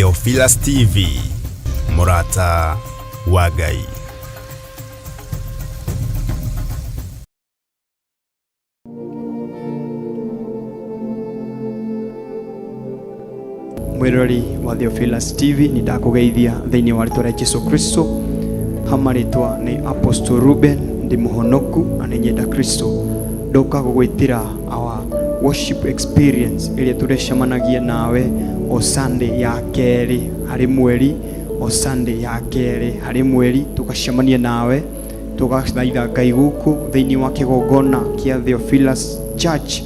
Theophilus TV, Murata wa Ngai. Mwirori wa Theophilus TV ni ndakugeithia thiini wa ritwa ria Jesu Kristo. Hamaritwa ni Apostle Ruben ndi muhonoku ananyenda Kristo. Ndoka gugwitira our worship experience iria turecemanagia nawe o Sunday ya keri hari mweri, o Sunday ya keri hari mweri tukacemania nawe tugathaitha Ngai guku thiini wa kigongona kia Theophilus Church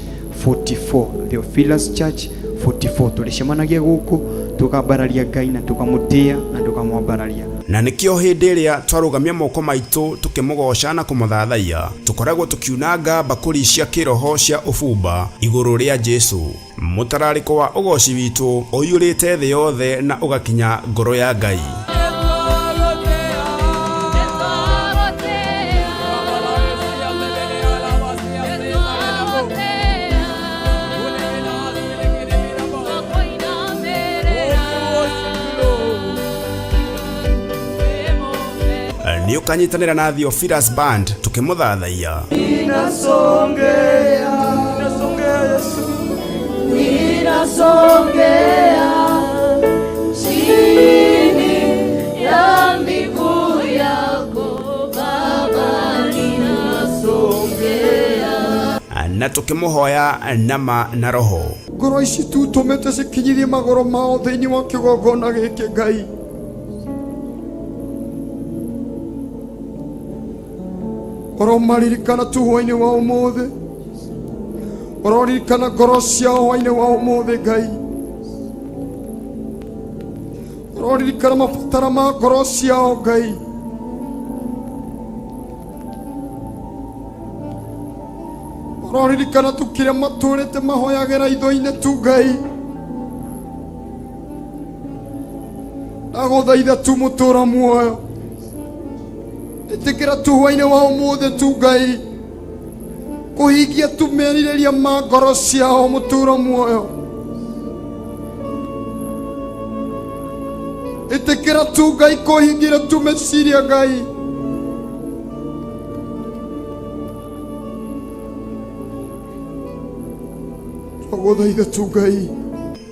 44. Theophilus Church 44 tulicemanagia guku tukambararia Ngai na tukamutia na tukamwambararia, na nikio hindi iria twarugamia moko maitu tukimugoca na kumuthathaia tukoragwo tukiunanga bakuri cia kiroho cia ufumba iguru ria Jesu. Mutarariko wa ugoci witu uyurite thi yothe na ugakinya ngoro ya Ngai. Ni ukanyitanira na Theophilus Band tukimuthathaia. Ninasongea Yesu, ninasongea chini ya miguu yako Baba, ninasongea na tukimuhoya nama na roho. Ngoro ici tu tumete cikinyithie magoro mao thiini wa kigongona giki Ngai. Oromaririkana tu hwaine wa umothe, ororirikana ngoro ciao hwaine wa umothe Ngai, ororirikana mabatara ma ngoro ciao Ngai. Ororirikana tu kiria maturite mahoyagira itho-ini tu Ngai. Ndaguthaitha tu mutura muoyo, itikira tu hwaine wa umuthe tu Ngai kuhingia tu meririria ma ngoro ciao mutura muoyo. Itikira tu Ngai kuhingira tu meciria Ngai. Ndaguthaitha tu Ngai.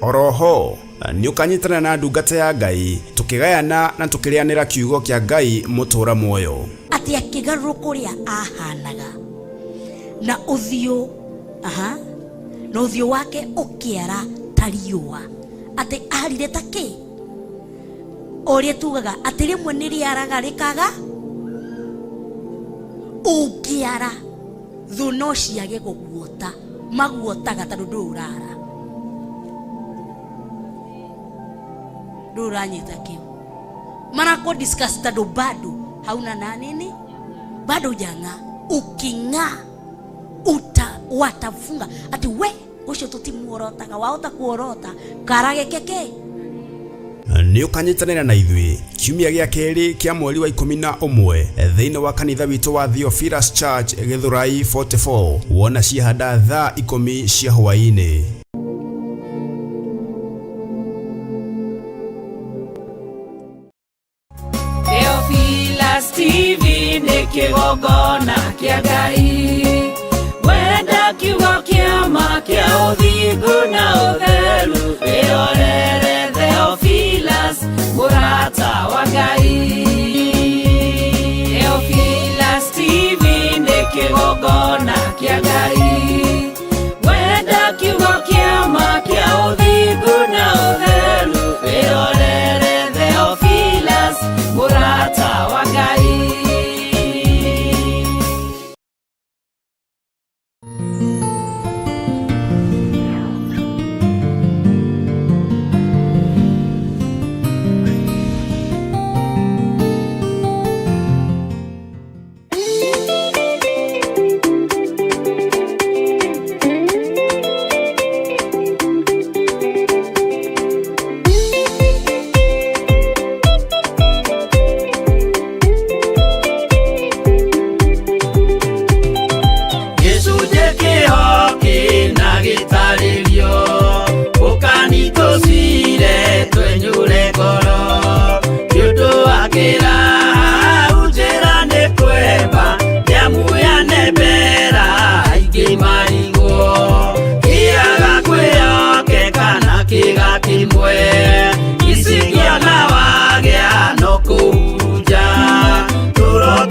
Oroho ni ukanyitana na ndungata ya Ngai tukigayana na tukirianira kiugo kia Ngai mutura muoyo. Ati akigaruruka uria ahanaga na uthio na uthio wake ukiara tariua, ati arire taki uria tugaga ati rimwe ni riaraga rikaga ukiara thu no ciage guguota maguotaga tondu ndurara nduranyita kiu marako discuss tondu bado hauna na nini, bado janga ukinga watafunga ati we ucio tutimuorotaga waota kuorota karage keke. Ni ukanyitanira na ithui kiumia gia keri kia mweri wa 11 thiini wa kanitha witu wa Theophilus Church Githurai 44 wona ciahanda thaa 10 cia hwaini. Theophilus TV ni kigongona kia Ngai, wenda kiugo kia ma kia uthingu na utheru, wirorere Theophilus Murata wa Ngai. Theophilus TV ni kigongona kia Ngai, wenda kiugo kia ma kia uthingu na utheru, wirorere Theophilus Murata wa Ngai.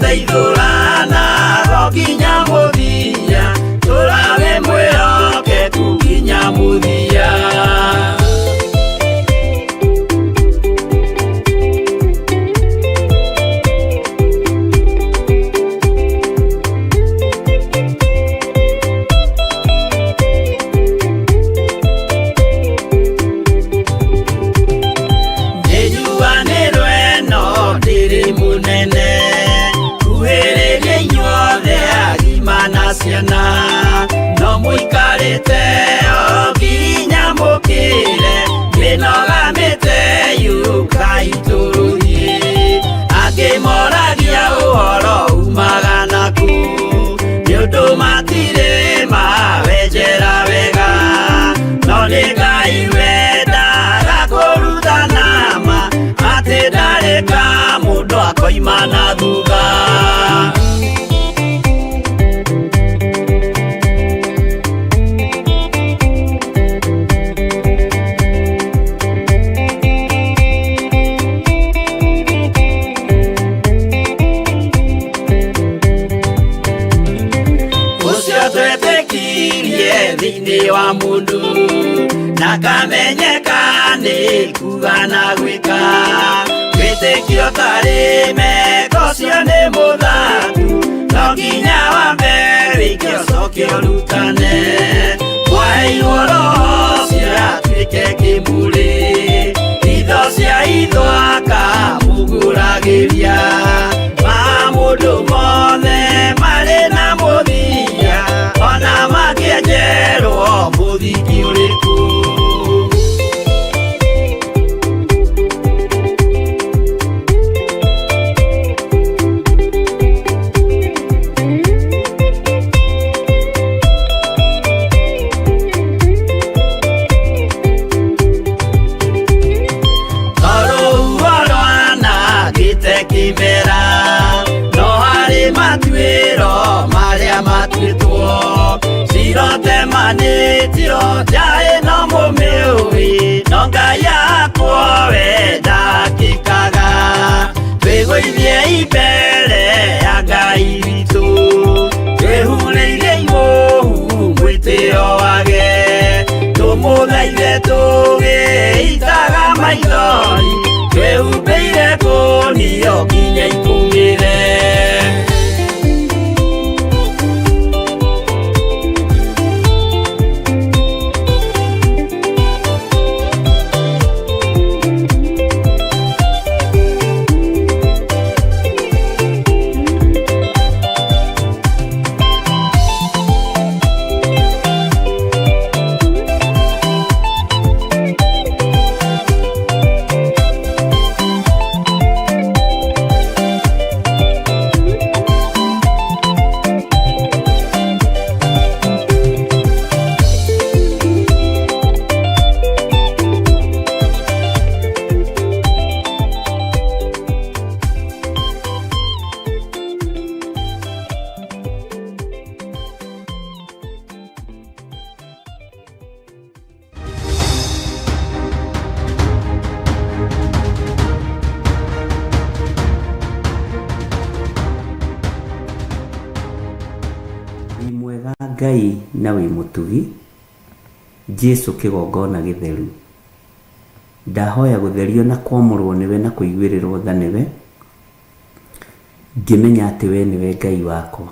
gũteithũrana nginya mũthia tũrage mwĩhokeku nginya mũthia. No mũikarĩte o nginya mũkĩre mĩnogamĩte yukai tũrũthiĩ angĩmoragia ũhoro umaga naku nĩũndũ matirĩ mawenjera wega no nĩ Ngai wendaga kũrutana ma atĩ ndarĩka mũndũ akoima na thutha. Thĩinĩ wa mũndũ na kamenyeka nĩ kuga na gwĩka wĩtĩkio tarĩ meko cio nĩ mũthatu no nginya wambe wĩke ũcoke ũrutane waheirwo roho cio atuĩke kĩmũrĩ itho cia itho akamũgũragĩria ma mũndũ mothe marĩ na mũthia ona makĩenjerwo mũthingi ũrĩkũ. Kĩmera no harĩ matuĩro marĩa matuĩtwo cirotemanĩtio njaĩ no mũmĩũĩ no Ngai akwo we ndakĩkaga twĩgũithie imbere ya Ngai witũ twĩhurĩire imũhu mwĩtĩo wage tũmũthaithe tũgĩitaga maithori twĩhumbĩire kũnio nginya ikumĩre. Ngai na wĩ mũtugi Jesu kĩgongona gĩtheru ndahoya gũtherio na kwamũrwo nĩwe na kũiguĩrĩrwo tha nĩwe ngĩmenya atĩ we nĩwe Ngai wakwa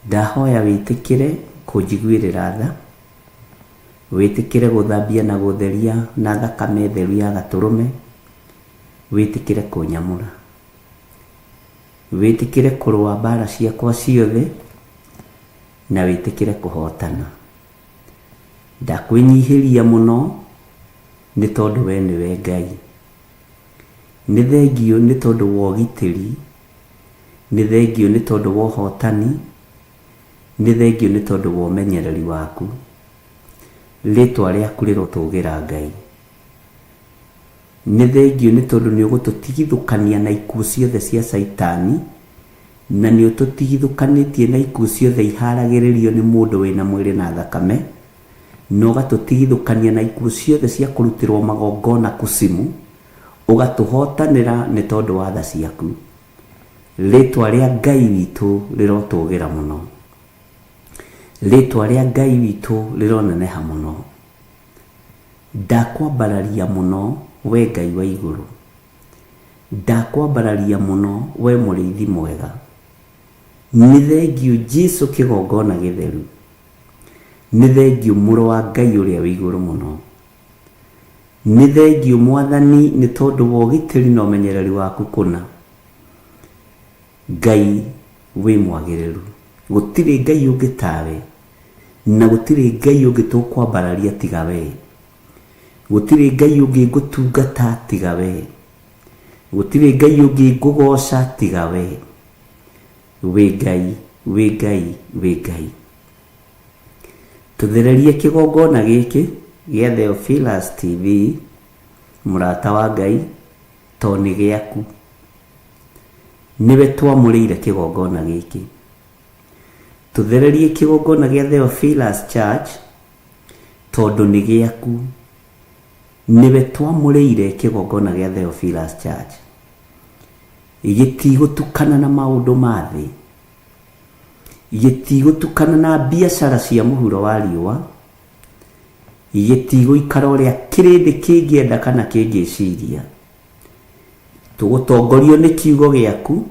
ndahoya wĩtĩkĩre kũnjiguĩrĩra tha wĩtĩkĩre gũthambia na gũtheria na thakame theru ya gatũrũme wĩtĩkĩre kũnyamũra wĩtĩkĩre kũrũa mbara ciakwa ciothe na wĩtĩkĩre kũhotana ndakwĩnyihĩria mũno nĩ tondũ we nĩwe Ngai nĩ thengio nĩ tondũ wa ũgitĩri nĩ thengio nĩ tondũ wa ũhotani nĩ thengio nĩ tondũ wa ũmenyereri waku rĩtwa rĩaku rĩrotũgĩra Ngai nĩ thengio nĩ tondũ nĩ ũgũtũtigithũkania na ikuũ ciothe cia Saitani na nĩ ũtũtigithũkanĩtie na ikuũ ciothe iharagĩrĩrio nĩ mũndũ wĩna mwĩrĩ na thakame na ũgatũtigithũkania na ikuũ ciothe cia kũrutĩrwo magongona kusimu ũgatũhotanĩra nĩ tondũ wa tha ciaku Ritwa ria Ngai witu rirotũgĩra muno. Ritwa ria Ngai witu rironeneha muno. Ndakwambararia muno we Ngai wa igũrũ. Ndakwambararia muno we mũrĩithi mwega. Nĩ thengiũ Jesũ kĩgongona gĩtheru. Nĩ thengiũ mũrũ wa Ngai ũrĩa wĩ igũrũ mũno. Nĩ thengiũ Mwathani nĩ tondũ wa ũgitĩri na ũmenyereri waku kũna. Ngai wĩ mwagĩrĩru. Gũtirĩ Ngai ũngĩ tawe, na gũtirĩ Ngai ũngĩ tũkwambararia tiga we. Gũtirĩ Ngai ũngĩ ngũtungata tiga we. Gũtirĩ Ngai ũngĩ ngũgoca tiga we. Wĩ Ngai, wĩ Ngai, wĩ Ngai. Tũthererie kĩgongona gĩkĩ gĩa Theophilus TV, mũrata wa Ngai, to nĩ gĩaku. Nĩwe twamũrĩire kĩgongona gĩkĩ. Tũthererie kĩgongona gĩa Theophilus Church tondũ nĩ gĩaku. Nĩwe twamũrĩire kĩgongona gĩa Theophilus Church. Gĩtigũtukana na maũndũ ma thĩ. Gĩtigũtukana na biacara cia mũhuro wa riũa. Gĩtigũikara ũrĩa kĩrĩndĩ kĩngĩenda kana kĩngĩciria. Tũgũtongorio nĩ kiugo gĩaku.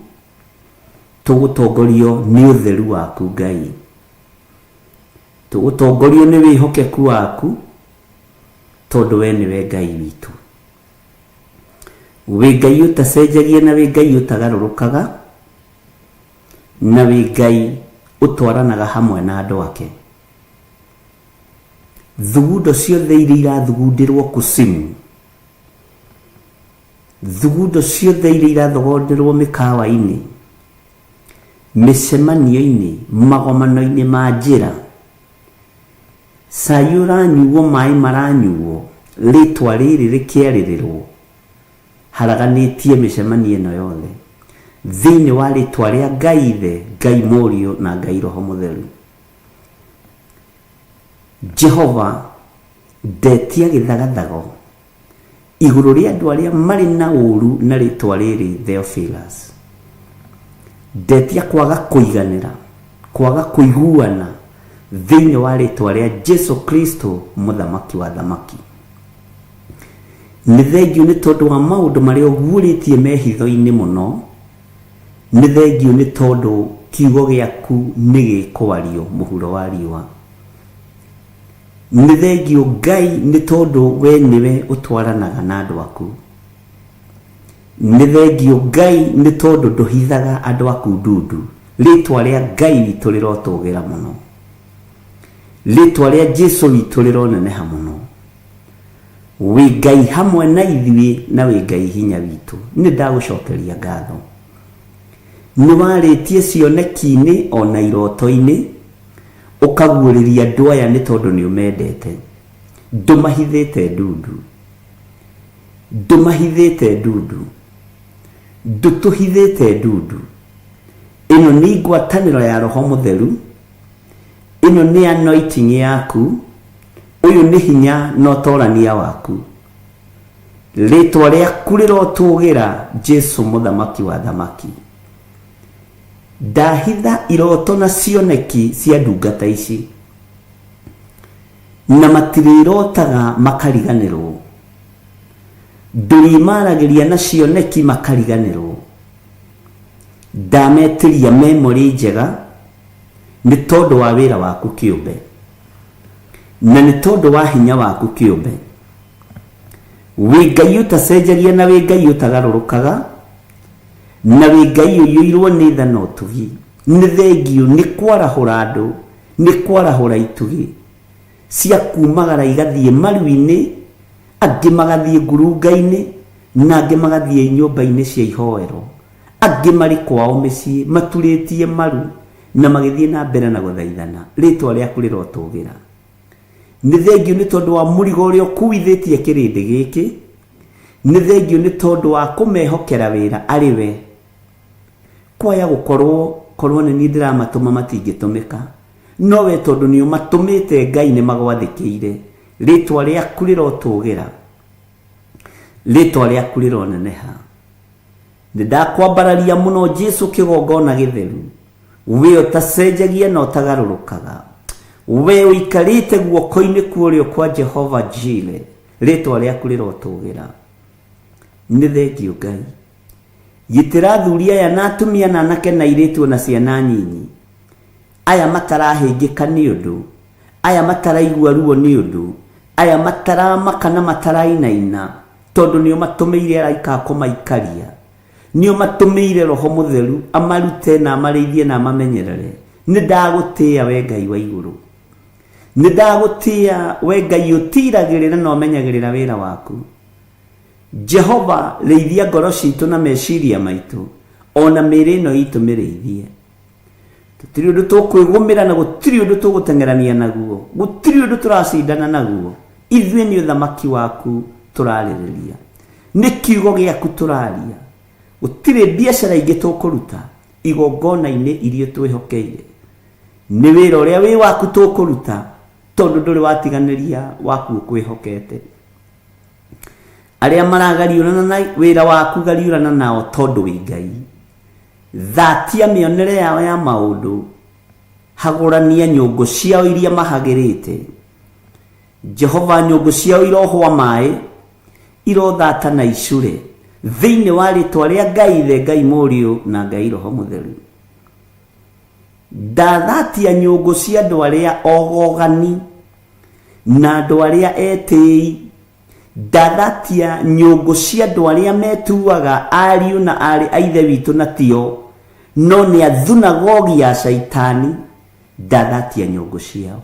Tũgũtongorio nĩ ũtheru waku Ngai. Tũgũtongorio nĩ wĩhokeku waku tondũ we nĩwe Ngai witũ. Wĩ Ngai ũtacenjagia na wĩ Ngai ũtagarũrũkaga, na wĩ Ngai ũtwaranaga hamwe na andũ ake. Thugundo ciothe iria irathugundĩrwo kusimu, thugundo ciothe iria irathogonderwo mĩkawa-inĩ, mĩcemanio-inĩ, magomano-inĩ ma njĩra, cai ũranyuo, maĩ maranyuo, rĩtwa rĩrĩ rĩkĩarĩrĩrwo, haraganĩtie mĩcemanio ĩno yothe thĩinĩ wa rĩtwa rĩa Ngai Ithe, Ngai Mũriũ na Ngai Roho Mũtheru. Jehova ndetia gĩthagathago igũrũ rĩa andũ arĩa marĩ na ũru na rĩtwa rĩrĩ Theophilus. Ndetia kwaga kũiganĩra, kwaga kũiguana thĩinĩ wa rĩtwa rĩa Jesũ Kristo, mũthamaki wa thamaki. Nĩ thengiũ nĩ tondũ wa maũndũ marĩa ũguũrĩtie mehitho-inĩ mũno. Nĩ thengiũ nĩ tondũ kiugo gĩaku nĩ gĩkwario mũhuro wa riũa. Nĩ thengiũ Ngai nĩ tondũ we nĩwe ũtwaranaga na andũ aku. Nĩ thengiũ Ngai nĩ tondũ ndũhithaga andũ aku ndundu. Rĩtwa rĩa Ngai witũ rĩrotũgĩra mũno. Rĩtwa rĩa Jesũ witũ rĩroneneha mũno. Wĩ Ngai hamwe na ithuĩ, na wĩ Ngai hinya witũ. Nĩ ndagũcokeria ngatho. Nĩ warĩtie cioneki-inĩ ona iroto-inĩ, ũkaguũrĩria andũ aya nĩ tondũ nĩ ũmendete. Ndũmahithĩte ndundu, ndũmahithĩte ndundu, ndũtũhithĩte ndundu. Ĩno nĩ ngwatanĩro ya Roho Mũtheru. Ĩno nĩ anointing yaku. Ũyũ nĩ hinya na ũtorania waku. Rĩtwa rĩaku rĩrotũgĩra Jesũ, mũthamaki wa thamaki. Ndahitha iroto na cioneki cia ndungata ici, na matirĩrotaga makariganĩrwo. Ndũrimaragĩria na cioneki makariganĩrwo. Ndametĩria memory njega nĩ tondũ wa wĩra waku kĩũmbe, na nĩ tondũ wa hinya waku kĩũmbe. Wĩ Ngai ũtacenjagia na wĩ Ngai ũtagarũrũkaga, na wĩ Ngai ũiyũirwo nĩ tha na ũtugi. Nĩ thengiũ nĩ kwarahũra andũ, nĩ kwarahũra itugĩ cia kumagara igathiĩ maru-inĩ, angĩ magathiĩ ngurunga-inĩ, na angĩ magathiĩ nyũmba-inĩ cia ihoero, angĩ marĩ kwao mĩciĩ maturĩtie maru na magĩthiĩ na mbere na gũthaithana. Rĩtwa rĩaku rĩrotũgĩra. Nĩ thengiũ nĩ tondũ wa mũrigo ũrĩa ũkuithĩtie kĩrĩndĩ gĩkĩ. Nĩ thengiũ nĩ tondũ wa kũmehokera wĩra arĩ we. Kwaya gũkorwo nĩ niĩ ndĩramatũma matingĩtũmĩka, no we tondũ nĩ ũmatũmĩte Ngai nĩ magwathĩkĩire. Rĩtwa rĩaku rĩrotũgĩra. Rĩtwa rĩaku rĩroneneha. Ndakwambararia muno Jesu kigongona githeru. We utacenjagia na utagarurukaga. We uikarite guoko-ini kurio kwa Jehova Jire. Ritwa riaku rirotugira. Nĩ thengio Ngai. Gitĩra thuri aya na atumia na anake na airĩtu na ciana nyinyi. Aya matarahĩngĩka nĩ ũndũ. Aya mataraigua ruo nĩ ũndũ. Aya mataramaka na matarainaina. Tondũ nĩo matũmĩire araika kũmaikaria. Nĩo matũmĩire Roho Mũtheru amarute na amarĩithie na amamenyerere. Nĩ ndagũtĩĩa we Ngai wa igũrũ. Nĩ ndagũtĩĩa we Ngai ũtiragĩrĩra na ũmenyagĩrĩra wĩra waku. Jehova reithia ngoro citũ na meciria maitũ. Ona mĩĩrĩ ĩno itũ mĩrĩithie. Gũtirĩ ũndũ tũkwĩgũmĩra na gũtirĩ ũndũ tũgũteng'erania naguo. Gũtirĩ ũndũ tũracindana naguo. Ithuĩ nĩ ũthamaki waku tũrarĩrĩria. Nĩ kiugo gĩaku tũraria. Gũtirĩ biacara ingĩ tũkũruta igongona-inĩ iria twĩhokeire. Nĩ wĩra ũrĩa wĩ waku tũkũruta tondũ ndũrĩ watiganĩria waku ũkwĩhokete. Arĩa maragariũrana na wĩra waku gariũrana nao tondũ wĩ Ngai. Thatia mĩonere yao ya maũndũ. Hagũrania nyũngũ ciao iria mahagĩrĩte. Jehova nyũngũ ciao irohwa maĩ. Irothata na icure. Thĩinĩ wa rĩtwa rĩa Ngai the Ngai Mũriũ na Ngai Roho Mũtheru. Ndathatia nyũngũ cia andũ arĩa ogogani na andũ arĩa etĩi. Ndathatia nyũngũ cia andũ arĩa metuaga ariũ na arĩ a ithe witũ na tio no nĩ athunagogi ya Shaitani. Ndathatia nyũngũ ciao.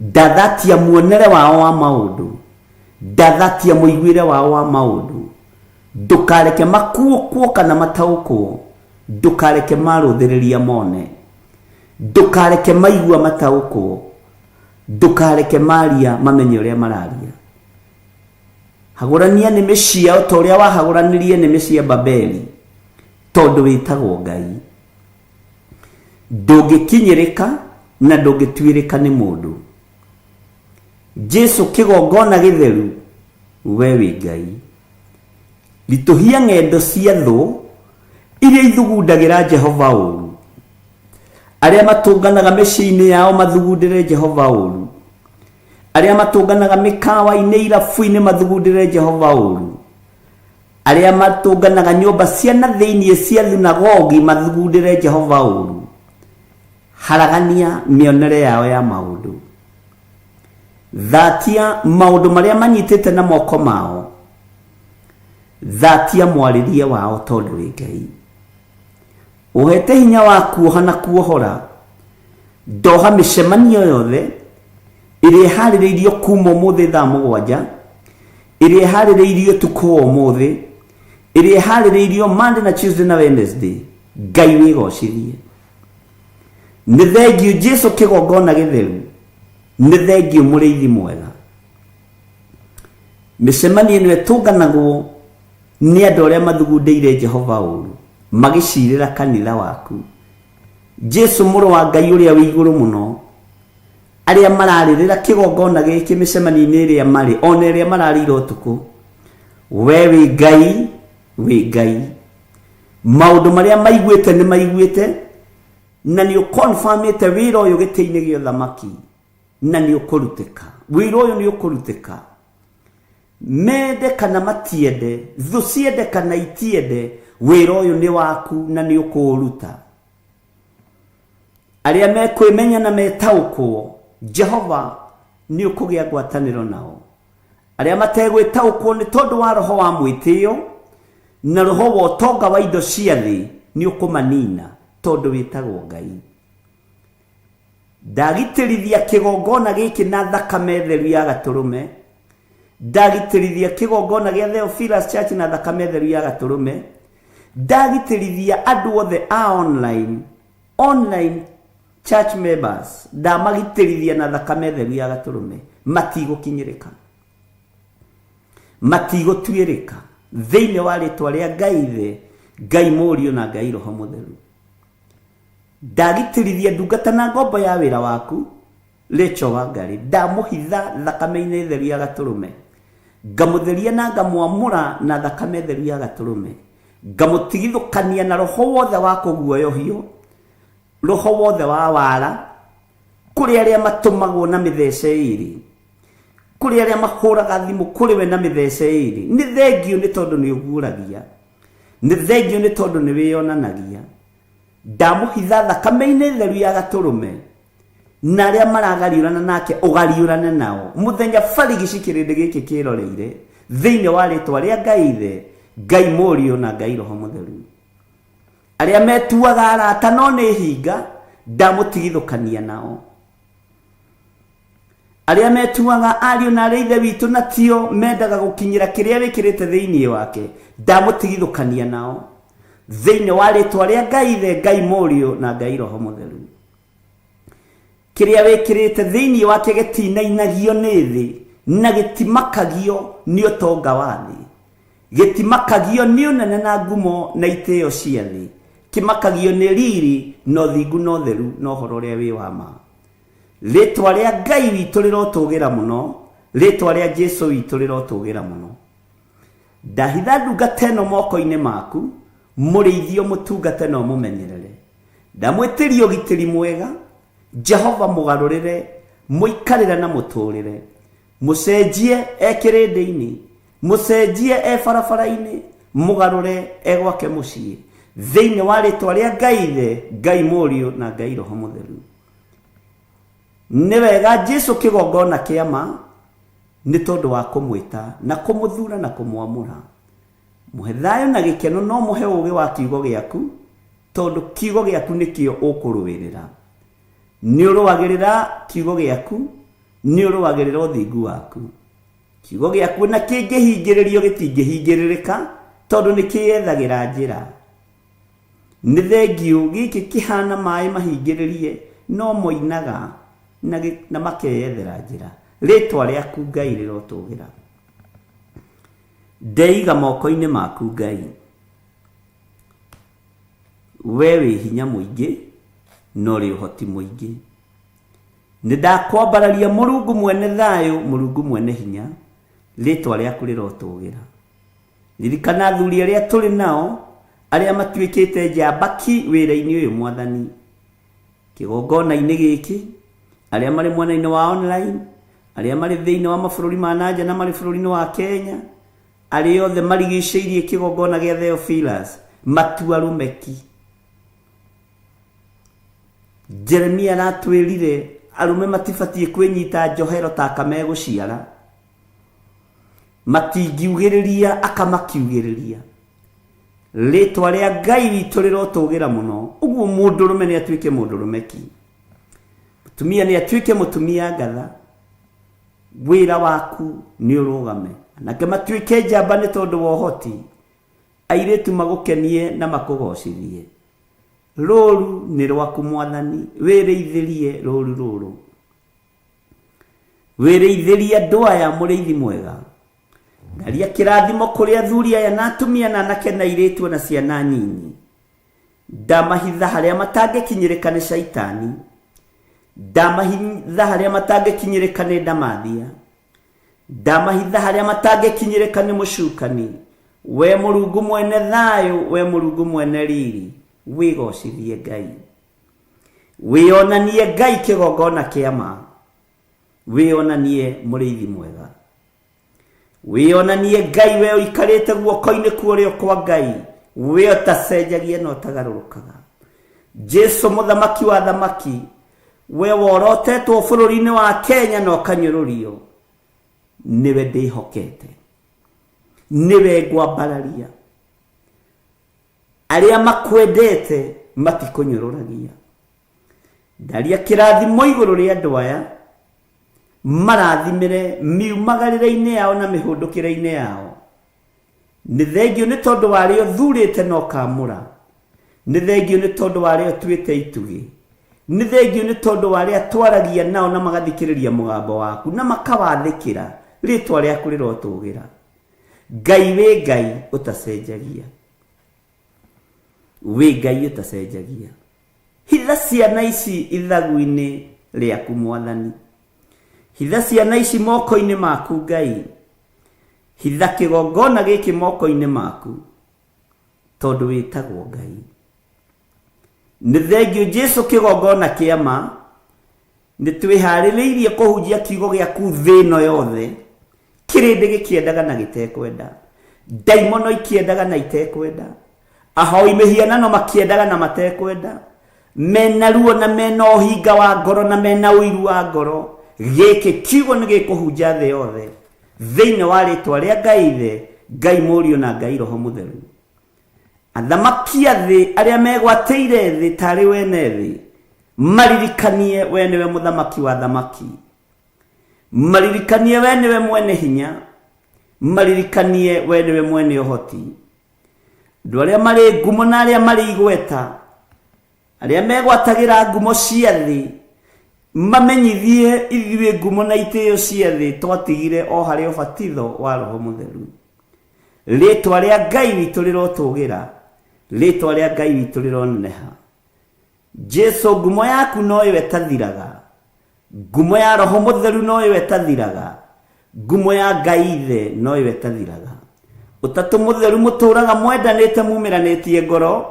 Ndathatia muonere wao wa maũndũ. Ndathatia mũiguĩre wao wa maũndũ. Ndũkareke makuũkwo kana mataũkwo. Ndũkareke marũthĩrĩria mone. Ndũkareke maigua mataũkwo. Ndũkareke maria mamenye ũrĩa mararia. Hagũrania nĩmĩ ciao ta ũrĩa wahagũranirie nĩmĩ cia Babeli tondũ wĩtagwo Ngai. Ndũngĩkinyĩrĩka na ndũngĩtuĩrĩka nĩ mũndũ. Jesu kĩgongona gĩtheru we wĩ Ngai. Ritũhia ng'endo cia thũ iria ithugundagĩra Jehova ũru. Arĩa matũnganaga mĩciĩ-inĩ yao mathugundĩre Jehova ũru. Arĩa matũnganaga mĩkawa-inĩ irabu-inĩ mathugundĩre Jehova ũru. Arĩa matũnganaga nyũmba cia na thĩinĩ cia thunagogi mathugundĩre Jehova ũru. Haragania mĩonere yao ya maũndũ. Thatia maũndũ marĩa manyitĩte na moko mao. Thatia mwarĩrie wao tondũ wĩ Ngai. Ũhete hinya wa kuoha na kuohora. Ndoha mĩcemanio yothe ĩrĩa ĩharĩrĩirio kuma ũmũthĩ thaa 7, ĩrĩa ĩharĩrĩirio tukũ ũmũthĩ, ĩrĩa ĩharĩrĩirio Monday na Tuesday na Wednesday. Ngai wĩgocithie. Nĩ thengio Jesu kĩgongona gĩtheru. Nĩ thengio mũrĩithi mwega. Mĩcemanio ĩno ĩtũnganagwo nĩ andũ arĩa mathugundĩire Jehova ũru magĩcirĩra kanitha waku. Jesu mũrũ wa Ngai ũrĩa wĩ igũrũ mũno. Arĩa mararĩrĩra kĩgongona gĩkĩ mĩcemanio-inĩ ĩrĩa marĩ ona ĩrĩa mararĩra ũtukũ. We wĩ Ngai, wĩ Ngai. Maũndũ marĩa maiguĩte nĩ maiguĩte na nĩ ũkonfirmĩte wĩra ũyũ gĩtĩ-inĩ gĩa ũthamaki na nĩ ũkũrutĩka. Wĩra ũyũ nĩ ũkũrutĩka. Mende kana matiende, thũ ciende kana itiende, wĩra ũyũ nĩ waku na nĩ ũkũũruta. Arĩa mekwĩmenya na metaũkwo, Jehova nĩ ũkũgĩa ngwatanĩro nao. Arĩa mategwĩtaũkwo nĩ tondũ wa roho wa mwĩtĩo na roho wa ũtonga wa indo cia thĩ nĩ ũkũmanina tondũ wĩtagwo Ngai. Ndagitĩrithia kĩgongona gĩkĩ na thakame theru ya Gatũrũme. Ndagitĩrithia kĩgongona gĩa Theophilus Church na thakame theru ya Gatũrũme. Ndagitĩrithia andũ othe a online church members. Ndamagitĩrithia na thakame theru ya Gatũrũme. Matigũkinyĩrĩka. Matigũtuĩrĩka. Thĩinĩ wa rĩtwa rĩa Ngai the Ngai Mũriũ na Ngai Roho Mũtheru. Ndagitĩrithia ndungata na ngombo ya wĩra waku Rachel Wangari. Ndamũhitha thakame-inĩ theru ya Gatũrũme. Ngamũtheria na ngamwamũra na thakame theru ya Gatũrũme. ngamutigithukania na roho wothe wa kuguoyohio, roho wothe wa wara, kuri aria matumagwo na mithece iri, kuri aria mahuraga thimu kuri we na mithece iri. Ni thengio ni tondu ni uguragia, ni thengio ni tondu ni wiyonanagia. Ndamuhitha thakame-ini theru ya gaturume, na aria maragariurana nake ugariurane nao. Muthenya barigici kirindi giki kiroreire thiini wa ritwa ria Ngai Ithe, Ngai Murio na Ngai Roho Mutheru. Aria metuaga arata no ni hinga, ndamutigithukania nao. Aria metuaga ariu na aria ithe witu na tio mendaga gukinyira kiria wikirite thiini wake, ndamutigithukania nao. Thiini wa ritwa ria Ngai Ithe, Ngai Murio na Ngai Roho Mutheru. Kiria wikirite thiini wake gitinainagio ni thi, na gitimakagio ni utonga wa thi, gitimakagio ni unene na ngumo na iteo cia thi, kimakagio ni riri no thingu no theru no horo uria wi wa ma. Ritwa ria Ngai witu rirotugira muno, ritwa ria Jesu witu rirotugira muno. Ndahitha ndungata ĩno moko-inĩ maku, mũrĩithio mũtungate no mũmenyerere. Ndamwĩtĩria ũgitĩri mwega, Jehova mũgarũrĩre, mũikarĩre na mũtũrĩre. Mũcenjie kĩrĩndĩ-inĩ, mũcenjie barabara-inĩ, mũgarũre gwake mũciĩ. Thĩinĩ wa rĩtwa rĩa Ngai Ithe, Ngai Murio na Ngai Roho Mutheru. Nĩ wega Jesu kĩgongona kĩa ma, nĩ tondũ wa kũmwĩta na kũmũthura na kũmwamũra. Mũhe thayũ na gĩkeno, no mũhe ũũgĩ wa kiugo gĩaku, tondũ kiugo gĩaku nĩkĩo ũkũrũĩrĩra. Nĩ ũrũagĩrĩra kiugo gĩaku, nĩ ũrũagĩrĩra ũthingu waku. Kiugo gĩaku na kĩngĩhingĩrĩrio gĩtingĩhingĩrĩrĩka, tondũ nĩ kĩyethagĩra njĩra. Nĩ thengio gĩkĩ kĩhana maĩ mahingĩrĩrie, no moinaga na makeyethera njĩra. Rĩtwa rĩaku Ngai rĩrotũgĩra. Ndeiga moko-inĩ maku Ngai, we wĩ hinya mũingĩ no rĩ ũhoti mũingĩ. Nĩ ndakwambararia Mũrungu mwene thayũ, Mũrungu mwene hinya, rĩtwa rĩaku rĩrotũgĩra. Ririkana athuri arĩa tũrĩ nao, arĩa matuĩkĩte njambaki wĩra-inĩ ũyũ Mwathani, kĩgongona-inĩ gĩkĩ, arĩa marĩ mwena-inĩ wa online, arĩa marĩ thĩinĩ wa mabũrũri ma nanja na marĩ bũrũri-inĩ wa Kenya, arĩa othe marigicĩirie kĩgongona gĩa Theophilus, matua rumeki. Jeremia aratwĩrire arume matibatiĩ kwĩnyita njohero ta kamegũciara, matingiugĩrĩria akamakiugĩrĩria. Rĩtwa rĩa Ngai witũ rĩrotũgĩra mũno, ũguo mũndũrũme nĩ atuĩke mũndũrũmeki, mũtumia nĩ atuĩke mũtumia ngatha. Wĩra waku nĩ ũrũgame, nake matuĩke njamba nĩ tondũ wa ũhoti, airĩtu magũkenie na makũgocithie. Rũru nĩ rwaku Mwathani, wĩrĩithĩrie rũru rũrũ, wĩrĩithĩrie andũ aya mũrĩithi mwega. Ngaria kĩrathimo kũrĩ athuri aya na atumia na anake na airĩtu na ciana nyinyi. Ndamahitha harĩa matangĩkinyĩrĩka nĩ Shaitani, ndamahitha harĩa matangĩkinyĩrĩka nĩ ndamathia, ndamahitha harĩa matangĩkinyĩrĩka nĩ mũcukani. We Mũrungu mwene thayũ, we Mũrungu mwene riri, wĩgocithie Ngai. Wĩonanie Ngai kĩgongona kĩa ma, wĩonanie mũrĩithi mwega. Wĩonanie Ngai we ũikarĩte guoko-inĩ kuorĩo kwa Ngai, we ũtacenjagia na ũtagarũrũkaga. Jesu mũthamaki wa thamaki, we worotetwo bũrũri-inĩ wa Kenya na ũkanyũrũrio. Nĩwe ndĩhokete, nĩwe ngwambararia. Arĩa makwendete matikũnyũrũragia. Ndaria kĩrathimo igũrũ rĩa andũ aya, marathimĩre miumagarĩre-inĩ yao na mĩhũndũkĩre-inĩ yao. Nĩ thengio nĩ tondũ warĩo thurĩte na ũkamũra. Nĩ thengio nĩ tondũ warĩo tuĩte itugĩ. Nĩ thengio nĩ tondũ warĩa twaragia nao na magathikĩrĩria mũgambo waku na makawathĩkĩra. Rĩtwa rĩaku rĩrotũgĩra. Ngai wĩ Ngai ũtacenjagia, wĩ Ngai ũtacenjagia. Hitha ciana ici ithagu-inĩ rĩaku Mwathani, hitha ciana ici moko-inĩ maku Ngai, hitha kĩgongona gĩkĩ moko-inĩ maku. tondu witagwo Ngai. Nĩ thengio Jesu kĩgongona kĩama nĩ twĩharĩrĩirie kũhunjia kiugo gĩaku thĩ ĩno yothe, kĩrĩndĩ gĩkĩendaga na gĩtekwenda, ndaimono ikĩendaga na itekwenda, ahoi mĩhianano makĩendaga na matekwenda, mena ruo na mena ũhinga wa ngoro na mena ũiru wa ngoro. Gĩkĩ kiugo nĩ gĩkũhunja thĩ yothe thĩinĩ wa rĩtwa rĩa Ngai Ithe, Ngai Mũriũ na Ngai Roho Mũtheru. Athamaki a thĩ arĩa megwatĩire thĩ tarĩ wene thĩ, maririkanie we nĩwe mũthamaki wa thamaki, maririkanie we nĩwe mwene hinya, maririkanie we nĩwe mwene ũhoti. Andũ arĩa marĩ ngumo na arĩa marĩ igweta, arĩa megwatagĩra ngumo cia thĩ, mamenyithie ithuĩ ngumo na itĩo cia thĩ twatigire o harĩ ũbatitho wa Roho Mũtheru. Rĩtwa rĩa Ngai witũ rĩrotũgĩra, rĩtwa rĩa Ngai witũ rĩroneneha. Jesu, ngumo yaku no ĩwe ĩtathiraga, ngumo ya Roho Mũtheru no ĩwe ĩtathiraga, ngumo ya Ngai Ithe no ĩwe ĩtathiraga. Ũtatũ Mũtheru mũtũraga mwendanĩte mumĩranĩtie ngoro,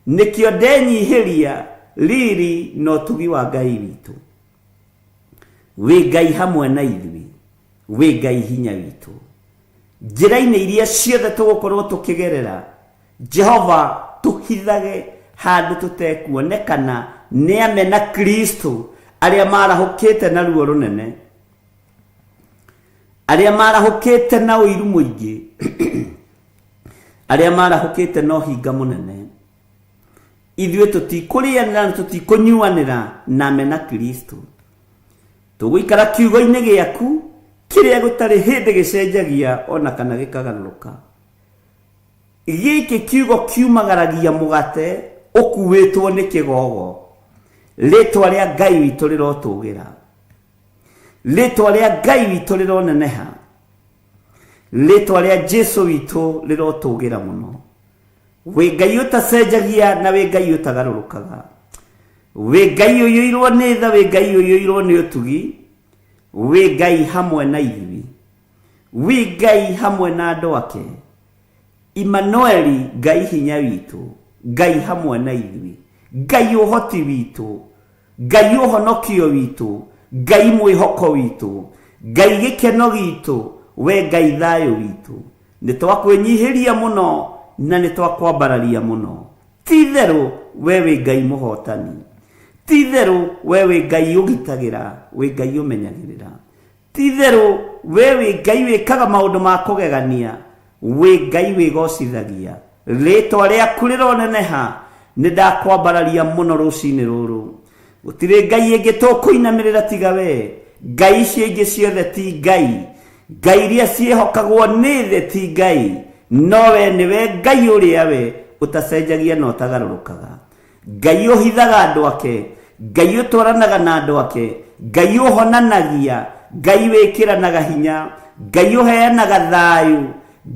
nĩkĩo ndenyihĩria riri no tugi wa Ngai witũ. Wĩ Ngai hamwe na ithuĩ, wĩ Ngai hinya witũ. Njĩra-inĩ iria ciothe tũgũkorwo tũkĩgerera, Jehova tũhithage handũ tũtekuonekana nĩ amena Kristo arĩa marahũkĩte na ruo rũnene, arĩa marahũkĩte na ũiru mũingĩ, arĩa marahũkĩte na ũhinga mũnene. Ithuĩ tũtikũrĩanĩra na tũtikũnyuanĩra na amena Kristo. Tũgũikara kiugo-inĩ gĩaku kĩrĩa gũtarĩ hĩndĩ gĩcenjagia ona kana gĩkagarũrũka. Gĩkĩ kiugo kiumagaragia mũgate ũkuĩtwo nĩ kĩgogo. Rĩtwa rĩa Ngai witũ rĩrotũgĩra, rĩtwa rĩa Ngai witũ rĩroneneha, rĩtwa rĩa Jesu witũ rĩrotũgĩra mũno. Wĩ Ngai ũtacenjagia na wĩ Ngai ũtagarũrũkaga, wĩ Ngai ũiyũirwo nĩ tha, wĩ Ngai ũiyũirwo nĩ ũtugi, wĩ Ngai hamwe na ithuĩ, wĩ Ngai hamwe na andũ ake. Immanueli, Ngai hinya witũ, Ngai hamwe na ithuĩ, Ngai ũhoti witũ, Ngai ũhonokio witũ, Ngai mwĩhoko witũ, Ngai gĩkeno gitũ, we Ngai thayũ witũ. Nĩ twakwĩnyihĩria mũno na nĩ twakwambararia mũno. Ti-itherũ we wĩ Ngai mũhotani, ti-itherũ we wĩ Ngai ũgitagĩra, wĩ Ngai ũmenyagĩrĩra, ti-itherũ we wĩ Ngai wĩkaga maũndũ ma kũgegania, wĩ Ngai wĩgocithagia. Rĩtwa rĩaku rĩroneneha, nĩ ndakwambararia mũno rũcinĩ rũrũ. Gũtirĩ Ngai ĩngĩ tũkũinamĩrĩra tiga we. Ngai icio ingĩ ciothe ti Ngai, Ngai iria ciĩhokagwo nĩ thĩ ti Ngai, no we nĩwe Ngai ũrĩa we ũtacenjagia na ũtagarũrũkaga. Ngai ũhithaga andũ ake, Ngai ũtwaranaga na andũ ake, Ngai ũhonanagia, Ngai wĩkĩranaga hinya, Ngai ũheanaga thayũ,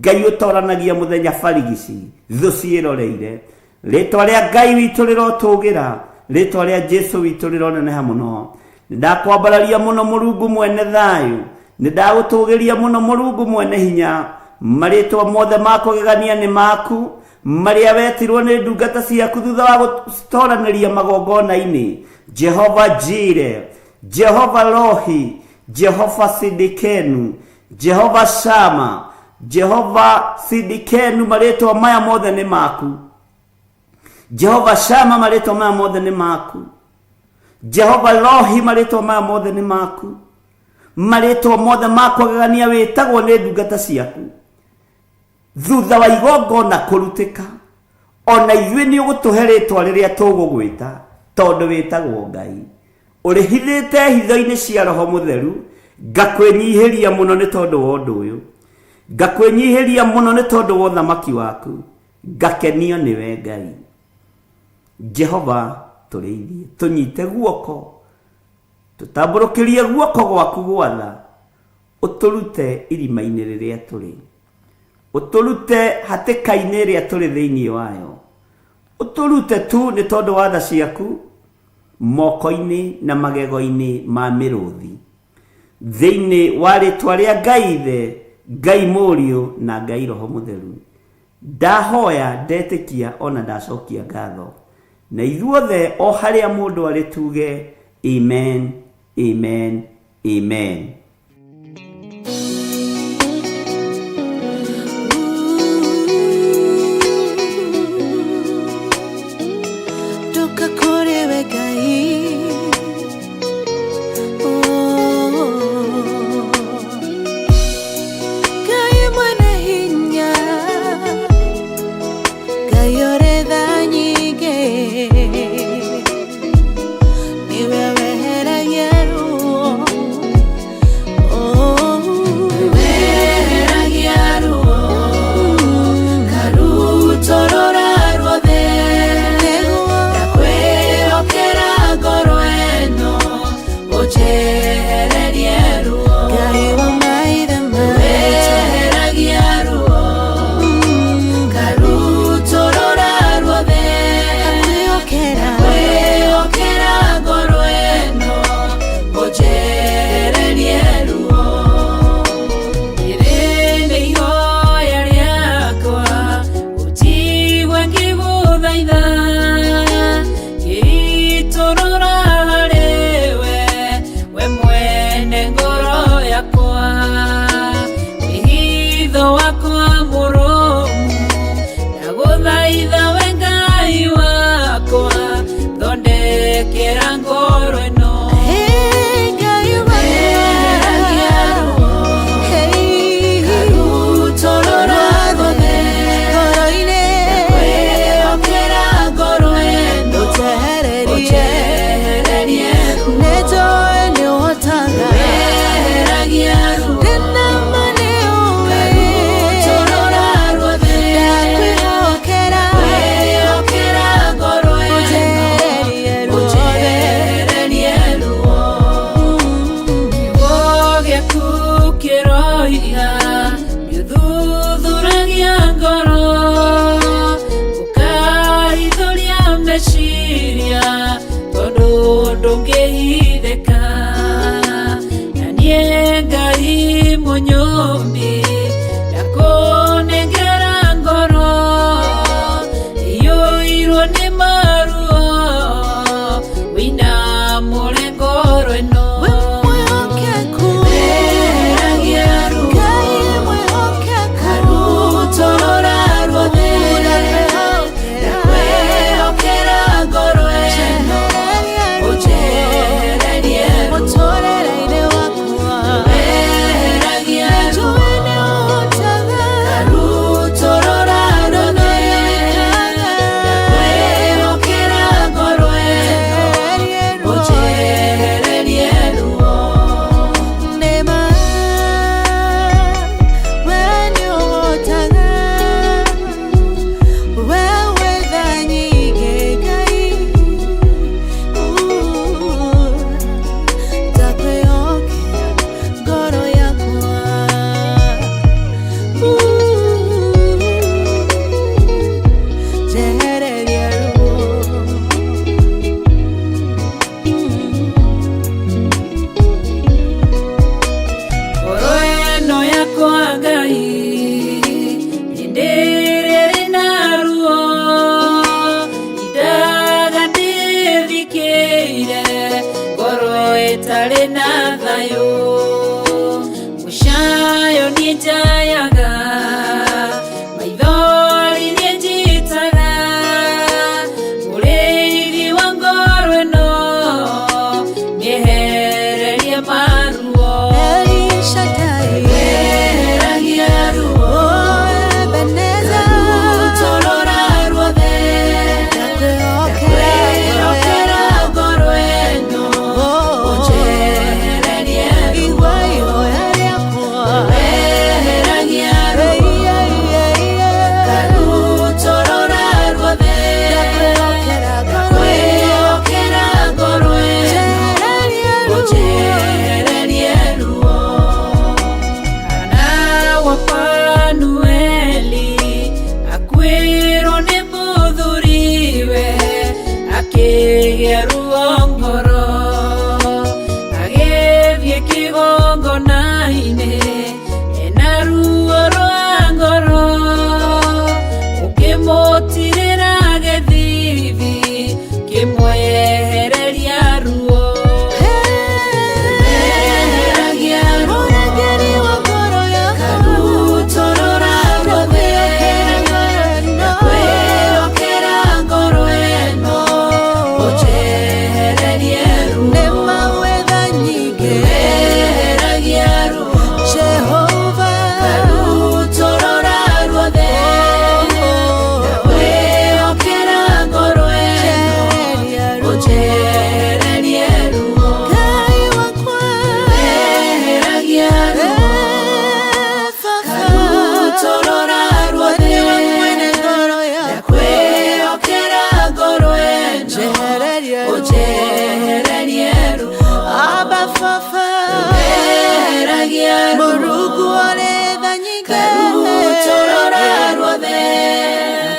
Ngai ũtoranagia mũthenya barigici thũ ciĩroreire. Rĩtwa rĩa Ngai witũ rĩrotũgĩra, rĩtwa rĩa Jesu witũ rĩroneneha mũno. Nĩndakwambararia mũno Mũrungu mwene thayũ, nĩndagũtũgĩria mũno Mũrungu mwene hinya. Marĩtwa mothe ma kũgegania nĩ maku, marĩa wetirwo nĩ ndungata ciaku thutha wa gũtoranĩria magongona-inĩ. Jehova Jire, Jehova Rohi, Jehova Sidikenu, Jehova Shama, Jehova Sidikenu, marĩtwa maya mothe nĩ maku. Jehova Shama, marĩtwa maya mothe nĩ maku. Jehova Rohi, marĩtwa maya mothe nĩ maku. Marĩtwa mothe ma kũgegania wĩtagwo nĩ ndungata ciaku thutha wa igongona kũrutĩka. Ona ithuĩ nĩ ũgũtũhe rĩtwa rĩrĩa tũgũgwĩta, tondũ wĩtagwo Ngai. Ũrĩhithĩte hitho-inĩ cia Roho Mũtheru, ngakwĩnyihĩria mũno nĩ tondũ wa ũndũ ũyũ, ngakwĩnyihĩria mũno nĩ tondũ wa ũthamaki waku, ngakenio nĩwe Ngai. Jehova tũrĩithie, tũnyite guoko, tũtambũrũkĩrie guoko gwaku gwatha, ũtũrute irima-inĩ rĩrĩa tũrĩ, ũtũrute hatĩka-inĩ ĩrĩa tũrĩ thĩinĩ wayo, ũtũrute tu nĩ tondũ wa tha ciaku moko-inĩ na magego-inĩ ma mĩrũthi, thĩinĩ wa rĩtwa rĩa Ngai Ithe, Ngai Mũriũ na Ngai Roho Mũtheru. ndahoya ndetikia ona ndacokia ngatho na ithuothe o haria mundu ari tuge amen amen amen.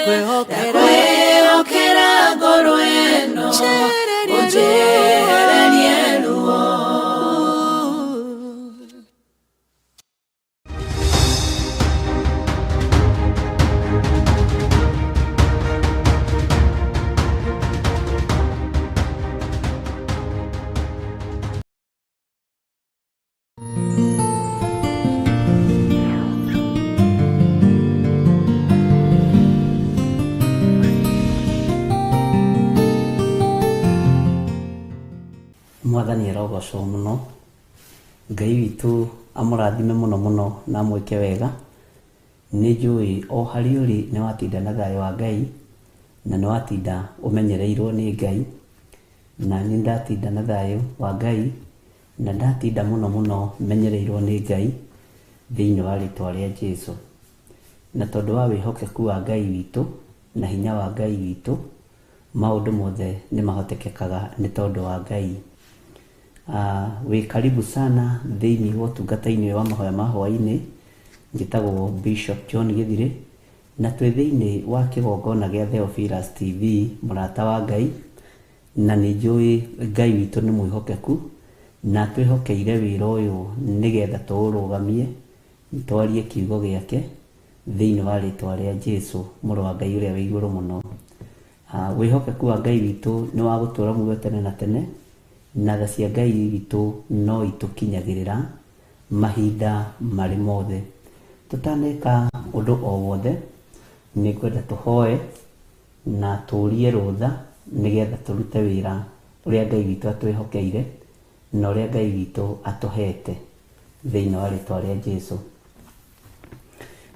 ndakwĩhokera ngoro ĩno ũnjehererie ruo. Mwathani arogocwo muno, Ngai witũ amũrathime muno muno na mwĩke wega. Nĩ njũĩ o harĩ ũrĩ nĩ watinda na thayũ wa Ngai, na nĩ watinda ũmenyereirwo nĩ Ngai, na nĩ ndatinda na thayũ wa Ngai, na ndatinda muno muno menyereirwo nĩ Ngai thĩinĩ wa rĩtwa rĩa Jesũ. Na tondũ wa wĩhokeku wa Ngai witũ na hinya wa Ngai witũ, maũndũ mothe nĩ mahotekekaga nĩ tondũ wa Ngai. Wĩ karibu sana thĩinĩ wa ũtungata-inĩ wa mahoya ma hwaĩ-inĩ. Njĩtagwo Bishop John Gĩthirĩ, na twĩ thĩinĩ wa kĩgongona gĩa Theophilus TV, mũrata wa Ngai, na nĩ njũĩ Ngai witũ nĩ mwĩhokeku, na twĩhokeire wĩra ũyũ nĩgetha tũũrũgamie, twarie kiugo gĩake thĩinĩ wa rĩtwa rĩa Jesũ, mũrũ wa Ngai ũrĩa wĩ igũrũ mũno. Wĩhokeku wa Ngai witũ nĩ wa gũtũũra muoyo tene na tene, na tha cia Ngai witũ no itũkinyagĩrĩra mahinda marĩ mothe. Tũtaneka ũndũ o wothe, nĩ ngwenda tũhoe na tũũrie rũtha nĩgetha tũrute wĩra ũrĩa Ngai witũ atwĩhokeire na ũrĩa Ngai witũ atũhete thĩinĩ wa rĩtwa rĩa Jesũ.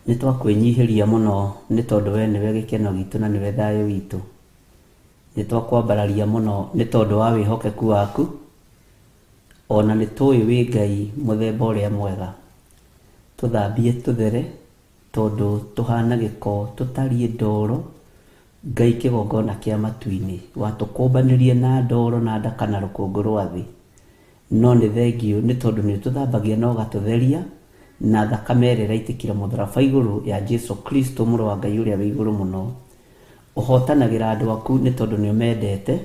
Nĩ twakwĩnyihĩria mũno nĩ tondũ we nĩwe gĩkeno gitũ na nĩwe thayũ witũ. Nĩ twakwambararia mũno nĩ tondũ wa wĩhokeku waku, ona nĩ tũĩ wĩ Ngai mũthemba ũrĩa mwega. Tũthambie tũthere tondũ tũhana gĩko tũtariĩ ndoro, Ngai kĩgongona kĩa matu-inĩ, watũkũmbanĩrie na ndoro na ndaka na rũkũngũ rwa thĩ. No nĩ thengiũ nĩ tondũ nĩ tũthambagia na ũgatũtheria na thakame ĩrĩa ĩraitĩkire mũtharaba igũrũ ya Jesũ Kristo, mũrũ wa Ngai ũrĩa wĩ igũrũ mũno. Ũhotanagĩra andũ aku nĩ tondũ nĩ ũmendete.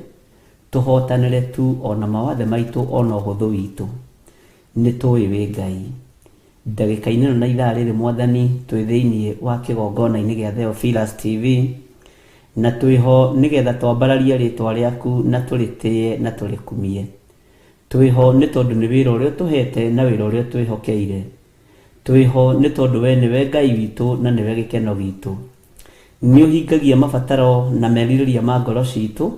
Tũhotanĩre tu ona mawathe maitũ ona ũhũthũ witũ. Nĩ tũĩ wĩ Ngai. Ndagĩka-inĩ na ithaa rĩrĩ Mwathani, twĩ thĩinĩ wa kĩgongona-inĩ gĩa Theophilus TV, na twĩho nĩgetha twambararie rĩtwa rĩaku na tũrĩtĩye na tũrĩkumie. Twĩho nĩ tondũ nĩ wĩra ũrĩa ũtũhete na wĩra ũrĩa twĩhokeire. Twĩho nĩ tondũ we nĩwe Ngai witũ na nĩwe gĩkeno gitũ. Nĩ ũhingagia mabataro na merirĩria ma ngoro citũ.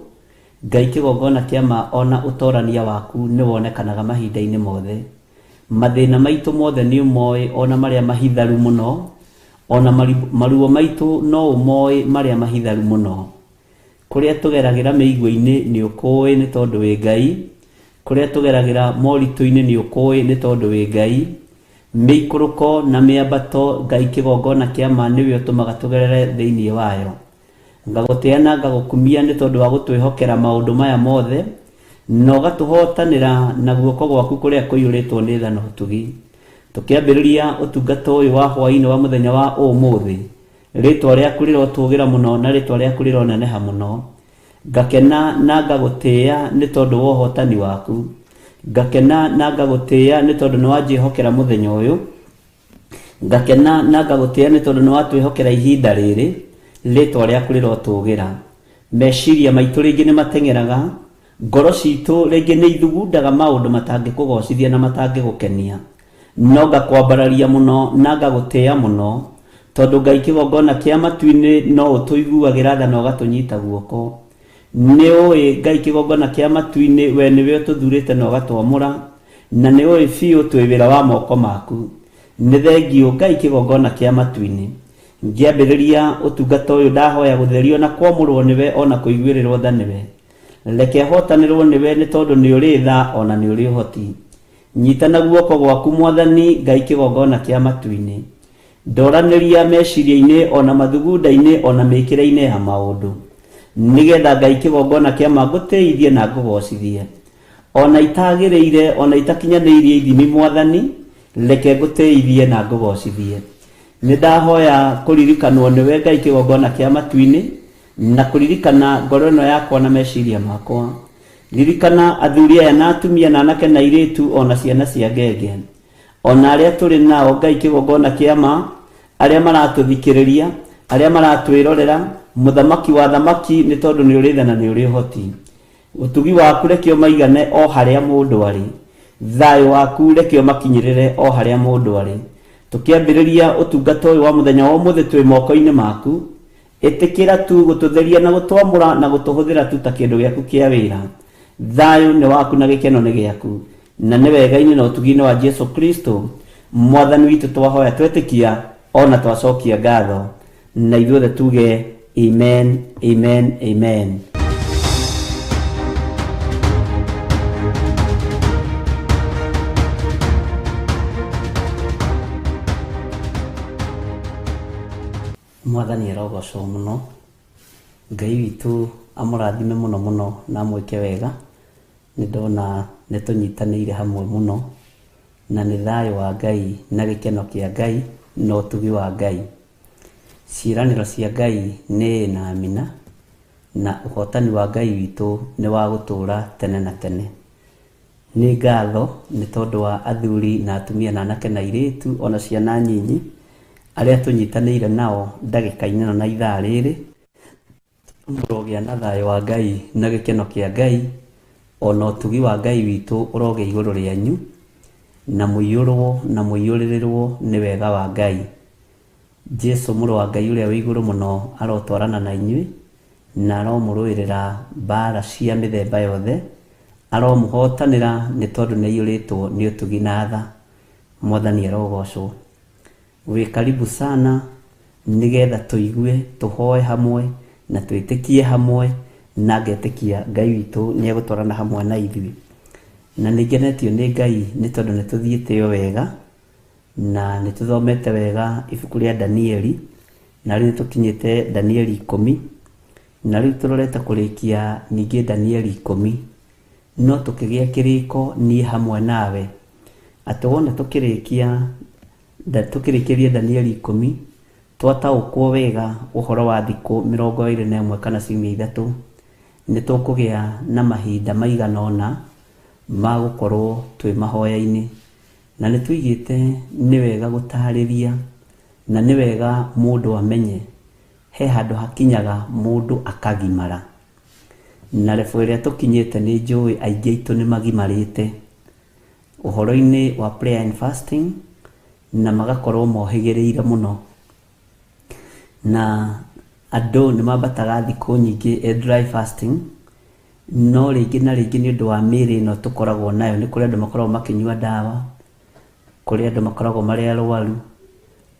Ngai kĩgongona kĩa ma ona ũtorania waku nĩ wonekanaga mahinda-inĩ mothe. Mathĩna maitũ mothe nĩ ũmoĩ, ona marĩa mahitharu mũno, ona maruo maitũ no ũmoĩ marĩa mahitharu mũno. Kũrĩa tũgeragĩra mĩigua-inĩ nĩ ũkũĩ nĩ tondũ wĩ Ngai. Kũrĩa tũgeragĩra moritũ-inĩ nĩ ũkũĩ nĩ tondũ wĩ Ngai. Mĩikũrũko na mĩambato, Ngai kĩgongona kĩa ma nĩwe ũtũmaga tũgerere thĩinĩ wayo. Ngagũtĩya na ngagũkumia nĩ tondũ wa gũtwĩhokera maũndũ maya mothe, na ũgatũhotanĩra na guoko gwaku kũrĩa kũiyũrĩtwo nĩ tha na ũtugi. Tũkĩambĩrĩria ũtungata ũyũ wa hwaĩ-inĩ wa mũthenya wa ũmũthĩ, rĩtwa rĩaku rĩrotũgĩra mũno na rĩtwa rĩaku rĩroneneha mũno. Ngakena na ngagũtĩya nĩ tondũ wa ũhotani waku. Ngakena na ngagũtĩya nĩ tondũ nĩ wanjĩhokera mũthenya ũyũ. Ngakena na ngagũtĩya nĩ tondũ nĩ watwĩhokera ihinda rĩrĩ, rĩtwa rĩaku rĩrotũgĩra. Meciria maitũ rĩngĩ nĩ mateng'eraga, ngoro citũ rĩngĩ nĩ ithugundaga maũndũ matangĩkũgocithia na matangĩgũkenia. No ngakwambararia mũno na ngagũtĩya mũno tondũ Ngai kĩgongona kĩa matu-inĩ no ũtũiguagĩra tha na ũgatũnyita guoko. Nĩ ũĩ Ngai kĩgongona kĩa matu-inĩ we nĩwe ũtũthurĩte na ũgatwamũra, na nĩ ũĩ biũ twĩ wĩra wa moko maku. Nĩ thengiũ Ngai kĩgongona kĩa matu-inĩ. Ngĩambĩrĩria ũtungata ũyũ ndahoya gũtherio na kwamũrwo nĩwe ona kũiguĩrĩrwo tha nĩwe. Reke hotanĩrwo nĩwe nĩ tondũ nĩ ũrĩ tha ona nĩ ũrĩ ũhoti. Nyitana guoko gwaku Mwathani, Ngai kĩgongona kĩa matu-inĩ. Ndoranĩria meciria-inĩ ona mathugunda-inĩ ona mĩkĩre-inĩ ya maũndũ, nĩgetha Ngai kĩgongona kĩa ma ngũtĩithie na ngũgocithie. Ona itagĩrĩire ona itakinyanĩirie ithimi Mwathani, reke ngũtĩithie na ngũgocithie. Nindahoya kuririkanwo niwe Ngai kigongona kia matu-ini na kuririkana ngoro ino yakwa na meciria makwa. Ririkana athuri aya na atumia na anake na airitu ona ciana cia ngenge, ona aria turi nao Ngai kigongona kia ma, aria maratuthikiriria, aria maratwirorera. Muthamaki wa thamaki ni tondu ni uri tha na ni uri hoti. Utugi waku rekio maigane o haria mundu ari. Thayo waku rekio makinyirire o haria mundu ari. Tukiambiriria utungata uyu wa muthenya wa umuthi twi moko-ini maku, itikira tu gututheria na gutwamura na gutuhuthira tu ta kindu giaku kia wira. Thayo ni waku na gikeno ni giaku, na ni wega-ini na utugi-ini wa Jesu Kristo mwathani witu twahoya twetikia ona twacokia ngatho, na ithuothe tuge amen, amen, amen. Mwathani arogocwo muno, Ngai witu amurathime muno muno na mwike wega. Nindona nitunyitanire hamwe muno, na ni thayo wa Ngai na gikeno kia Ngai no utugi wa Ngai. Ciiraniro cia Ngai ni na amina, na uhotani wa Ngai witu ni wa gutura tene na tene. Ni ngatho ni tondu wa athuri na atumia na anake na airitu ona ciana nyinyi aria tunyitanire nao ndagika-ini na ithaa riri. Murogia na thayo wa Ngai na gikeno kia Ngai ona utugi wa Ngai witu uroge iguru rianyu, na muiyurwo na muiyuririrwo ni wega wa Ngai. Jesu muru wa Ngai uria wi iguru muno arotwarana na inyui na aromuruirira mbara cia mithemba yothe, aromuhotanira ni tondu ni iyuritwo ni utugi na tha. Mwathani arogocwo. Wi karibu sana nigetha tuigue tuhoe hamwe na twitikie hamwe, na ngetikia Ngai witu ni egutwarana hamwe na ithui. Na nigenetio ni Ngai ni tondu ni tuthiite wega na ni tuthomete wega ibuku ria Danieli, na riu tukinyite Danieli 10, na riu turorete kurikia ningi Danieli 10. No tukigia kiriko ni hamwe nawe atwona tukirikiria Danieli 10, twataukwo wega uhoro wa thiku 21 kana ciumia 3, ni tukugia na mahinda maigana ona ma gukorwo twi mahoya-ini. Na ni tuigite ni wega gutariria, na ni wega mundu amenye he handu hakinyaga mundu akagimara. Na refu iria tukinyite ni njui aingi aitu ni magimarite uhoro-ini wa prayer and fasting, na magakorwo mohigiriire muno, na andu ni mambataga thiku nyingi dry fasting. No ringi na ringi ni undu wa miri no tukoragwo nayo, ni kuri andu makoragwo makinyua dawa, kuri andu makoragwo mari arwaru.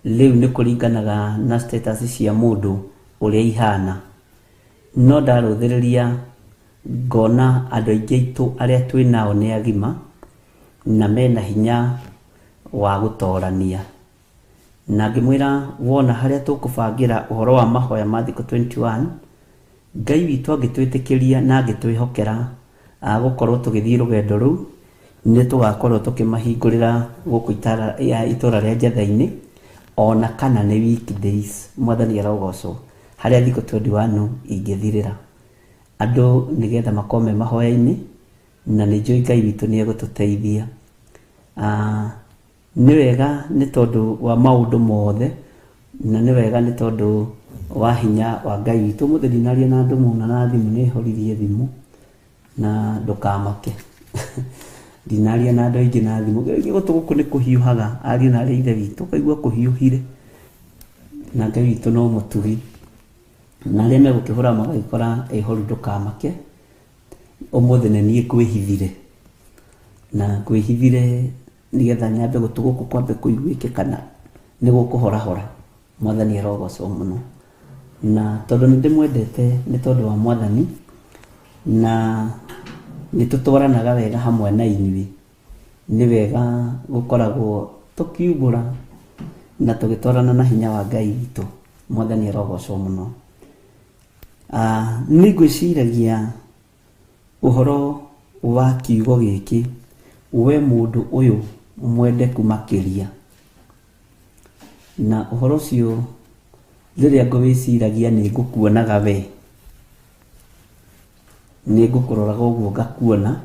Riu ni kuringanaga na status cia mundu uria ihana. No ndaruthiriria ngona andu aingi aitu aria twi nao ni agima na mena hinya wa gutorania. Na ngimwira wona haria tukubangira uhoro wa mahoya ma thiku 21, Ngai witu angitwitikiria na angitwihokera gukorwo tugithii rugendo ru, ni tugakorwo tukimahingurira guku itura ria Njatha-ini ona kana ni weekdays. Mwathani arogocwo. Haria thiku 21 ingithirira andu nigetha makome mahoya-ini, na ni njui Ngai witu ni egututeithia. Ni wega ni tondu wa maundu mothe, na ni wega ni tondu wa hinya wa Ngai witu. Muthi ndinaria na andu muna na thimu, ni horirie thimu na ndukamake. Ndinaria na andu aingi na thimu, gutu guku ni kuhiuhaga. Ari na ri ithe witu kaigua kuhiuhire, na Ngai witu no mutugi, na ria megukihura magikora ihoru ndukamake. Umuthi ni nie kwihithire, na kwihithire nigetha nyambe gutu guku kwambe kuiguikikana ni gukuhorahora. Mwathani arogocwo muno, na tondu ni ndimwendete ni tondu wa Mwathani, na ni tutwaranaga wega hamwe na inyui. Ni wega gukoragwo tukiumbura na tugitwarana na hinya wa Ngai witu. Mwathani arogocwo muno. Ni ngwiciragia uhoro wa kiugo giki, we mundu uyu mwendeku makiria, na uhoro ucio riria ngwiciragia ni ngukuonaga we ni ngukuroraga uguo ngakuona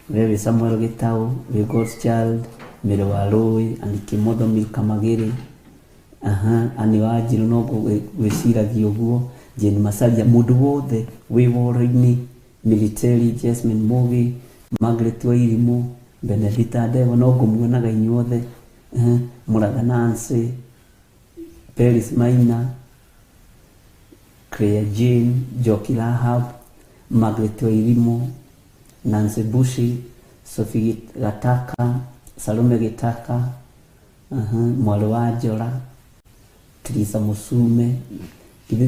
wewe Samuel Gitau, we God's Child, Mere wa Rui, ani Kimotho Milka Magere, ani Wanjiru no gwiciragia uguo, Jane Masalia, mundu wothe wi woro-ini, military, Jasmine Mugi, Margaret Wairimu, Benedita Devo no ngumuonaga inyuothe, Muraga Nancy, Peris Maina, Claire Jane, Joki Lahab, Margaret Wairimu, Nancy Bushi, Sophie Gataka, Salome Gitaka, Mwale wa Njora, Teresa Musume,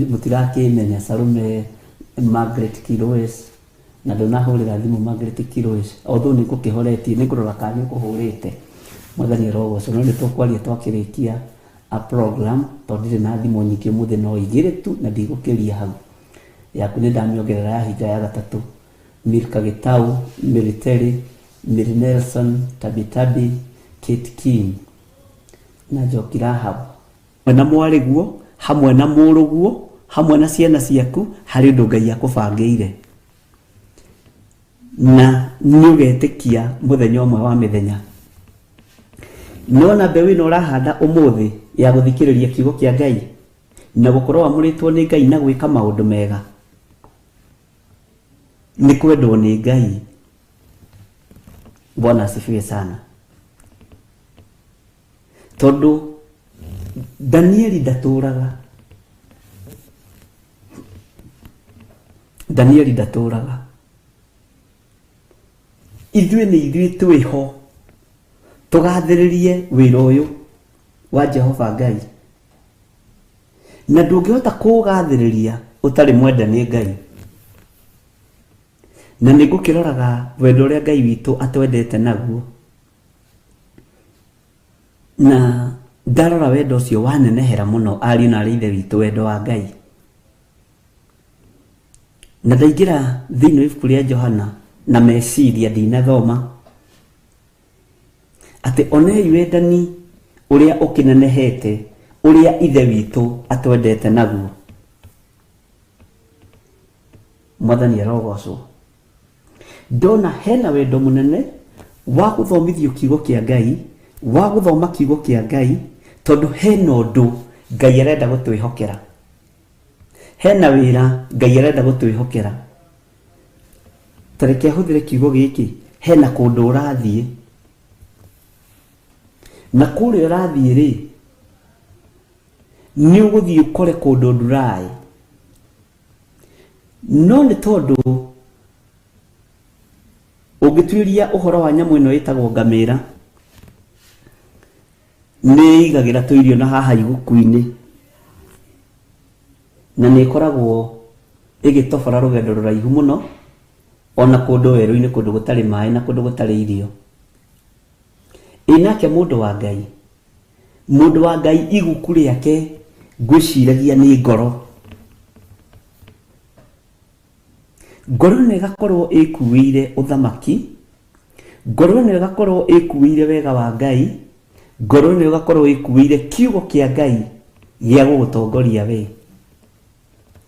mutirakimenya Salome Margaret Kiroes, na ndonahurira thimu Margaret Kiroes, although nikukihoretie nikurora kana kuhurite mwathani rogoco no nitukwaria twakirikia a program tondire na thimu nyingi muthe no igire tu na ndigukiria hau yaku ni ndamiongerera ya hinya ya gatatu. Milka Gitau, Military, Mary Nelson, Tabitabi, Kate King na Joki Lahab. Na mwariguo hamwe na muruguo hamwe na ciana ciaku hari undu Ngai akubangire na niugetikia muthenya umwe wa mithenya. Nona mbeũ ĩno ũrahanda ũmũthĩ ya gũthikĩrĩria kiugo kĩa Ngai na gũkorwo amũrĩtwo nĩ Ngai na gwĩka maũndũ mega ni kwendwo ni Ngai. Bwana asifiwe sana. Tondu Danieli ndatũraga ithuĩ nĩ ithuĩ twĩho tũgathĩrĩrie wĩra ũyũ wa Jehova Ngai, na ndũngĩhota kũũgathĩrĩria ũtarĩ mwenda nĩ Ngai. Na nĩngũkĩroraga wendo ũrĩa Ngai witũ atwendete naguo, na ndarora wendo ũcio wanenehera mũno ariũ na ithe witũ wendo wa Ngai. Na ndaingĩra thĩinĩ wa ibuku rĩa Johana na meciria ndinathoma atĩ onei wendani ũrĩa ũkĩnenehete ũrĩa ithe witũ atwendete naguo. Mwathani arogocwo. Ndona hena wendo mũnene wa gũthomithio kiugo kĩa Ngai, wa gũthoma kiugo kĩa Ngai, tondu hena ũndũ Ngai arenda gũtwĩhokera, hena wĩra Ngai arenda gũtwĩhokera. Tareke hũthĩre kiugo gĩkĩ, hena kũndũ ũrathiĩ, na kũrĩa ũrathiĩ rĩ nĩ ũgũthiĩ ũkore kũndũ nduraĩ, no nĩ tondũ ũngĩtuĩria ũhoro wa nyamũ ĩno ĩtagwo ngamĩra nĩ igagĩra tũirio na haha iguku-inĩ, na nĩ ĩkoragwo ĩgĩtobora rũgendo rũraihu mũno ona kũndũ werũ-inĩ, kũndũ gũtarĩ maĩ na kũndũ gũtarĩ irio. Inake mũndũ wa Ngai iguku rĩake ngwĩciragia nĩ ngoro. Ngoro nĩ ĩgakorwo ĩkuĩire ũthamaki, ngoro nĩ ĩgakorwo ĩkuĩire wega wa Ngai, ngoro nĩ ĩgakorwo ĩkuĩire kiugo kĩa Ngai gĩa gũgũtongoria we.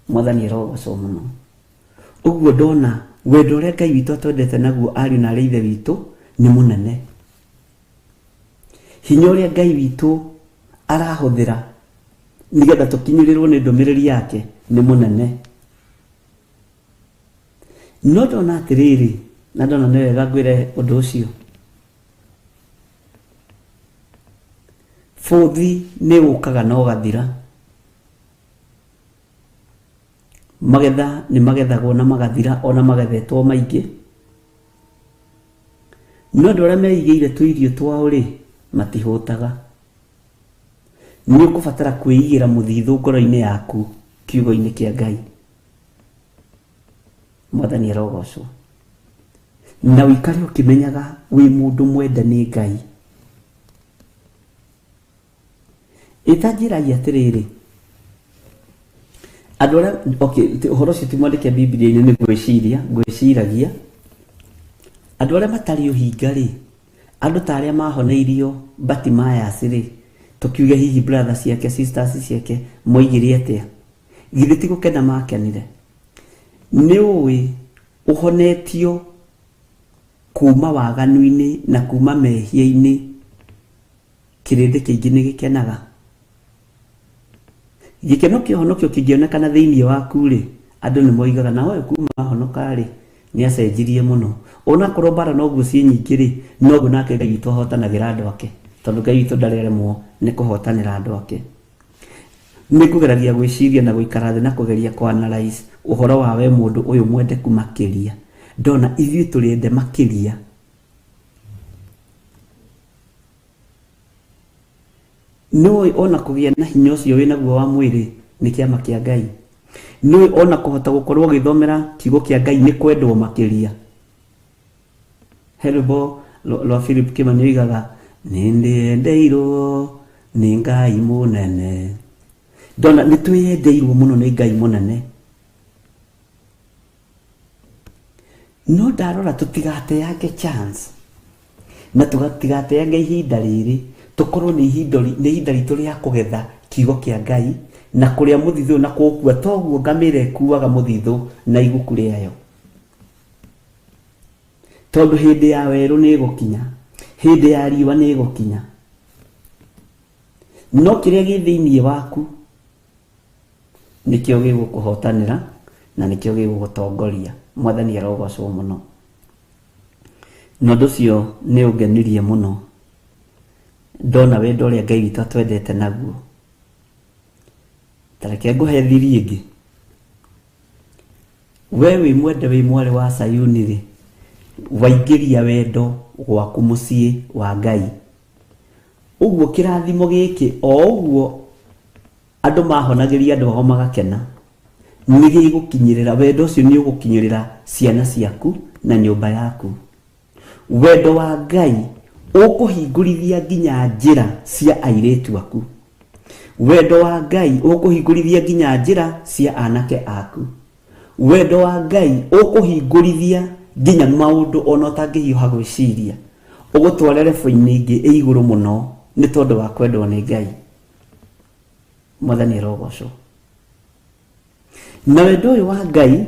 Mwathani arogocwo mũno. Ũguo ndona wendo ũrĩa Ngai witũ atwendete naguo ariũ na arĩa ithe witũ nĩ mũnene. Hinya ũrĩa Ngai witũ arahũthĩra nĩgetha tũkinyĩrĩrwo nĩ ndũmĩrĩri yake nĩ mũnene. No ndona atĩrĩrĩ, na ndona nĩ wega ngwĩre ũndũ ũcio, bũthi nĩ ũkaga na ũgathira, magetha nĩ magethagwo na magathira ona magethetwo maingĩ, no andũ arĩa meigĩire tũirio twao rĩ matihũtaga. Nĩ ũkũbatara kwĩigĩra mũthithũ ngoro-inĩ yaku kiugo-inĩ kĩa Ngai. Mwathani arogocwo. Na ũikare ũkĩmenyaga wĩ mũndũ mwenda nĩ Ngai. Itanjĩragia atĩrĩrĩ, andũ arĩa ũhoro ũcio ti mwandĩke Biblia-inĩ nĩ ngwĩciragia andũ arĩa matarĩ ũhinga rĩ, andũ ta arĩa mahoneirio Batimayas rĩ, tukiuga hihi brothers ciake sisters ciake moigire atia githĩ ti gũkena makenire nĩ ũĩ ũhonetio kuma waganu-inĩ na kuma mehia-inĩ kĩrĩndĩ kĩingĩ nĩ gĩkenaga gĩkeno kĩa ũhonokio kĩngĩonekana thĩinĩ waku rĩ andũ nĩ moigaga na ũyũ kuma ahonoka rĩ nĩ acenjirie mũno ona korwo mbara noguo ciĩ nyingĩ rĩ noguo nake Ngai witũ ahotanagĩra andũ ake tondũ Ngai witũ ndareremwo nĩ kũhotanĩra andũ ake nĩ kũgeragia gwĩciria na gũikara thĩ na kũgeria kũanalyze ũhoro wa we mũndũ ũyũ mwendeku makĩria ndona ithuĩ tũrĩende makĩria nĩũĩ ona kũgĩa na hinya ũcio wĩnaguo wa mwĩrĩ nĩ kĩama kĩa Ngai nĩũĩ ona kũhota gũkorwo ũgĩthomera kiugo kĩa Ngai nĩ kwendwo makĩria Helbo Lwa Philip Kimani oigaga nĩndĩendeirwo nĩ Ngai mũnene ndona nĩ twĩyendeirwo mũno nĩ Ngai mũnene no ndarora tũtigateange chance na tũtigateange ihinda rĩrĩ tũkorwo nĩ ihinda ritũ rĩa kũgetha kiugo kĩa Ngai na kũrĩa mũthithũ na kũũkua toguo ngamĩra ĩkuaga mũthithũ na iguku rĩayo tondũ hĩndĩ ya werũ nĩ ĩgũkinya hĩndĩ ya riũa nĩ ĩgũkinya no kĩrĩa gĩ thĩinĩ waku nĩkĩo gĩgũkũhotanĩra na nĩkĩo gĩgũgũtongoria Mwathani arogocwo mũno na ũndũ ũcio nĩ ũngenirie mũno ndona wendo ũrĩa Ngai witũ atwendete naguo tareke ngũhe thiri ĩngĩ we wĩ mwende wĩ mwarĩ wa Sayuni rĩ waingĩria wendo gwaku mũciĩ wa Ngai ũguo kĩrathimo gĩkĩ o ũguo andũ mahonagĩria andũ ao magakena nĩ gĩgũkinyĩrĩra wendo ũcio nĩ ũgũkinyĩrĩra ciana ciaku na nyũmba yaku wendo wa Ngai ũkũhingũrithia nginya njĩra cia airĩtu aku wendo wa Ngai ũkũhingũrithia nginya njĩra cia anake aku wendo wa Ngai ũkũhingũrithia nginya maũndũ ona ũtangĩhiũha gwĩciria ũgũtwara level-inĩ ingĩ ĩ igũrũ mũno nĩ tondũ wa kwendwo nĩ Ngai Mwathani arogocwo na wendo ũyũ wa Ngai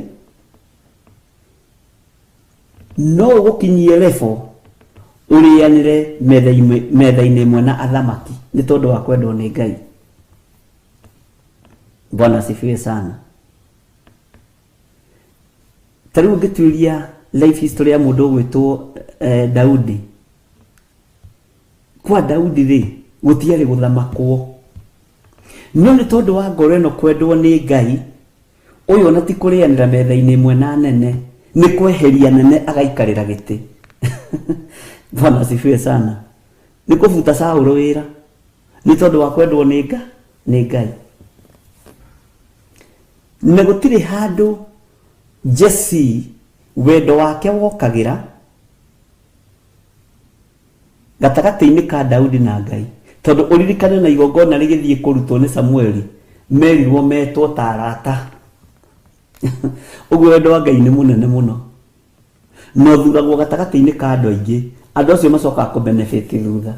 no ũgũkinyie level ũrĩanĩre metha-inĩ ĩmwe na athamaki nĩ tondũ wa kwendwo nĩ Ngai Bwana asifiwe sana tarĩu ngĩtuĩria life history ya mũndũ ũgwĩtwo Daudi kwa Daudi rĩ gũtiarĩ gũthamakwo no nĩ tondũ wa ngoro ĩno kwendwo nĩ Ngai ũyũ ona ti kũrĩanĩra metha-inĩ ĩmwe na nene nĩ kweheria nene agaikarĩra gĩtĩ Bwana asifiwe sana nĩ kũbuta Saũlũ wĩra nĩ tondũ wa kwendwo nĩ Ngai na gũtirĩ handũ Jesse wendo wake wokagĩra gatagatĩ-inĩ ka Daudi na Ngai tondũ ũririkane na igongona rĩgĩthiĩ kũrutwo nĩ Samueli merirwo metwo ta arata ũguo wendo wa Ngai nĩ mũnene mũno no thuragwo gatagatĩ-inĩ ka andũ aingĩ andũ acio macokaga kũbenefit thutha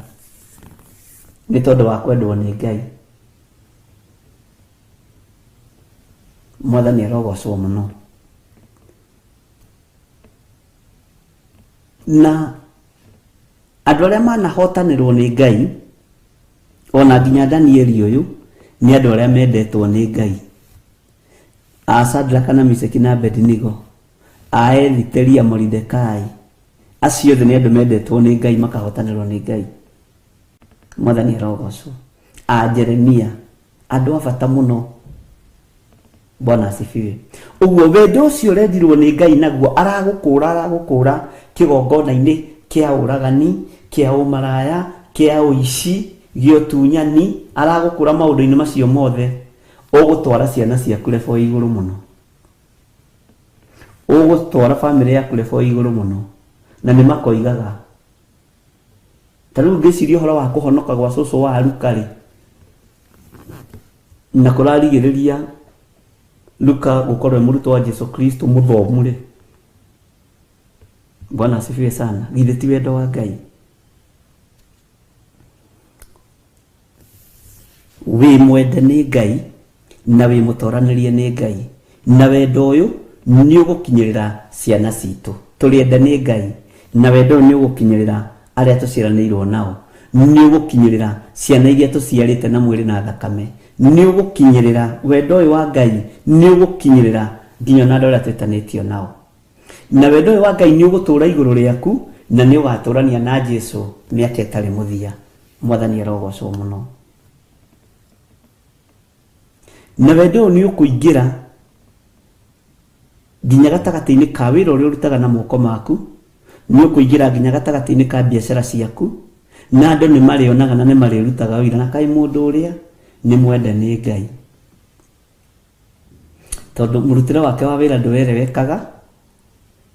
nĩ tondũ wa kwendwo nĩ Ngai Mwathani arogocwo mũno na andũ arĩa manahotanĩrwo nĩ Ngai ona nginya Danieli ũyũ nĩ andũ arĩa mendetwo nĩ Ngai Shadraka na Meshaki na Abednego Esiteri Moridekai acio othe nĩ andũ mendetwo nĩ Ngai makahotanĩrwo nĩ Ngai Mwathani arogocwo Jeremia andũ a bata mũno Bwana asifiwe ũguo wendo ũcio ũrendirwo nĩ Ngai naguo aragũkũra kĩgongona-inĩ kĩa ũragani kĩa ũmaraya kĩa ũici gĩa ũtunyani aragũkũra maũndũ-inĩ macio mothe ũgũtwara ciana ciaku level igũrũ mũno ũgũtwara family yaku level igũrũ mũno na nĩ makoigaga tarĩu ngĩciria ũhoro wa kũhonoka gwa cũcũ wa Luka na kũrarigĩrĩria Luka gũkorwo mũrutwo wa Jesu Kristo mũthomu rĩ Bwana asifiwe sana githĩ ti wendo wa Ngai wĩ mwende nĩ Ngai na wĩ mũtoranĩrie nĩ Ngai, na wendo ũyũ nĩ ũgũkinyĩrĩra ciana citũ. Tũrĩende nĩ Ngai na wendo ũyũ nĩ ũgũkinyĩrĩra arĩa tũciaranĩirwo nao, nĩ ũgũkinyĩrĩra ciana iria tũciarĩte na mwĩrĩ na thakame, nĩ ũgũkinyĩrĩra wendo ũyũ wa Ngai, nĩ ũgũkinyĩrĩra nginya na andũ arĩa twĩtanĩtio nao. Na wendo ũyũ wa Ngai nĩ ũgũtũũra igũrũ rĩaku na nĩ ũgatũũrania na Jesũ mĩaka ĩtarĩ mũthia. Mwathani arogocwo mũno. Na wendo ũyũ nĩ ũkũingĩra nginya gatagatĩ-inĩ ka wĩra ũrĩa ũrutaga na moko maku, nĩ ũkũingĩra nginya gatagatĩ-inĩ ka biacara ciaku, na andũ nĩ marĩonaga na nĩ marĩrutaga wĩra na kaĩ mũndũ ũrĩa nĩ mwende nĩ Ngai, tondũ mũrutĩre wake wa wĩra ndũwerewekaga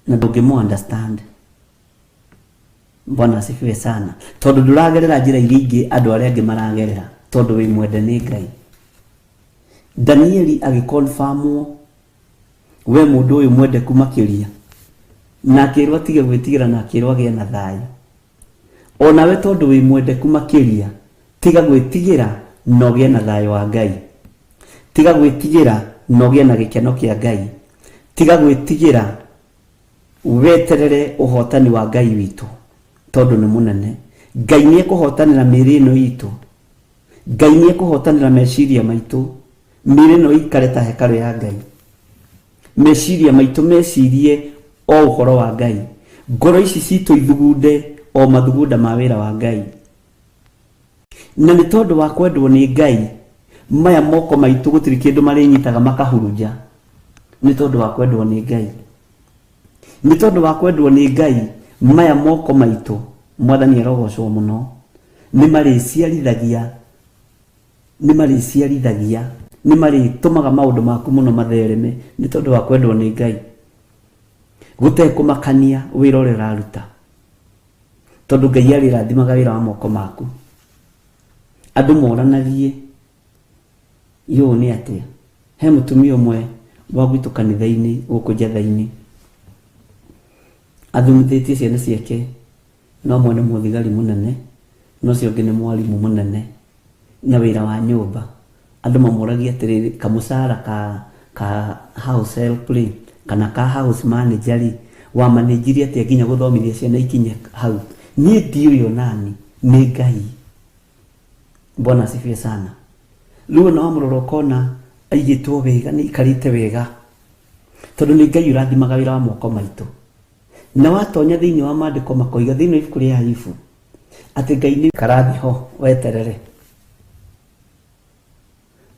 na ndũngĩmũ understand. Bwana asifiwe sana, tondũ ndũragerera njĩra iria ingĩ andũ arĩa angĩ maragerera, tondũ wĩ mwende nĩ Ngai. Danieli agĩconfirmwo we mũndũ ũyũ mwendeku makĩria, na akĩrwo atige gwĩtigĩra na akĩrwo agĩe na thayũ. Onawe tondũ wĩ mwendeku makĩria, tiga gwĩtigĩra na ũgĩe na thayũ wa Ngai, tiga gwĩtigĩra na ũgĩe na gĩkeno kĩa Ngai, tiga gwĩtigĩra weterere ũhotani wa Ngai witũ, tondũ nĩ mũnene. Ngai nĩ ekũhotanĩra mĩĩrĩ ĩno itũ, Ngai nĩ ekũhotanĩra meciria maitũ, mĩĩrĩ ĩno ikare ta hekarũ ya Ngai, meciria maitũ mecirie o ũhoro wa Ngai, ngoro ici citũ ithugunde o mathugunda ma wĩra wa Ngai. Na nĩ tondũ wa kwendwo nĩ Ngai, maya moko maitũ gũtirĩ kĩndũ marĩnyitaga makahurunja, nĩ tondũ wa kwendwo nĩ Ngai. Nĩ tondũ wa kwendwo nĩ Ngai, maya moko maitũ, Mwathani arogocwo mũno, nĩ marĩciarithagia, nĩ marĩtũmaga maũndũ maku mũno mathereme, nĩ tondũ wa kwendwo nĩ Ngai. Gũtekũmakania wĩra ũrĩa ũraruta, tondũ Ngai arĩrathimaga wĩra wa moko maku. Andũ moranagie yũ nĩ atĩa. He mũtumia ũmwe wa gwitũ kanitha-inĩ gũkũ Njatha-inĩ, athomithĩtie ciana ciake, no ũmwe nĩ mũthigari mũnene, no ũcio ũngĩ nĩ mwarimũ mũnene na wĩra wa nyũmba. Andũ mamũragia atĩrĩrĩ, kamũcara ka house help kana ka house manager wa manĩnjirie atĩa nginya gũthomithia ciana ikinye hau. Niĩ ndiũĩ onani, nĩ Ngai. Bwana asifiwe sana. Rĩu ona wamũrora ũkona aigĩtwo wega, nĩ ikarĩte wega, tondũ nĩ Ngai ũrathimaga wĩra wa moko maitũ. Na watonya thĩinĩ wa maandĩko makoiga thĩinĩ wa ibuku rĩa Ayubu atĩ Ngai nĩ karathi ho weterere.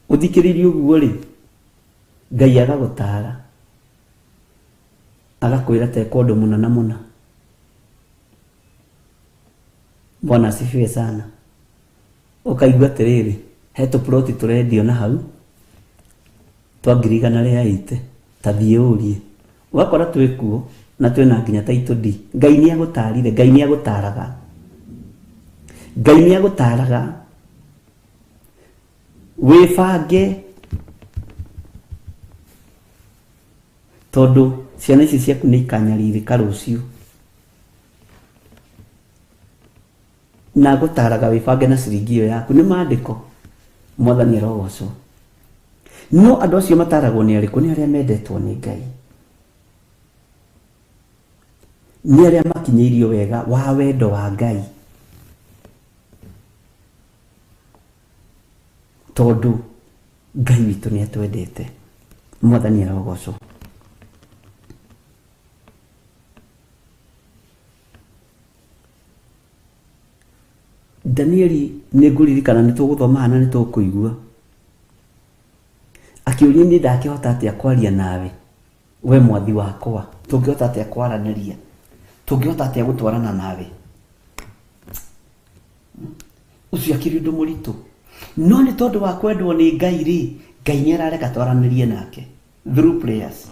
Ũthikĩrĩrie ũguo rĩ, Ngai agagũtaara, agakwĩra teka ũndũ mũna na mũna. Bwana asifiwe sana. Ũkaigua atĩrĩrĩ, he tũploti tũrendio na hau twa 180, ta thiĩ ũrie. Ũgakora twĩkuo na twĩna nginya title deed. Ngai nĩ agũtaarire, Ngai nĩ agũtaaraga, Ngai nĩ agũtaaraga. Wĩbange, tondũ ciana ici ciaku nĩ ikanyarirĩka rũciũ, na gũtaaraga wĩbange na ciringi ĩyo yaku. Nĩ maandĩko. Mwathani arogocwo. No andũ acio mataaragwo nĩ arĩkũ? Nĩ arĩa mendetwo nĩ Ngai, nĩ arĩa makinyĩirio wega wa wendo wa Ngai, tondũ Ngai witũ nĩ atwendete. Mwathani arogocwo. Danieli nĩ ngũririkana nĩ tũgũthoma hana nĩ tũkũigua akĩũria nĩ ndakĩhota atĩa kwaria nawe we mwathi wakwa, tũngĩhota atĩa kwaranĩria, tũngĩhota atĩa gũtwarana nawe. Ũcio akĩrĩ ũndũ mũritũ, no nĩ tondũ wa kwendwo nĩ Ngai rĩ, Ngai nĩ arareka twaranĩrie nake through prayers.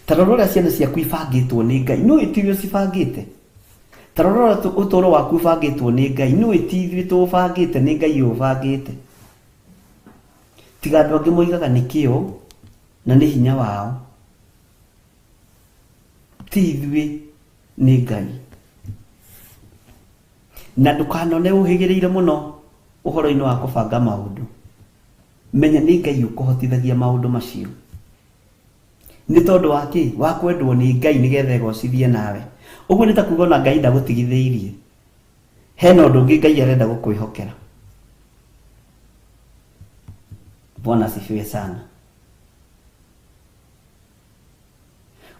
Tarora ũrĩa ciana ciaku ibangĩtwo nĩ Ngai, no ĩtiwe cibangĩte. Tarora ũtũũro waku ũbangĩtwo nĩ Ngai, no ĩtiwe tũbangĩte, nĩ Ngai ũbangĩte. Tiga andũ angĩ moigaga nĩ kĩo na nĩ hinya wao, ti ithuĩ, nĩ Ngai. Na ndũkanone ũhĩgĩrĩire mũno uhoro-inĩ wa kũbanga maũndũ, menya nĩ Ngai ũkũhotithagia maũndũ macio. Nĩ tondũ wa kĩ? Wa kwendwo nĩ Ngai nĩgetha egocithie nawe. Ũguo nĩ ta kuuga na Ngai ndagũtigithĩirie. Hena ũndũ ũngĩ Ngai arenda gũkwĩhokera. Bwana asifiwe sana.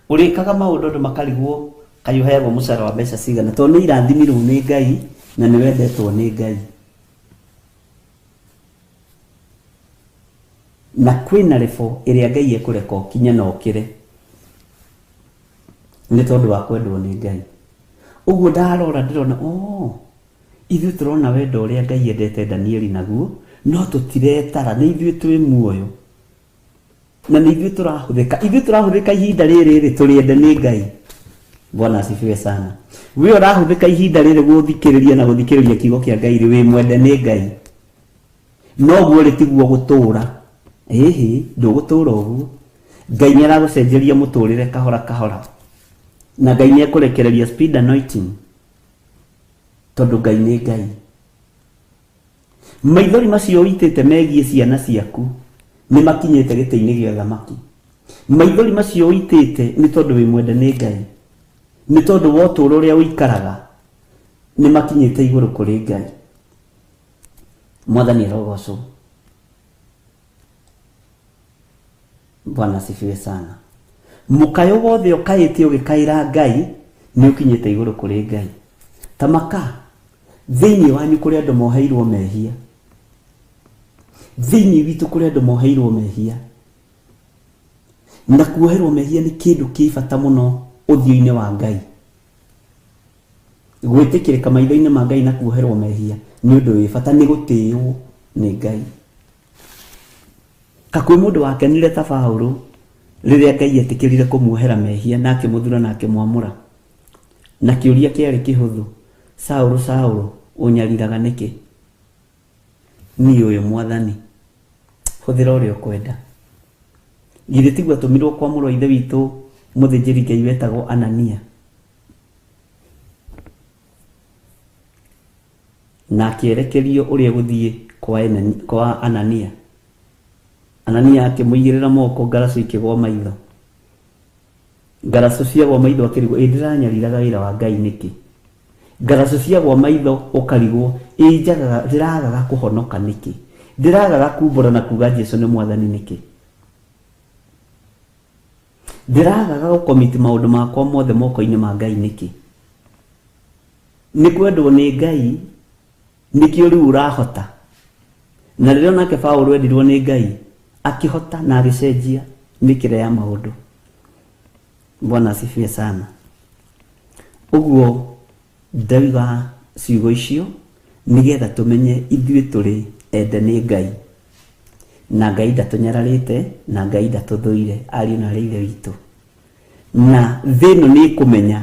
Ũrĩkaga maũndũ andũ makarigwo kaĩ ũheagwo mũcara wa mbeca cigana, tondũ nĩ irathimirwo nĩ Ngai na nĩ wendetwo nĩ Ngai. Na kwĩna rebo ĩrĩa Ngai ekũreka ũkinye na ũkĩre nĩ tondũ wa kwendwo nĩ Ngai. Ũguo ndarora ndĩrona ithuĩ tũrona wendo ũrĩa Ngai endete Danieli naguo, no tũtiretara, nĩ ithuĩ twĩ muoyo na nĩ ithuĩ tũrahũthĩka ihinda rĩrĩ tũrĩende nĩ Ngai. Bwana asifiwe sana. We ũrahũthĩka ihinda rĩrĩ gũthikĩrĩria na gũthikĩrĩria kiugo kĩa Ngai wĩ mwende nĩ Ngai. Noguo rĩtiguo gũtũũra. Ndũgũtũũra ũguo. Ngai nĩ aragũcenjeria mũtũũrĩre kahora kahora. Na Ngai nĩ ekũrekereria speed anointing. Tondũ Ngai nĩ Ngai. Maithori macio ũitĩte megiĩ ciana ciaku nĩ makinyĩte gĩtĩ-inĩ gĩa thamaki. Maithori macio ũitĩte nĩ tondũ wĩ mwende nĩ Ngai. Nĩ tondũ wa ũtũũro ũrĩa ũikaraga nĩ makinyĩte igũrũ kũrĩ Ngai. Mwathani arogocwo. Bwana asifiwe sana. Mũkayo wothe ũkaĩte ũgĩkaĩra Ngai nĩ ũkinyĩte igũrũ kũrĩ Ngai. Tamaka thĩinĩ wanyu kũrĩ andũ moheirwo mehia. Thĩinĩ witũ kũrĩ andũ moheirwo mehia. Na kuoherwo mehia nĩ kĩndũ kĩ bata mũno ũthiũ-inĩ wa Ngai. Gwĩtĩkĩrĩka maitho-inĩ ma Ngai na kuoherwo mehia nĩ ũndũ wĩ bata, nĩ gũtĩĩo nĩ Ngai. Kakwĩ mũndũ wakenire ta Paũlũ rĩrĩa Ngai etĩkĩrire kũmuohera mehia na akĩmũthura na akĩmwamũra. Na kĩũria kĩarĩ kĩhũthũ, Saũlũ, Saũlũ, ũnyariraga nĩkĩ? Niĩ ũyũ Mwathani, hũthĩra ũrĩa ũkwenda. Githĩ tiguo atũmirwo kwamũrwo ithe witũ mũthĩnjĩri Ngai wetagwo Anania, na akĩerekerio ũrĩa gũthiĩ kwa Anania. Anania akĩmũigĩrĩra moko, ngaracũ ikĩgwa maitho. Ngaracũ ciagwa maitho akĩrigwo, ndĩranyariraga wĩra wa Ngai nĩkĩ? Ngaracũ ciagwa maitho ũkarigwo, njagaga ndĩragaga kũhonoka nĩkĩ? Ndĩragaga kumbũra na kuga Jesũ nĩ Mwathani nĩkĩ? Ndĩragaga gũkomiti maũndũ makwa mothe moko-inĩ ma Ngai nĩkĩ? Nĩ kwendwo nĩ Ngai nĩkĩo rĩu ũrahota. Na rĩrĩa onake Paũlũ endirwo nĩ Ngai akĩhota na agĩcenjia mĩkĩre ya maũndũ. Bwana asifiwe sana. Ũguo ndauga ciugo icio nĩgetha tũmenye ithuĩ tũrĩ ende nĩ Ngai, na Ngai ndatũnyararĩte, na Ngai ndatũthũire, ariũ na aarĩ a Ithe witũ. Na thĩ ĩno nĩ kũmenya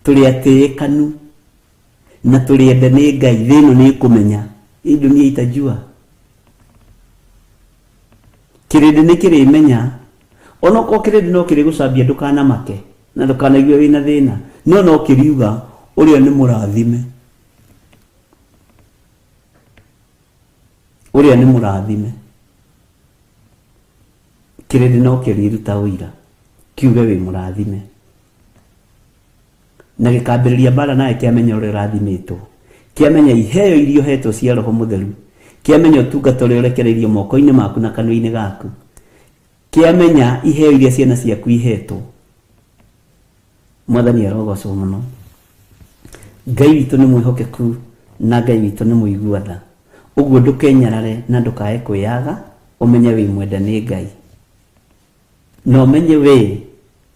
tũrĩ atĩĩkanu na tũrĩ ende nĩ Ngai. Thĩ ĩno nĩ kũmenya hii dunia itajua. Kĩrĩndĩ nĩ kĩrĩmenya, onokorwo kĩrĩndĩ no kĩrĩ gũcambia ndũkanamake na ndũkanaigue wĩna thĩna, no kĩriuga ũrĩa nĩ mũrathime. Ũrĩa nĩ mũrathime. Kĩrĩndĩ no kĩriruta ũira kiuge wĩ mũrathime, na gĩkambĩrĩria mbara nawe kĩamenya ũrĩa ũrathimĩtwo, kĩamenya iheo iria ũhetwo cia Roho Mũtheru, kĩamenya ũtungata ũrĩa ũrekereirio moko-inĩ maku na kanua-inĩ gaku, kĩamenya iheo iria ciana ciaku ihetwo. Mwathani arogocwo mũno. Ngai witũ nĩ mwĩhokeku na Ngai witũ nĩ mũigua tha. Ũguo ndũkenyarare na ndũkae kwĩyaga, ũmenye wĩ mwende nĩ Ngai. Na ũmenye wĩ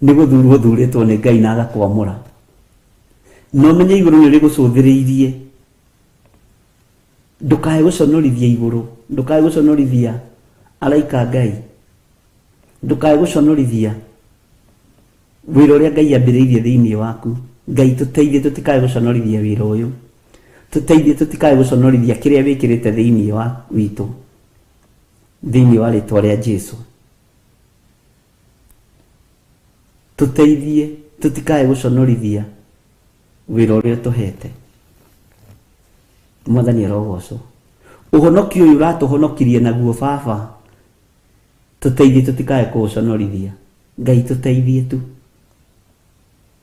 nĩ gũthurwo thurĩtwo nĩ Ngai na agakwamũra. Na ũmenye igũrũ nĩ rĩgũcũthĩrĩirie. Ndũkae gũconorithia igũrũ, ndũkae gũconorithia araika Ngai, ndũkae gũconorithia wĩra ũrĩa Ngai ambĩrĩirie thĩinĩ waku. Ngai tũteithie tũtikae gũconorithia wĩra ũyũ, tũteithie tũtikae gũconorithia kĩrĩa wĩkĩrĩte thĩinĩ wa witũ, thĩinĩ wa rĩtwa rĩa Jesũ. Tũteithie tũtikae gũconorithia wĩra ũrĩa tũhete. Mwathani arogocwo. Ũhonokio ũyũ ũratũhonokirie naguo baba, tũteithie tũtikae kũũconorithia. Ngai tũteithie tu.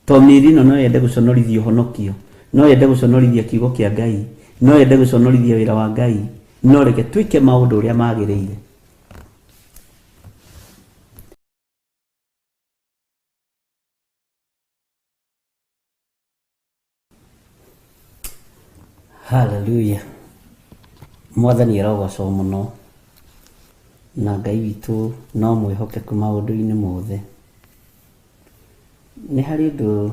To mĩĩrĩ ĩno no yende gũconorithia ũhonokio, no yende gũconorithia kiugo kĩa Ngai, no yende gũconorithia wĩra wa Ngai, no reke twĩke maũndũ ũrĩa magĩrĩire. Hallelujah. Mwathani arogocwo mũno, na Ngai witũ no mwĩhokeku maũndũ-inĩ mothe. Nĩ harĩ ũndũ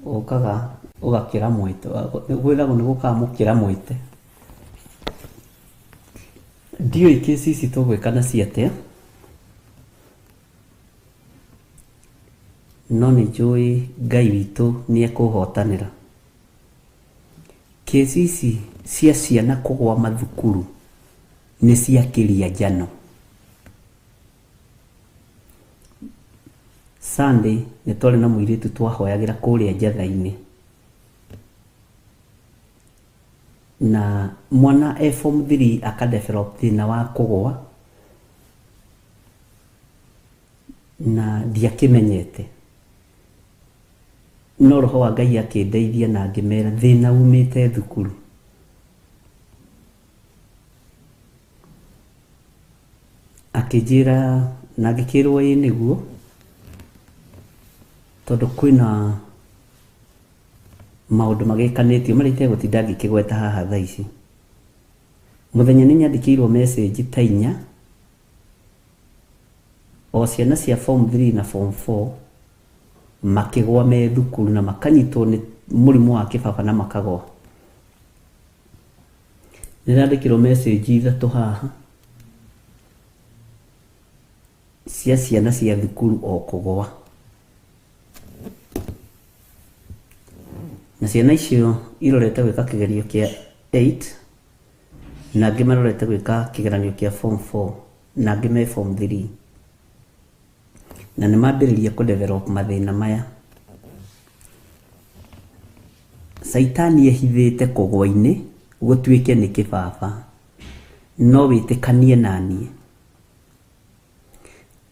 ũkaga ũgakĩra mwĩte, gwĩragwo nĩ gũkamũkĩra mwĩte. Ndiũĩ kĩci ici tũgwĩka nacio atĩa, no nĩ njũĩ Ngai witũ nĩ ekũhotanĩra. Kĩci ici cia ciana kũgwa mathukuru nĩ cia kĩria njano. Sunday nĩ twarĩ na mũirĩtu twahoyagĩra kũrĩa njatha-inĩ, na mwana form 3 akadevelop thĩna wa kũgwa na ndiakĩmenyete, no roho wa Ngai akĩndeithia na ngĩmera thĩna umĩte thukuru. Akĩnjĩra na ngĩkĩrwo ĩ nĩguo, tondũ kwĩna maũndũ magĩkanĩtio marĩa itegũtinda ngĩkĩgweta haha thaa ici. Mũthenya nĩ nyandĩkĩirwo message ta 4 o ciana cia form 3 na form 4 makĩgwa me thukuru na makanyitwo nĩ mũrimũ wa kĩbaba na makagwa. Nĩrandĩkĩrwo message 3 haha cia ciana cia thukuru o kũgwa, na ciana icio irorete gwĩka kĩgerio kĩa 8 na angĩ marorete gwĩka kĩgeranio kĩa form 4 na angĩ me form 3, na nĩ mambĩrĩria kũdevelop mathĩna maya. Saitani ehithĩte kũgwa-inĩ gũtuĩke nĩ kĩbaba, no wĩtĩkanie naniĩ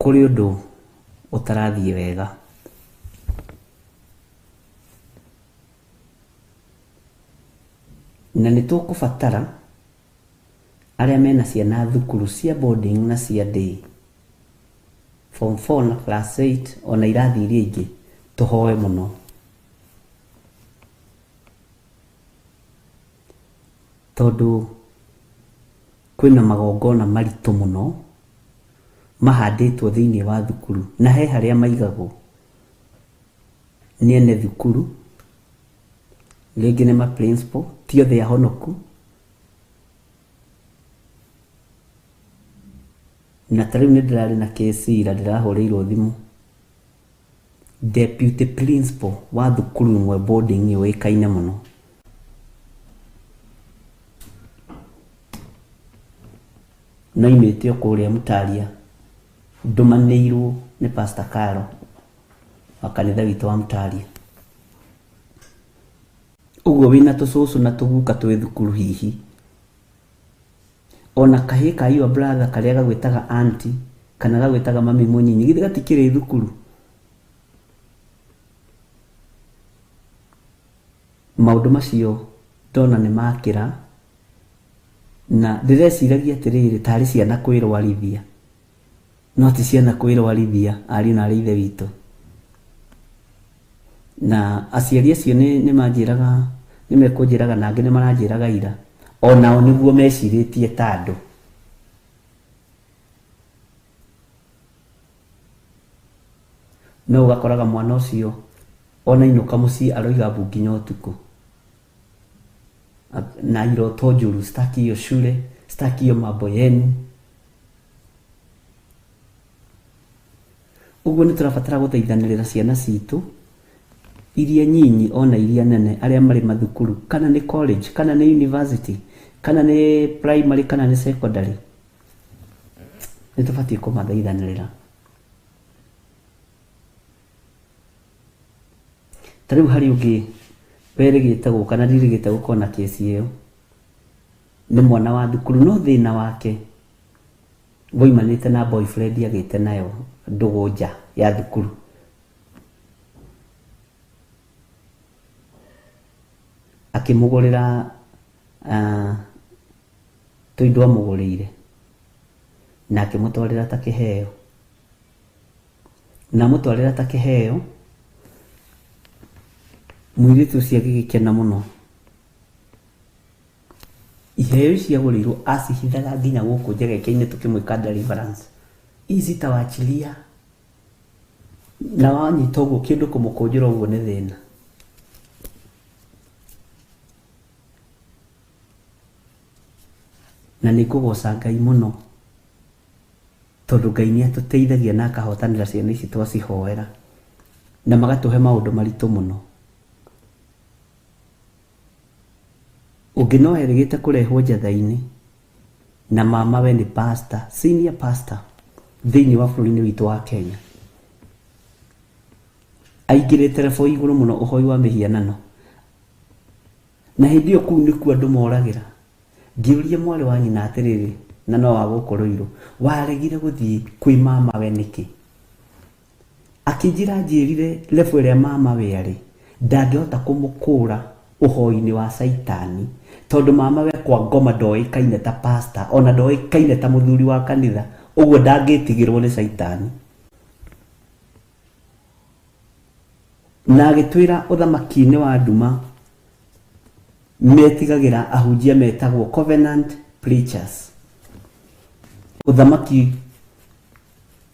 kũrĩ ũndũ ũtarathiĩ wega. Na nĩ tũkũbatara arĩa mena ciana thukuru cia boarding na cia day, form 4 na class 8 ona irathi iria ingĩ, tũhoe mũno. Tondũ kwĩna magongona maritũ mũno mahandĩtwo thĩinĩ wa thukuru, na he harĩa maigagwo nĩ ene thukuru, rĩngĩ nĩ ma principal, ti othe ahonoku, na tarĩu nĩ ndĩrarĩ na kesi ira ndĩrahũrĩirwo thimũ, deputy principal wa thukuru ĩmwe boarding yũĩkaine mũno, no imĩte o kũrĩa Mũtaria, ndũmanĩirwo nĩ Pastor Karo wa kanitha witũ wa Mũtaria. Ũguo wĩna tũcũcũ na tũguka twĩ thukuru hihi, ona kahĩ ka your brother karĩa gagwĩtaga auntie kana gagwĩtaga mami mũnyinyi, githĩ gatikĩrĩ thukuru? Maũndũ macio ndona nĩ makĩra, na ndĩreciragia atĩrĩrĩ tarĩ ciana kwĩrwarithia, no ti ciana kwĩrwarithia, ariũ na arĩ ithe witũ. Na aciari acio nĩ manjĩraga, nĩ mekũnjĩraga na angĩ nĩ maranjĩraga ira, onao nĩguo mecirĩtie ta andũ. No ũgakoraga mwana ũcio ona inũka mũciĩ aroiga mbu nginya ũtukũ, na iroto njũru, sitaki hiyo shule, sitaki hiyo mambo yenu. Ũguo nĩ tũrabatara gũteithanĩrĩra ciana citũ iria nyinyi ona iria nene, arĩa marĩ mathukuru, kana nĩ college, kana nĩ university, kana nĩ primary, kana nĩ secondary. Nĩ tũbatiĩ kũmathaithanĩrĩra. Tarĩu harĩ ũngĩ werĩgĩte gũka na ndirĩgĩte gũkorwo na kesi ĩyo, nĩ mwana wa thukuru no thĩna wake woimanĩte na boyfriend agĩte nayo ndũgũ nja ya thukuru. Akĩmũgũrĩra tũindo amũgũrĩire na akĩmũtwarĩra ta kĩheo, na mũtwarĩra ta kĩheo, mũirĩtu ũcio agĩgĩkena mũno. Iheo icio agũrĩirwo acihithaga nginya gũkũ njegeke-inĩ tũkĩmwĩka deliverance. Ici tawachilia na wanyita ũguo kĩndũ kũmũkũnjĩra ũguo nĩ thĩna. Na nĩ ngũgoca Ngai mũno tondũ Ngai nĩ atũteithagia na akahotanĩra ciana ici twacihoera na magatũhe maũndũ maritũ mũno. Ũngĩ no erĩgĩte kũrehwo njatha-inĩ na mama we nĩ pastor, senior pastor thĩinĩ wa bũrũri-inĩ witũ wa Kenya. Aingĩrĩte rebo igũrũ mũno ũhoi wa mĩhianano, na hĩndĩ ĩyo kũu nĩkuo andũ moragĩra. Ngĩũria mwarĩ wa nyina atĩrĩrĩ, na no wa gũkũ Rũirũ, waregire gũthiĩ kwĩ mama we nĩkĩ? Akĩnjĩra njĩrire rebo ĩrĩa mama we arĩ ndangĩhota kũmũkũra ũhoi-inĩ wa Saitani tondũ mama we kwa ngoma ndoĩkaine ta pastor, ona ndoĩkaine ta mũthuri wa kanitha, ũguo ndangĩtigĩrwo nĩ Saitani. Na agĩtwĩra ũthamaki-inĩ wa nduma metigagĩra ahunjia metagwo covenant preachers. Ũthamaki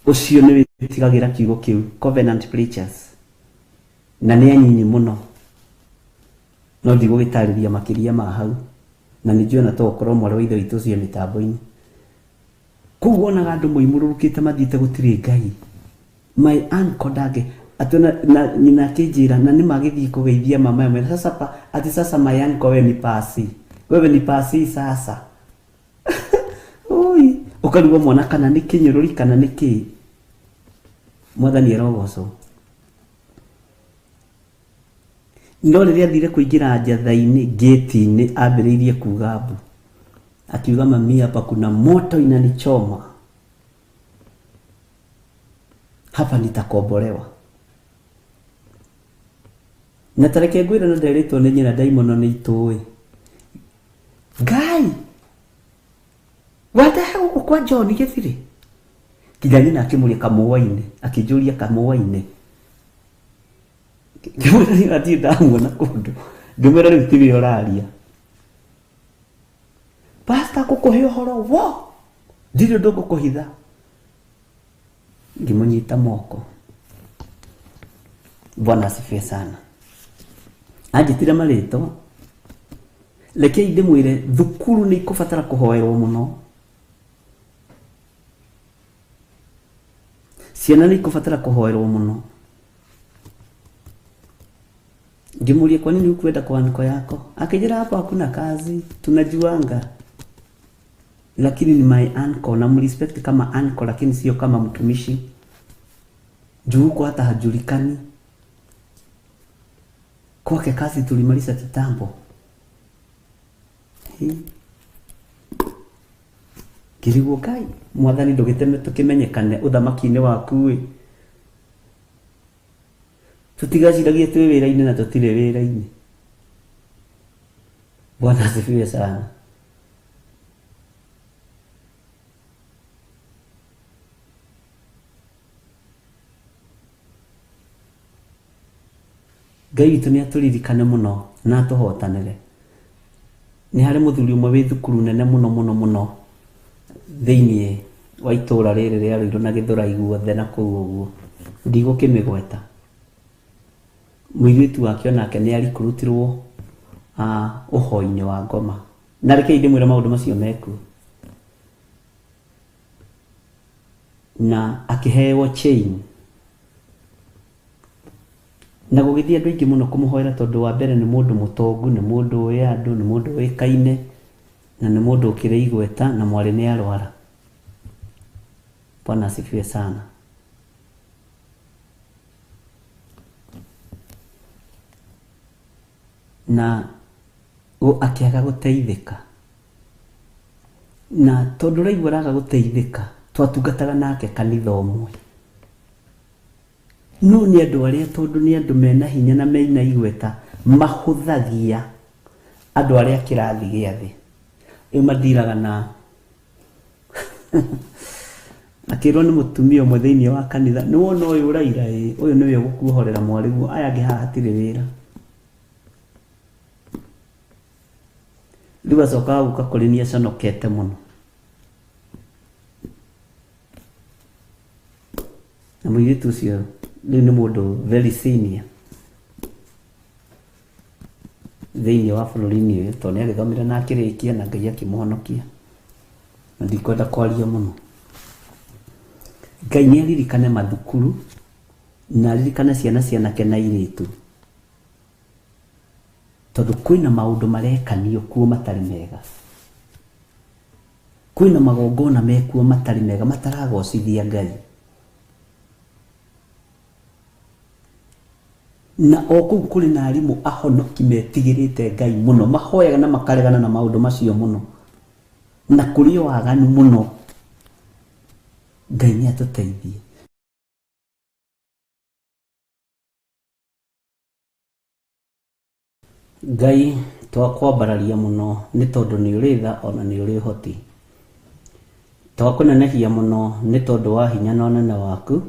ũcio nĩ wĩtigagĩra kiugo kĩu covenant preachers, na nĩ anyinyi mũno, no ndigũgĩtarĩria makĩria ma hau, na nĩ ona tokorwo mwarĩ wa ithe witũ ũcio mĩtambo-inĩ. Kũu wonaga andũ moimũrũrũkĩte mathiĩte gũtirĩ Ngai. My uncle ndangĩ atona na nyina akĩnjĩra na nĩ magĩthiĩ kũgeithia mama yao sasa ati sasa my uncle wewe ni pasi, wewe ni pasi sasa. Oi, ukarigwo mwana kana nĩ kĩnyũrũri kana nĩ kĩ? Mwathani arogocwo. No rĩrĩa athire kũingĩra njatha-inĩ gate-inĩ ambĩrĩirie kuga mbu, akiuga mami hapa kuna moto inanichoma, hapa nitakombolewa. Na tareke ngwĩra na nderĩtwo nĩ nyina ndaimono nĩ itũĩ. Ngai watahe gũkũ kwa John gĩthirĩ? Nginya nyina akĩmũria kamũwa-inĩ, akĩnjũria kamũwa-inĩ. Ngĩmwĩra nĩ athiĩ ndamuona kũndũ, ngĩmwĩra rĩu tiwe ũraria. Pastor gũkũhe ũhoro wo, ndirĩ ũndũ ngũkũhitha. Ngĩmũnyita moko. Bwana asifiwe sana. Anjĩtire marĩtwa, rekei ndĩmwĩre thukuru nĩ ikũbatara kũhoerwo mũno. Ciana nĩ ikũbatara kũhoerwo mũno. Ngĩmũria kwa nini hukwenda kuandiko yako? Akijira hapa hakuna kazi, tunajuanga. Lakini ni my uncle, na mrespect kama uncle lakini sio kama mtumishi. Juu huko hata hajulikani. Kwake kazi tulimaliza kitambo. Kĩrigwo Ngai, Mwathani ndũgĩteme tũkĩmenyekane ũthamaki-inĩ waku. Tutigaciragie twĩ wĩra-inĩ na tũtirĩ wĩra-inĩ. Bwana asifiwe sana. Ngai witũ nĩ atũririkane mũno na atũhotanĩre. Nĩ harĩ mũthuri ũmwe wĩ thukuru nene mũno mũno mũno thĩinĩ wa itũũra rĩrĩ rĩa Rũirũ na Gĩthũrai guothe na kũu ũguo. Ndigũkĩmĩgweta. Mũirĩtu wake onake nĩ arikurutirwo ũhoi-inĩ wa ngoma. Na rekei ndĩmwĩre maũndũ macio mekuo. Na akĩheo chain. Na gũgĩthiĩ andũ aingĩ mũno kũmũhoera tondũ wa mbere nĩ mũndũ mũtongu, nĩ mũndũ ũĩ andũ, nĩ mũndũ ũĩkaine, na nĩ mũndũ ũkĩrĩ igweta, na mwarĩ nĩ arwara. Bwana asifiwe sana. Na akĩaga gũteithĩka. na tondu raigua raga guteithika twatungataga nake kanitha omwe no ni andu aria tondu ni andu mena hinya na meina igweta mahuthagia andu aria kirathi gia thi eu madiraga na akirwo ni mutumia omwe thiini wa kanitha ni wona uyu uraira uyu niwe gukuhorera mwarimu aya angi hahatire wira riu acoka guka kuri ni aconokete muno na muiritu ucio riu ni mundu very senior thiini wa bururi-ini uyu tondu agithomire na akirikia na Ngai akimuhonokia na ndikwenda kwaria muno. Ngai ni aririkane mathukuru na aririkane ciana kena iritu tondu kwina maundu marekanio kuo matari mega, kwina magongona mekuo matari mega mataragocithia Ngai, na oku kuri na arimu ahonoki metigirite Ngai muno mahoyaga na makaregana na maundu macio muno na kuri waganu muno. Ngai ni atuteithie. Ngai twakwambararia muno ni tondu ni uri tha ona ni uri hoti, twakunenehia muno ni tondu wa hinya na unene waku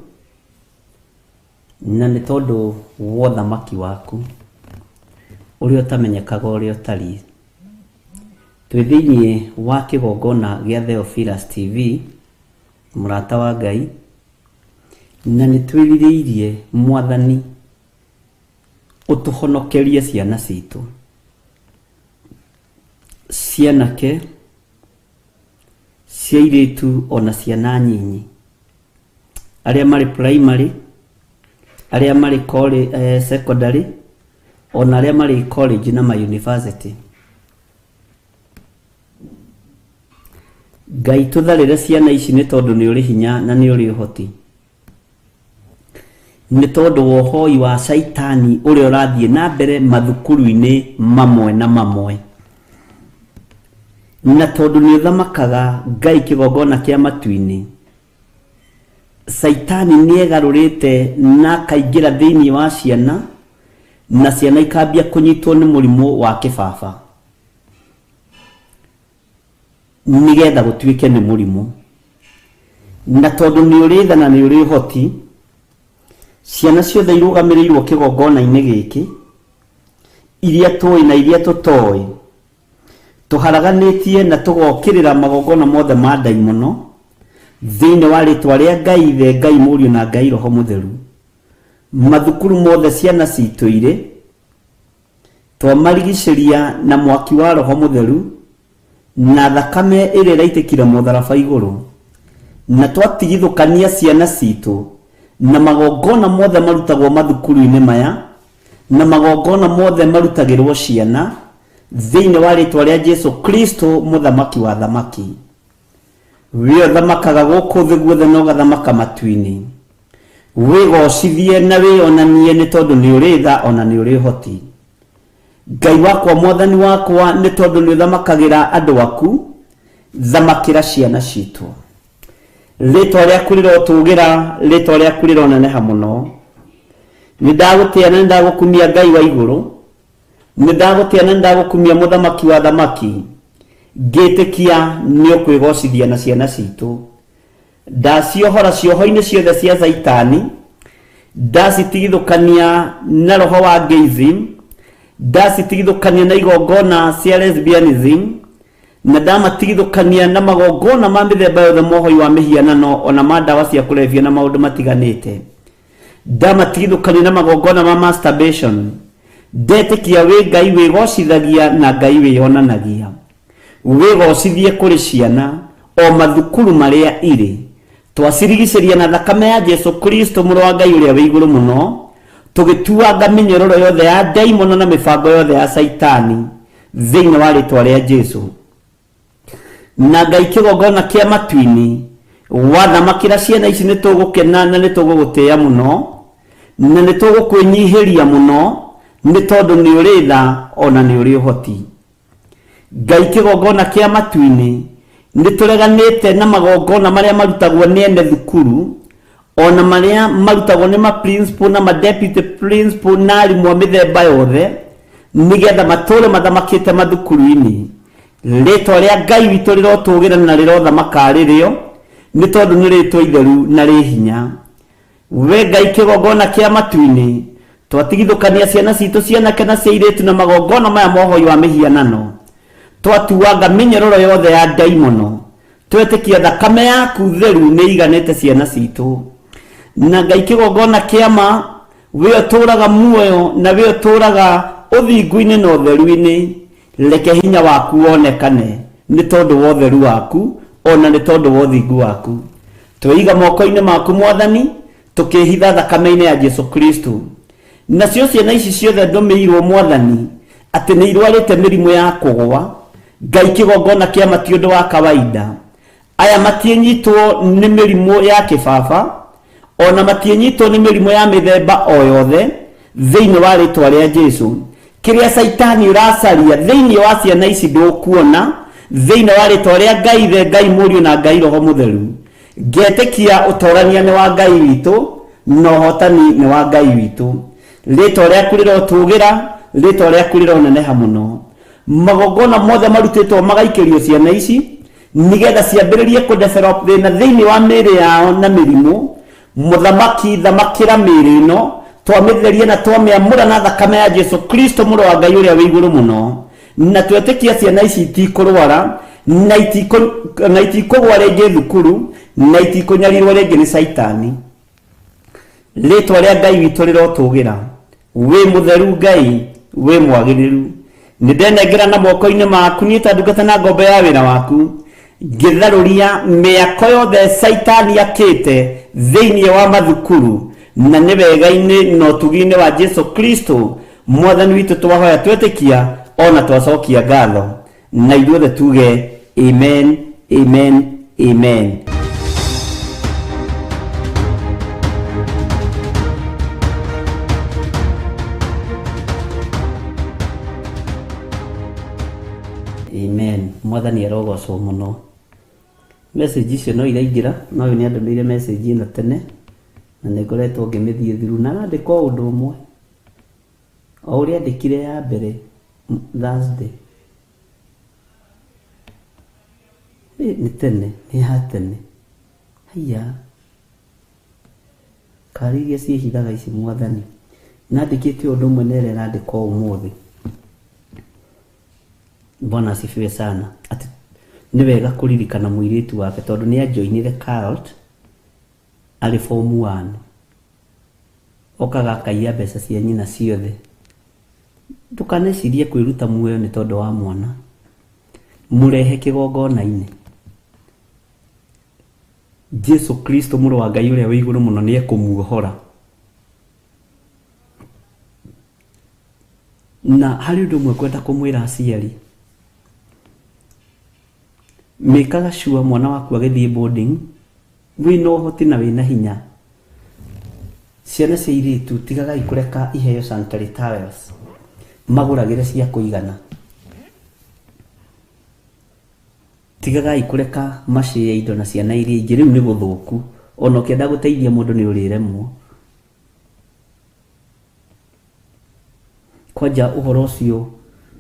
na ni tondu wa uthamaki waku uria utamenyekaga uria utari. Twi thiini wa kigongona gia Theophilus TV murata wa Ngai na ni twiririirie Mwathani utuhonokerie ciana citu, cianake cia iritu ona ciana nyinyi, aria mari primary, aria mari secondary ona aria mari college na university. Ngai tutharire ciana ici ni tondu ni uri hinya na ni uri uhoti, ni tondu wohoi wa Saitani uri urathie na mbere mathukuru-ini mamwe na mamwe, na tondu ni uthamakaga Ngai kigongona kia matu-ini. Saitani ni egarurite na kaingira thiini wa ciana na ciana ikambia kunyitwo ni murimu wa kibaba nigetha gutuike ni murimu, na tondu ni uri tha na ni uri hoti ciana ciothe irugamirirwo kigongona-ini giki iria tui na iria tutoi tuharaganitie na tugokirira magongona mothe ma ndaimono thiini wa ritwa ria Ngai the Ngai Muriu na Ngai Roho Mutheru. Mathukuru mothe ciana citu iri twamarigiceria na mwaki wa Roho Mutheru na thakame iri raitikire mutharaba iguru, na twatigithukania ciana citu na magongona mothe marutagwo mathukuru-ini maya na magongona mothe marutagirwo ciana thiini wa ritwa ria Jesu Kristo muthamaki wa thamaki. We thamakaga guku thi guothe no gathamaka matu-ini, wigocithie na wionanie ni tondu ni uri tha ona ni uri hoti. Ngai wakwa Mwathani wakwa ni tondu ni thamakagira andu aku, thamakira ciana citu. Ritwa riaku rirotugira, ritwa riaku rironeneha muno. Ni ndagutia na ndagukumia Ngai wa iguru, ni ndagutia na ndagukumia muthamaki wa thamaki. Ngitikia ni ukwigocithia na ciana citu. Ndaciohora cioho-ini ciothe cia Saitani, ndacitigithukania na roho wa gayism, ndacitigithukania na igongona cia lesbianism, na ndamatigithukania na magongona ma mithemba yothe mohoi wa mihianano ona ma ndawa cia kulevya na maundu matiganite. Ndamatigithukania na magongona ma masturbation. Ndetikia we Ngai wigocithagia na Ngai wiyonanagia, wigocithie kuri ciana o mathukuru maria iri, twacirigiceria na thakame ya Jesu Kristo muru wa Ngai uria wi iguru muno, tugituanga minyororo yothe ya daimono na mibango yothe ya Saitani thiini wa ritwa ria Jesu. Na Ngai kigongona kia matu-ini wathamakira ciana ici nitugukena na nitugugutia muno na nitugukwenyihiria muno ni tondu ni uri tha ona ni uri uhoti. Ngai kigongona kia matu-ini nitureganite na magongona maria marutagwo ni ene thukuru ona maria marutagwo ni ma principal na ma deputy principal na arimũ a mĩthemba yothe nigetha matũre mathamakĩte mathukuru-inĩ. Rĩtwa rĩa Ngai witũ rĩrotũgĩra na rĩrothamaka rĩrĩo nĩ tondũ nĩ rĩtwa itheru na rĩ hinya. We Ngai kĩgongona kĩa matu-inĩ twatigithũkania ciana citũ cianake na cia airĩtu na magongona maya mohoi wa mĩhianano, twatuanga mĩnyororo yothe ya ndaimono, twetĩkia thakame yaku theru nĩ iganĩte ciana citũ. Na Ngai kĩgongona kĩa ma, we ũtũraga muoyo na we ũtũraga ũthingu-inĩ na ũtheru-inĩ, reke hinya waku wonekane nĩ tondũ wa ũtheru waku ona nĩ tondũ wa ũthingu waku. Twĩiga moko-inĩ maku Mwathani, tukĩhitha thakame-inĩ ya Jesu Kristo. Nacio ciana ici ciothe ndũmĩirwo Mwathani atĩ nĩ irwarĩte mĩrimũ ya kũgũa, Ngai kĩgongona kĩa ma ti ũndũ wa kawaida. Aya matiĩnyitwo nĩ mĩrimũ ya kĩbaba ona matiĩnyitwo nĩ mĩrimũ ya mĩthemba o yothe thĩinĩ wa rĩtwa rĩa Jesu. Kĩrĩa Saitani ũracaria thĩinĩ wa ciana ici ndũkuona thĩinĩ wa rĩtwa rĩa Ngai Ithe, Ngai Mũriũ na Ngai Roho Mũtheru. Ngetĩkia ũtorania nĩ wa Ngai witũ na ũhotani nĩ wa Ngai witũ. Rĩtwa rĩaku rĩrotũgĩra, rĩtwa rĩaku rĩroneneha mũno. Magongona mothe marutĩtwo magaikĩrio ciana ici nigetha ciambĩrĩrie kũdevelop thĩna thĩinĩ wa mĩĩrĩ yao na mĩrimũ. Mũthamaki thamakĩra mĩĩrĩ ĩno, twamĩtherie na twamĩamũra na thakame ya Jesu Kristo mũrũ wa Ngai ũrĩa wĩ igũrũ mũno. Na twetĩkia ciana ici itikũrwara na itikũgwa rĩngĩ thukuru na itikũnyarirwo rĩngĩ nĩ Saitani. Rĩtwa rĩa Ngai witũ rĩrotũgĩra. Wĩ mũtheru Ngai, wĩ mwagĩrĩru. Nĩndenengera na moko-inĩ maku niĩ ta ndungata na ngombo ya wĩra waku, ngĩtharũria mĩako yothe Saitani akĩte thĩinĩ wa mathukuru na nĩ wega-inĩ na ũtugi-inĩ wa Jesu Kristo. Mwathani witũ twahoya twetĩkia ona twacokia ngatho na ithuothe tuge amen, amen, amen. Amen. Mwathani arogocwo mũno. Message icio no iraingĩra, no nĩ andũmĩire message ĩno tene na nĩ ngoretwo ngĩmĩthiĩ through na andĩka ũndũ ũmwe o ũrĩa andĩkire ya mbere Thursday. Nĩ tene, nĩ ya tene. Haiya kari iria ciĩhithaga ici Mwathani, na andĩkĩte ũndũ ũmwe na ĩrĩa arandĩka ũmũthĩ. Bwana asifiwe sana. Ati nĩ wega kũririkana mũirĩtu wake tondũ nĩ ajoinire cult arĩ form 1, okaga akaiya mbeca cia nyina ciothe. Ndũkanecirie kwĩruta muoyo nĩ tondũ wa mwana, mũrehe kĩgongona-inĩ. Jesu Kristo mũrũ wa Ngai ũrĩa wĩ igũrũ mũno nĩ ekũmuohora. Na harĩ ũndũ ũmwe kwenda kũmwĩra aciari, mĩkaga sure mwana waku agĩthiĩ boarding wĩna ũhoti na wĩna hinya. Ciana cia airĩtu tigagai kũreka iheo sanitary towels, magũragĩre cia kũigana. Tigagai kũreka macĩe indo na ciana iria ingĩ, rĩu nĩ gũthũku. Ona ũkĩenda gũteithia mũndũ nĩ ũrĩremwo. Kwanja ũhoro ũcio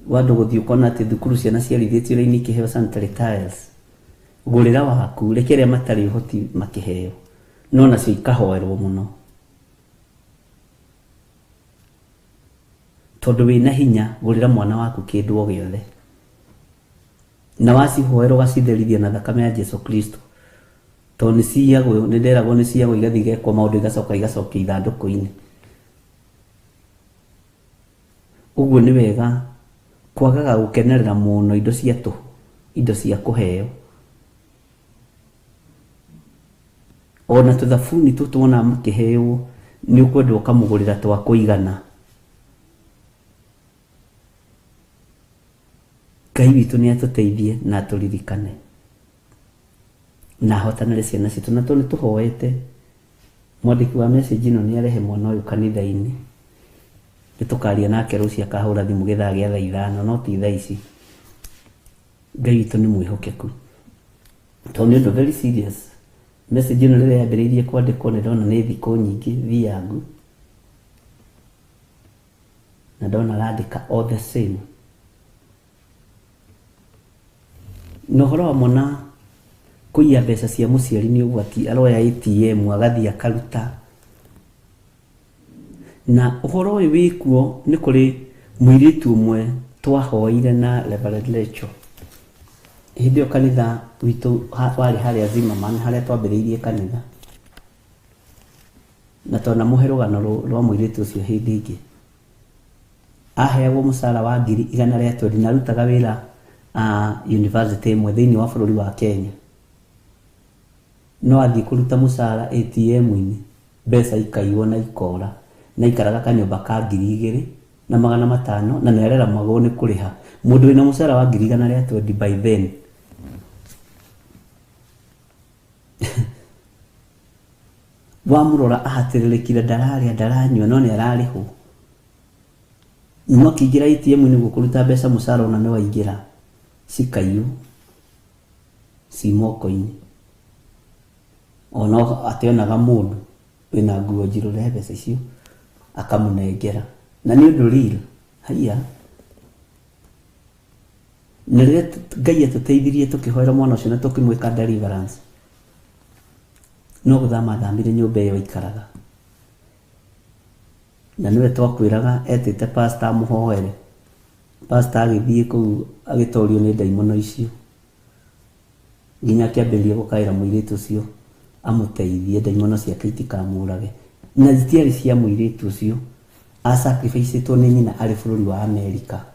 wa andũ gũthiĩ ũkona atĩ thukuru ciana ciarithĩtio ũrĩa ikĩheo sanitary towels, gũrĩra waku, reke arĩa matarĩ ũhoti makĩheo, no nacio ikahoerwo mũno. Tondũ wĩna hinya gũrĩra mwana waku kĩndũ o gĩothe, na wacihoerwo gacitherithia na thakame ya Jesu Kristo. Tondũ nĩciagwo, nĩnderagwo nĩciagwo igathiĩ igekwo maũndũ igacokia ithandũkũ-inĩ. Ũguo nĩ wega kwagaga gũkenerera mũno indo cia tũhũ, indo cia kũheo. Ona tũthabuni tũtũ wona makĩheo nĩ ũkwenda ũkamũgũrĩra twa kũigana. Ngai witũ nĩ atũteithie na atũririkane na ahotanĩre ciana citũ, na tondũ nĩtũhoete. Mwandĩki wa message ĩno nĩ arehe mwana ũyũ kanitha-inĩ, nĩtũkaria nake rũciũ akahũra thimũ gĩthaa gĩa thaa 5, no ti thaa ici. Ngai witũ nĩ mwĩhokeku. Tony ndo very serious. Message ino rĩrĩa yambĩrĩirie kwandĩkwo nĩ ndona nĩ thikũ nyingĩ thiangu. Na ndona randĩka all the same. No horo wa mwana kũiya mbeca cia mũciari nĩ ũgwati, aroya ATM agathie akaruta. Na ũhoro ũyũ wĩkuo nĩ kũrĩ mũirĩtu ũmwe twahoire na Reverend Lecho. Hĩndĩ ĩyo kanitha witũ warĩ harĩa Zimmerman harĩa twambĩrĩirie kanitha. Na twana mũhe rũgano rwa mũirĩtu ũcio hĩndĩ ĩngĩ. Aheagwo mũcara wa 120 na rutaga wĩra university ĩmwe thĩinĩ wa bũrũri wa Kenya. No athiĩ kũruta mũcara ATM-inĩ, mbeca ikaiywo na ikora, na ikaraga kanyũmba ka 2,500 na nĩarera magwo nĩ kũrĩha. Mũndũ wĩna mũcara wa 120 by then. Wamũrora ahatĩrĩrĩkire ndaranyua no nĩararĩhwo. No kĩingĩra ATM-inĩ gũkũruta mbeca mũcara ona nĩ waingĩra. Cikaiywo. Si moko-inĩ. Ona ateonaga mũndũ wĩna nguo njirũ mbeca icio akamũnengera. Na nĩ ũndũ real. Haiya. Na rĩrĩa Ngai atũteithirie tũkĩhoera mwana ũcio na tũkĩmwĩka deliverance. No gũthamire nyũmba ĩyo ikaraga. Na niwe twakwĩraga etĩte pastor mũhoere. Pastor agĩthiĩ kũu agĩtorio nĩ ndaimono icio. Nginya kĩambĩrĩria gũkaĩra mũirĩtu ũcio amũteithie ndaimono ciake itikamũrage. Na zitiarĩ cia mũirĩtu ũcio. Asacrificeĩtwo nĩ nyina arĩ bũrũri wa Amerika.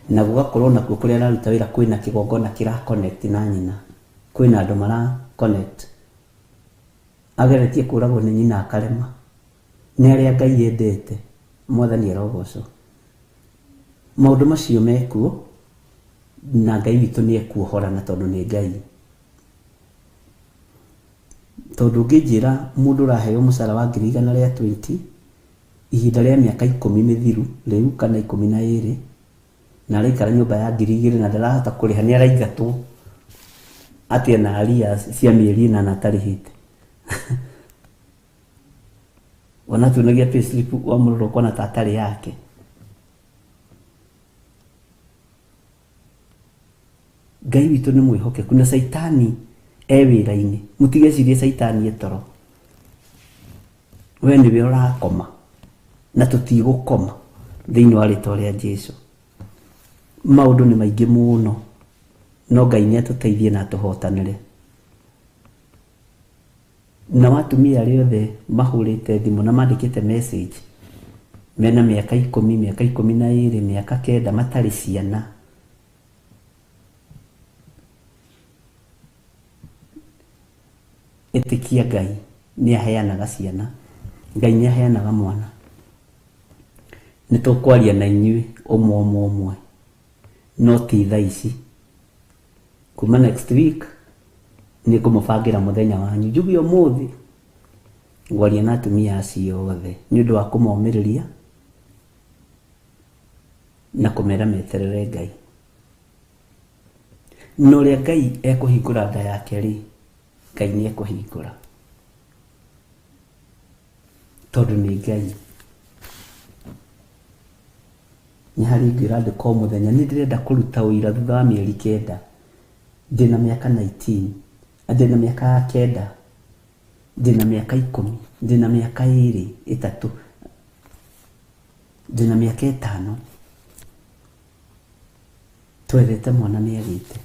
Na gũgakorwo nakuo kũrĩa araruta wĩra kwĩna kĩgongona kĩra connect na nyina. Kwĩna andũ mara connect. Ageretie kũragwo nĩ nyina akarema. Nĩ arĩa Ngai endete. Mwathani arogocwo. Maũndũ macio mekuo na Ngai witũ nĩ ekuohora na tondũ nĩ Ngai. Tondũ ngĩnjĩra mũndũ ũraheo mũcara wa 120 ihinda rĩa mĩaka 10 mĩthiru rĩu kana 12 na araikara nyũmba ya 2,000 na ndarahota kũrĩha, nĩ araingatwo atĩ na arrears cia mĩeri 8 atarĩhĩte. Wanatuonagia payslip wa mũrũro kona tatarĩ yake. Ngai witũ nĩ mwĩhokeku na Saitani wĩra-inĩ. Mũtigecirie Saitani toro. We nĩwe ũrakoma na tũtigũkoma thĩinĩ wa rĩĩtwa rĩa Jesũ. Maũndũ nĩ maingĩ mũno no Ngai nĩ atũteithie na tũhotanĩre. Na watumia arĩa othe mahũrĩte thimũ na mandĩkĩte message mena mĩaka 10, mĩaka 12, mĩaka 9 matarĩ ciana. Ĩtĩkia Ngai nĩ aheanaga ciana. Ngai nĩ aheanaga mwana. Nĩ tũkwaria na inyuĩ ũmwe. No ti thaa ici. Kuma next week nĩ ngũmũbangira mũthenya wanyu. Njugi ũmũthĩ ngwaria na atumia acio othe nĩ ũndũ wa kũmomĩrĩria na kũmera meterere Ngai. No rĩa Ngai ekũhingũra nda yake rĩ, Ngai nĩ ekũhingũra. Tondũ nĩ Ngai. Nĩ harĩ ngĩrandĩka mũthenya nĩ ndĩrenda kũruta ũira thutha wa mĩeri 9. Ndĩna mĩaka 19. Ndĩna mĩaka 9. Ndĩna mĩaka 10. Ndĩna mĩaka 2, 3. Ndĩna mĩaka 5. Twerete mwana nĩ agĩte.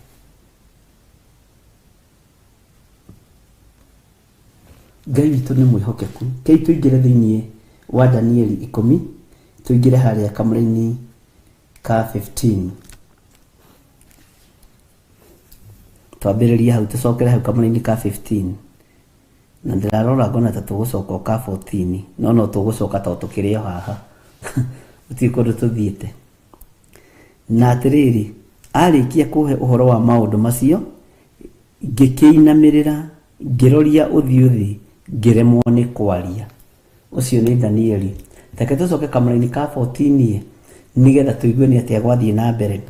Ngai witũ nĩ mwĩhokeku. Kei tũingĩre thĩinĩ wa Danieli 10. Tũingĩre harĩa kamũra-inĩ ka 15. Twambĩrĩrie hau tũcokere hau kamũra-inĩ ka 15. Na ndĩrarora ngona ta tũgũcoka ka 14. No tũgũcoka ta tũkĩrĩ haha. Gũtirĩ kũndũ tũthiĩte. Na atĩrĩrĩ, arĩkia kũhe ũhoro wa maũndũ macio, ngĩkĩinamĩrĩra, ngĩroria ũthiũ thĩ, ngĩremwo nĩ kwaria. Ũcio nĩ Danieli. Reke tũcoke kamũra-inĩ ka 14 nĩgetha tũigue nĩ atĩa gwathiĩ na mbere.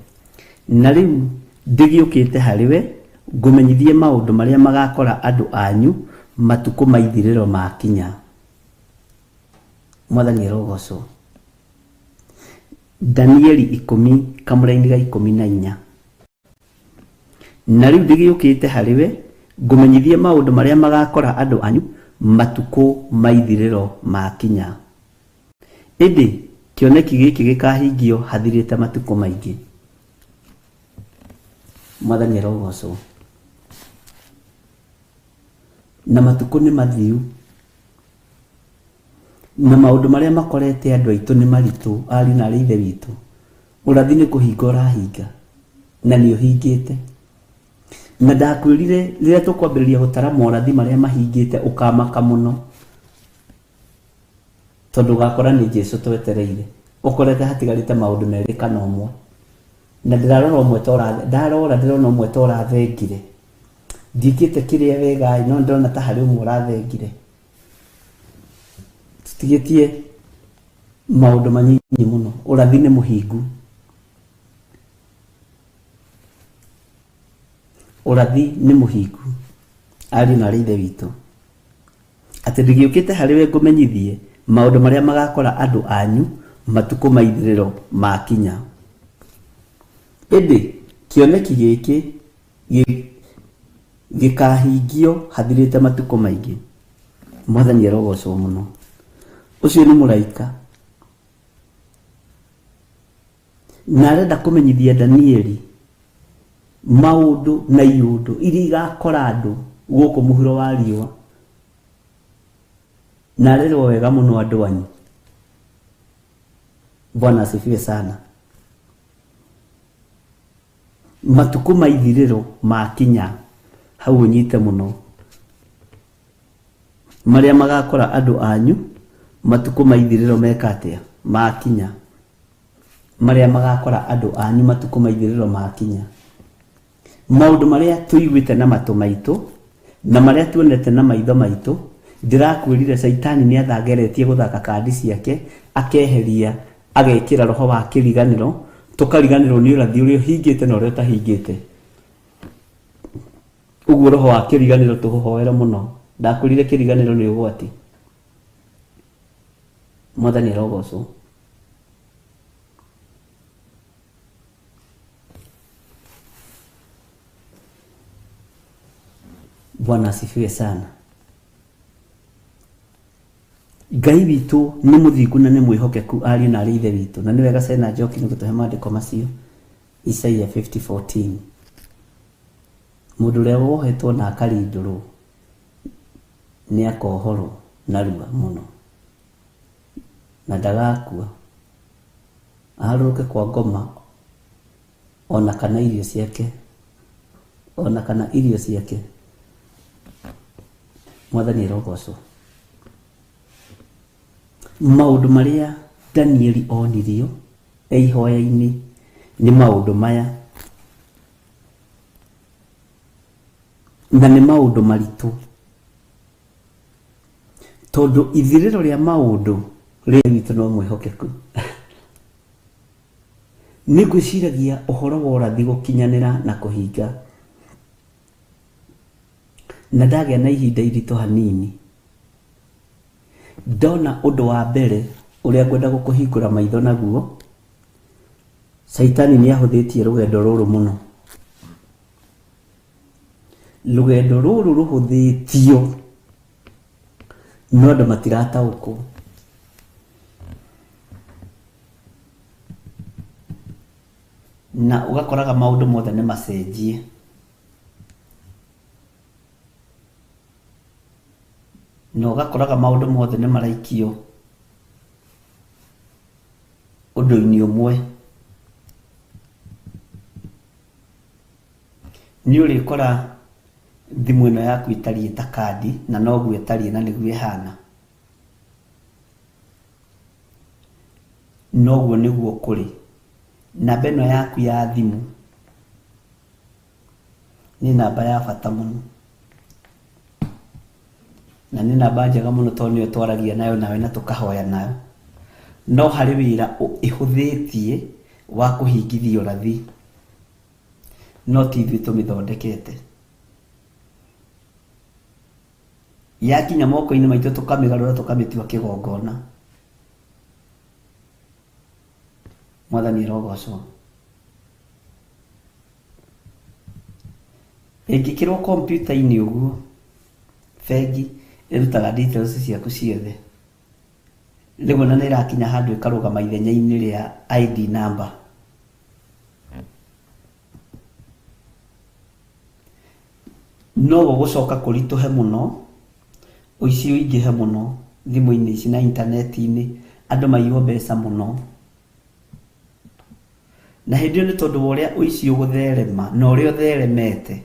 Na rĩu ndĩgĩũkĩte harĩ we ngũmenyithie maũndũ marĩa magakora andũ anyu matukũ ma ithirĩro makinya. Mwathani arogocwo. Danieli 10 kamũra-inĩ ga 14. Na rĩu ndĩgĩũkĩte harĩwe ngũmenyithie maũndũ marĩa magakora andũ anyu matukũ ma ithirĩro makinya. Ĩndĩ kĩoneki gĩkĩ gĩkahingio hathirĩte matukũ maingĩ. Mwathani arogocwo. Na matukũ nĩ mathiu. Na maũndũ marĩa makorete andũ aitũ nĩ maritũ, ariũ na ithe witũ. Ũrathi nĩ kũhinga ũrahinga, na nĩ ũhingĩte. Na ndakwĩrire rĩrĩa tũkwambĩrĩria gũtara morathi marĩa mahingĩte ũkamaka mũno, tondũ ũgakora nĩ Jesũ twetereire. Ũkorete hatigarĩte maũndũ merĩ kana ũmwe. Na ndĩrarora ũmwe ta ũrathengire. Ndiĩkĩte kĩrĩa wega, no ndĩrona ta harĩ ũmwe ũrathengire. Tũtigĩtie maũndũ manyinyi mũno. Ũrathi nĩ mũhingu. Ũrathi nĩ mũhingu. Ariũ na ithe witũ. Atĩ ndĩgĩũkĩte harĩwe ngũmenyithie maũndũ marĩa magakora andũ anyu matukũ ma ithirĩro makinya. Ĩndĩ kĩoneki gĩkĩ gĩkahingio hathirĩte matukũ maingĩ. Mwathani arogocwo mũno. Ũcio nĩ mũraika. Na arenda kũmenyithia Danieli maũndũ na iũndũ iria igakora andũ gũkũ mũhuro wa riũa. Na arerwo wega mũno andũ anyu. Bwana asifiwe sana. Matukũ ma ithirĩro makinya. Hau ũnyite mũno. Marĩa magakora andũ anyu matukũ ma ithirĩro meka atĩa? Makinya. Marĩa magakora andũ anyu matukũ ma ithirĩro makinya. Maũndũ marĩa tũiguĩte na matũ maitũ na marĩa tuonete na maitho maitũ, ndĩrakwĩrire Saitani nĩ athangeretie gũthaka kandi ciake, akeheria, agekĩra roho wa kĩriganĩro, tũkariganĩrwo nĩ ũrathi ũrĩa ũhingĩte na ũrĩa ũtahingĩte. Ũguo roho wa kĩriganĩro tũhoere mũno. Ndakwĩrire kĩriganĩro nĩ ũgwati. Mwathani arogocwo. Bwana asifiwe sana. Ngai witũ nĩ mũthingu na nĩ mwĩhokeku, ariũ na ithe witũ. Na nĩ wega Sena Njoki nĩ gũtũhe maandĩko macio. Isaia 50:14. Mũndũ ũrĩa wohetwo na akarindũrwo nĩ akohorwo narua mũno, na ndagakua, aharũrũke kwa ngoma, ona kana irio ciake. Mwathani arogocwo. Maũndũ marĩa Danieli onirio ihoya-inĩ nĩ maũndũ maya, na nĩ maũndũ maritũ, tondũ ithirĩro rĩa maũndũ rĩrĩ witũ no mwĩhokeku. Nĩ ngwĩciragia ũhoro wa ũrathi gũkinyanĩra na kũhinga. Na ndagĩa na ihinda iritũ hanini, ndona ũndũ wa mbere ũrĩa ngwenda gũkũhingũra maitho naguo. Saitani nĩ ahũthĩtie rũgendo rũrũ mũno. Rũgendo rũrũ rũhũthĩtio no andũ matirataũkwo. Na ũgakoraga maũndũ mothe nĩ macenjie. Na ũgakoraga maũndũ mothe nĩ maraikio ũndũ-inĩ ũmwe. Nĩ ũrĩkora thimũ ĩno yaku ĩtariĩ ta kandi, na noguo ĩtariĩ na nĩguo ĩhana. Noguo nĩguo kũrĩ. Namba ĩno yaku ya thimũ nĩ namba ya bata mũno, na nĩ namba njega mũno tondũ nĩyo twaragia nayo nawe na tũkahoya nayo. No harĩ wĩra ĩhũthĩtie wa kũhingithia ũrathi, no ti ithuĩ tũmĩthondekete. yakinya moko-inĩ maitũ tũkamĩgarũra tũkamĩtua kĩgongona. Mwathani arogocwo. Ĩngĩkĩrwo kompiuta-inĩ ũguo, bengi ĩrutaga details ciaku ciothe. Rĩu na nĩrakinya handũ ĩkarũgama ithenya-inĩ rĩa ID number. No gũgũcoka kũritũhe mũno, ũici ũingĩhe mũno thimũ-inĩ ici na intaneti-inĩ, andũ maiywo mbeca mũno. Na hĩndĩ ĩyo nĩ tondũ wa ũrĩa ũici ũgũtherema na ũrĩa ũtheremete,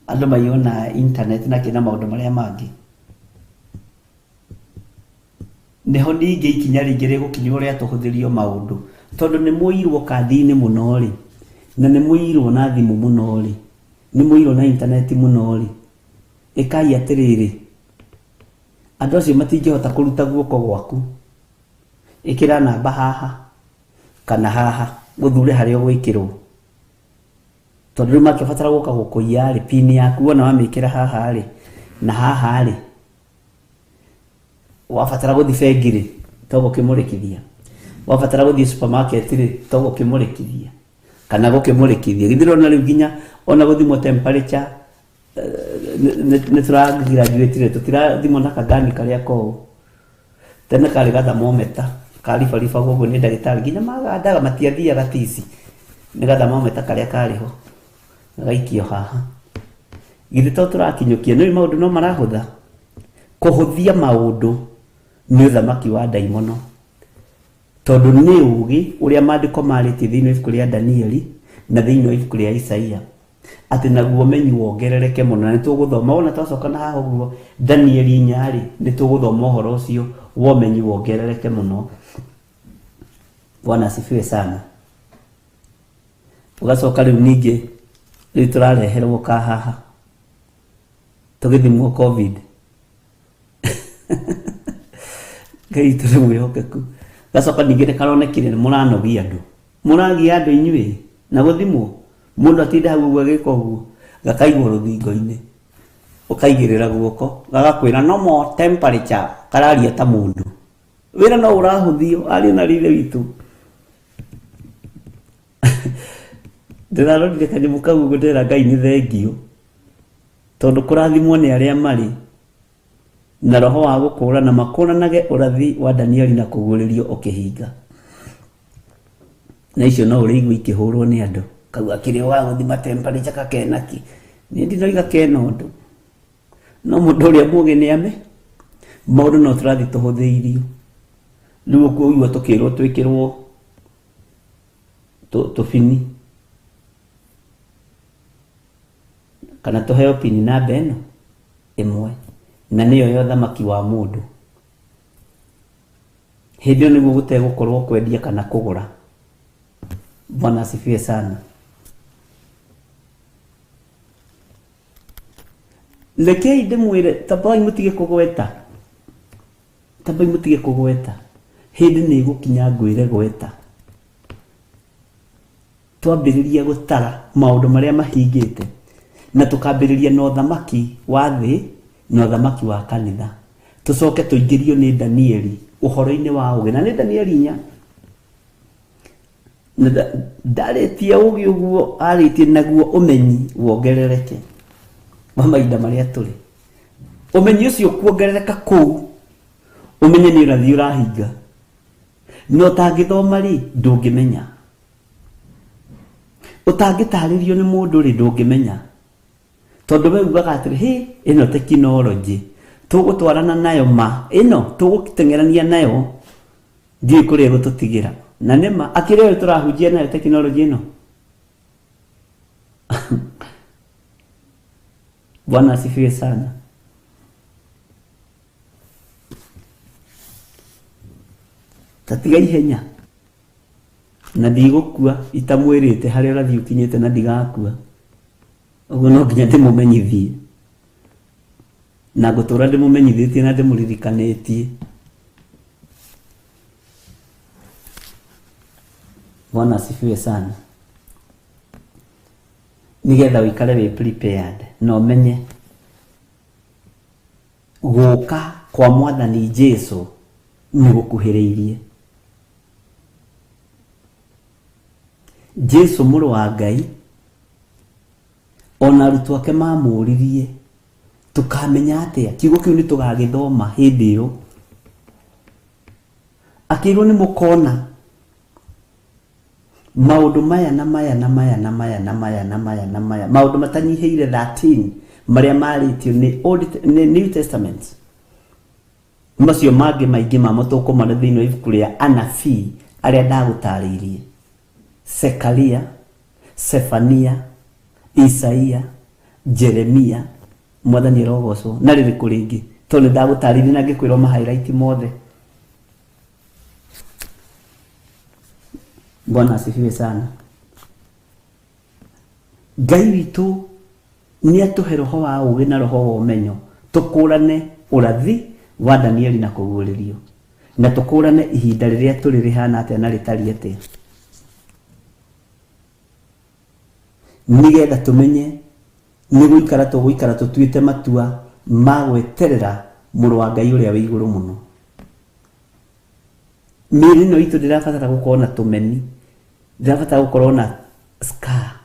andũ maiywo na internet na kĩna maũndũ marĩa mangĩ. Nĩho ningĩ ikinya rĩngĩ rĩgũkinya ũrĩa tũhũthĩrio maũndũ, tondũ nĩ mũirwo kandi-inĩ mũno rĩ, na nĩ mũirwo na thimũ mũno rĩ, nĩ mũirwo na intaneti mũno rĩ, ĩkai atĩrĩrĩ, andũ acio matingĩhota kũruta guoko gwaku. Ĩkĩra namba haha kana haha, gũthure harĩa ũgwĩkĩrwo. Tondũ rĩu makĩbatara gũka gũkũiya rĩ, pini yaku wona wamĩkĩra haha rĩ, na haha rĩ, wabatara gũthiĩ bengi rĩ, to gũkĩmũrĩkithia. Wabatara gũthiĩ supermarket rĩ, to gũkĩmũrĩkithia. Kana gũkĩmũrĩkithia. Githirona rĩu nginya ona gũthimwo temperature nĩ tũragraduate rĩ, tũtirathimwo na kagani karĩa koũ. Tene karĩ ga thermometer, karibariba gũguo nĩ ndagĩtarĩ, nginya magandaga matiathiaga tici. Nĩ ga thermometer karĩa karĩho, gaikio haha. Githĩ to tũrakinyũkia, nĩ maũndũ no marahũtha. Kũhũthia maũndũ nĩ ũthamaki wa ndaimono. Tondũ nĩ ũgĩ ũrĩa maandĩko marĩtie thĩinĩ wa ibuku rĩa Danieli na thĩinĩ wa ibuku rĩa Isaia, atĩ naguo ũmenyi wongerereke mũno. Na nĩ tũgũthoma ona twacoka na haha ũguo Danieli 4 rĩ, nĩ tũgũthoma ũhoro ũcio wa ũmenyi wongerereke mũno. Bwana asifiwe sana. Ũgacoka rĩu ningĩ rĩu tũrareherwo ka haha tũgĩthimwo COVID. Ngai tũrĩ mwĩhokeku. Gacoka ningĩ nĩ karonekire nĩ mũranogia andũ. Mũragia andũ inyuĩ na gũthimwo. Mũndũ atinda hau ũguo agĩka ũguo, gakaigwo rũthingo-inĩ. Ũkaigĩrĩra guoko, gagakwĩra no more temperature, kararia ta mũndũ. Wĩra no ũrahũthio, arĩ na rithe witũ. Ndĩrarorire kanyamũ kau ũguo ndĩra Ngai nĩ thengio. Tondũ kũrathimwo nĩ arĩa marĩ na roho wa gũkũũra na makũũranage ũrathi wa Danieli na kũguũrĩrio ũkĩhinga. Na icio no ũrĩigua ikĩhũrwo nĩ andũ. Kau akĩrĩ wa gũthima temperature kakenaki. Niĩ ndinoiga kena ũndũ. No mũndũ ũrĩa mũũgĩ nĩ ame. Maũndũ no tũrathi tũhũthĩirio. Rĩu ũguo tũkĩrwo twĩkĩrwo tũbini. Kana tũheo pini namba ĩno ĩmwe. Na nĩyo ya ũthamaki wa mũndũ. Hĩndĩ ĩyo nĩguo gũtegũkorwo kwendia kana kũgũra. Bwana asifiwe sana. Rekei ndĩmwĩre tabai mũtige kũgweta. Tabai mũtige kũgweta. Hĩndĩ nĩ ĩgũkinya ngwĩre gweta. Twambĩrĩria gũtara maũndũ marĩa mahingĩte. Na tũkambĩrĩria na ũthamaki wa thĩ na ũthamaki wa kanitha. Tũcoke tũingĩrio nĩ Danieli ũhoro-inĩ wa ũgĩ. Na nĩ Danieli 4. Ndarĩtie ũgĩ ũguo, arĩtie naguo ũmenyi wongerereke wa mahinda marĩa tũrĩ. Ũmenyi ũcio kuongerereka kũu, ũmenye nĩ ũrathi ũrahinga. No ũtangĩthoma rĩ, ndũngĩmenya. Ũtangĩtarĩrio nĩ mũndũ rĩ, ndũngĩmenya. Tondũ we ugaga atĩrĩ, ĩno tekinoronjĩ tũgũtwarana nayo ma, ĩno tũgũteng'erania nayo, ndiũĩ kũrĩa gũtũtigĩra. Na nĩma akĩrĩ ũyũ tũrahunjia nayo tekinoronjĩ ĩno. Bwana asifiwe sana. Tatiga ihenya. Na ndigũkua itamwĩrĩte harĩa ũrathi ũkinyĩte na ndigakua. Ũguo no nginya ndĩmũmenyithie. Na ngũtũra ndĩmũmenyithĩtie na ndĩmũririkanĩtie. Bwana asifiwe sana. Nigetha wikare wĩ prepared na ũmenye gũka kwa Mwathani Jesu nĩ gũkuhĩrĩirie. Jesu mũrũ wa Ngai ona arutwo ake mamũririe tukamenya atĩa. Kiugo kĩu nĩ tũgagĩthoma hĩndĩ ĩyo. Akĩrwo nĩ mũkona maũndũ maya na maya na maya na maya na maya na maya na maya, maũndũ matanyihĩire 13 marĩa marĩtio nĩ New Testament. Macio mangĩ maingĩ mamo tũkũmona thĩinĩ wa ibuku rĩa anabii arĩa ndagũtarĩirie: Zekaria, Sefania, Isaia, Jeremia. Mwathani arogocwo. Na rĩrĩkũ rĩngĩ tondũ nĩ ndagũtarĩirie na ngĩkwĩrwo ma-highlight mothe. Bwana asifiwe sana. Ngai witũ nĩ atũhe roho wa ũũgĩ na roho wa ũmenyo tũkũrane ũrathi wa Danieli na kũguũrĩrio, na tũkũrane ihinda rĩrĩa tũrĩ rĩhana atĩa na rĩtariĩ atĩa, nĩgetha tũmenye nĩ gũikara tũgũikara tũtuĩte matua ma gweterera mũrũ wa Ngai ũrĩa wĩ igũrũ mũno. Mĩĩrĩ ĩno itũ ndĩrabatara gũkorwo na tũmeni, ndĩrabatara gũkorwo na scar,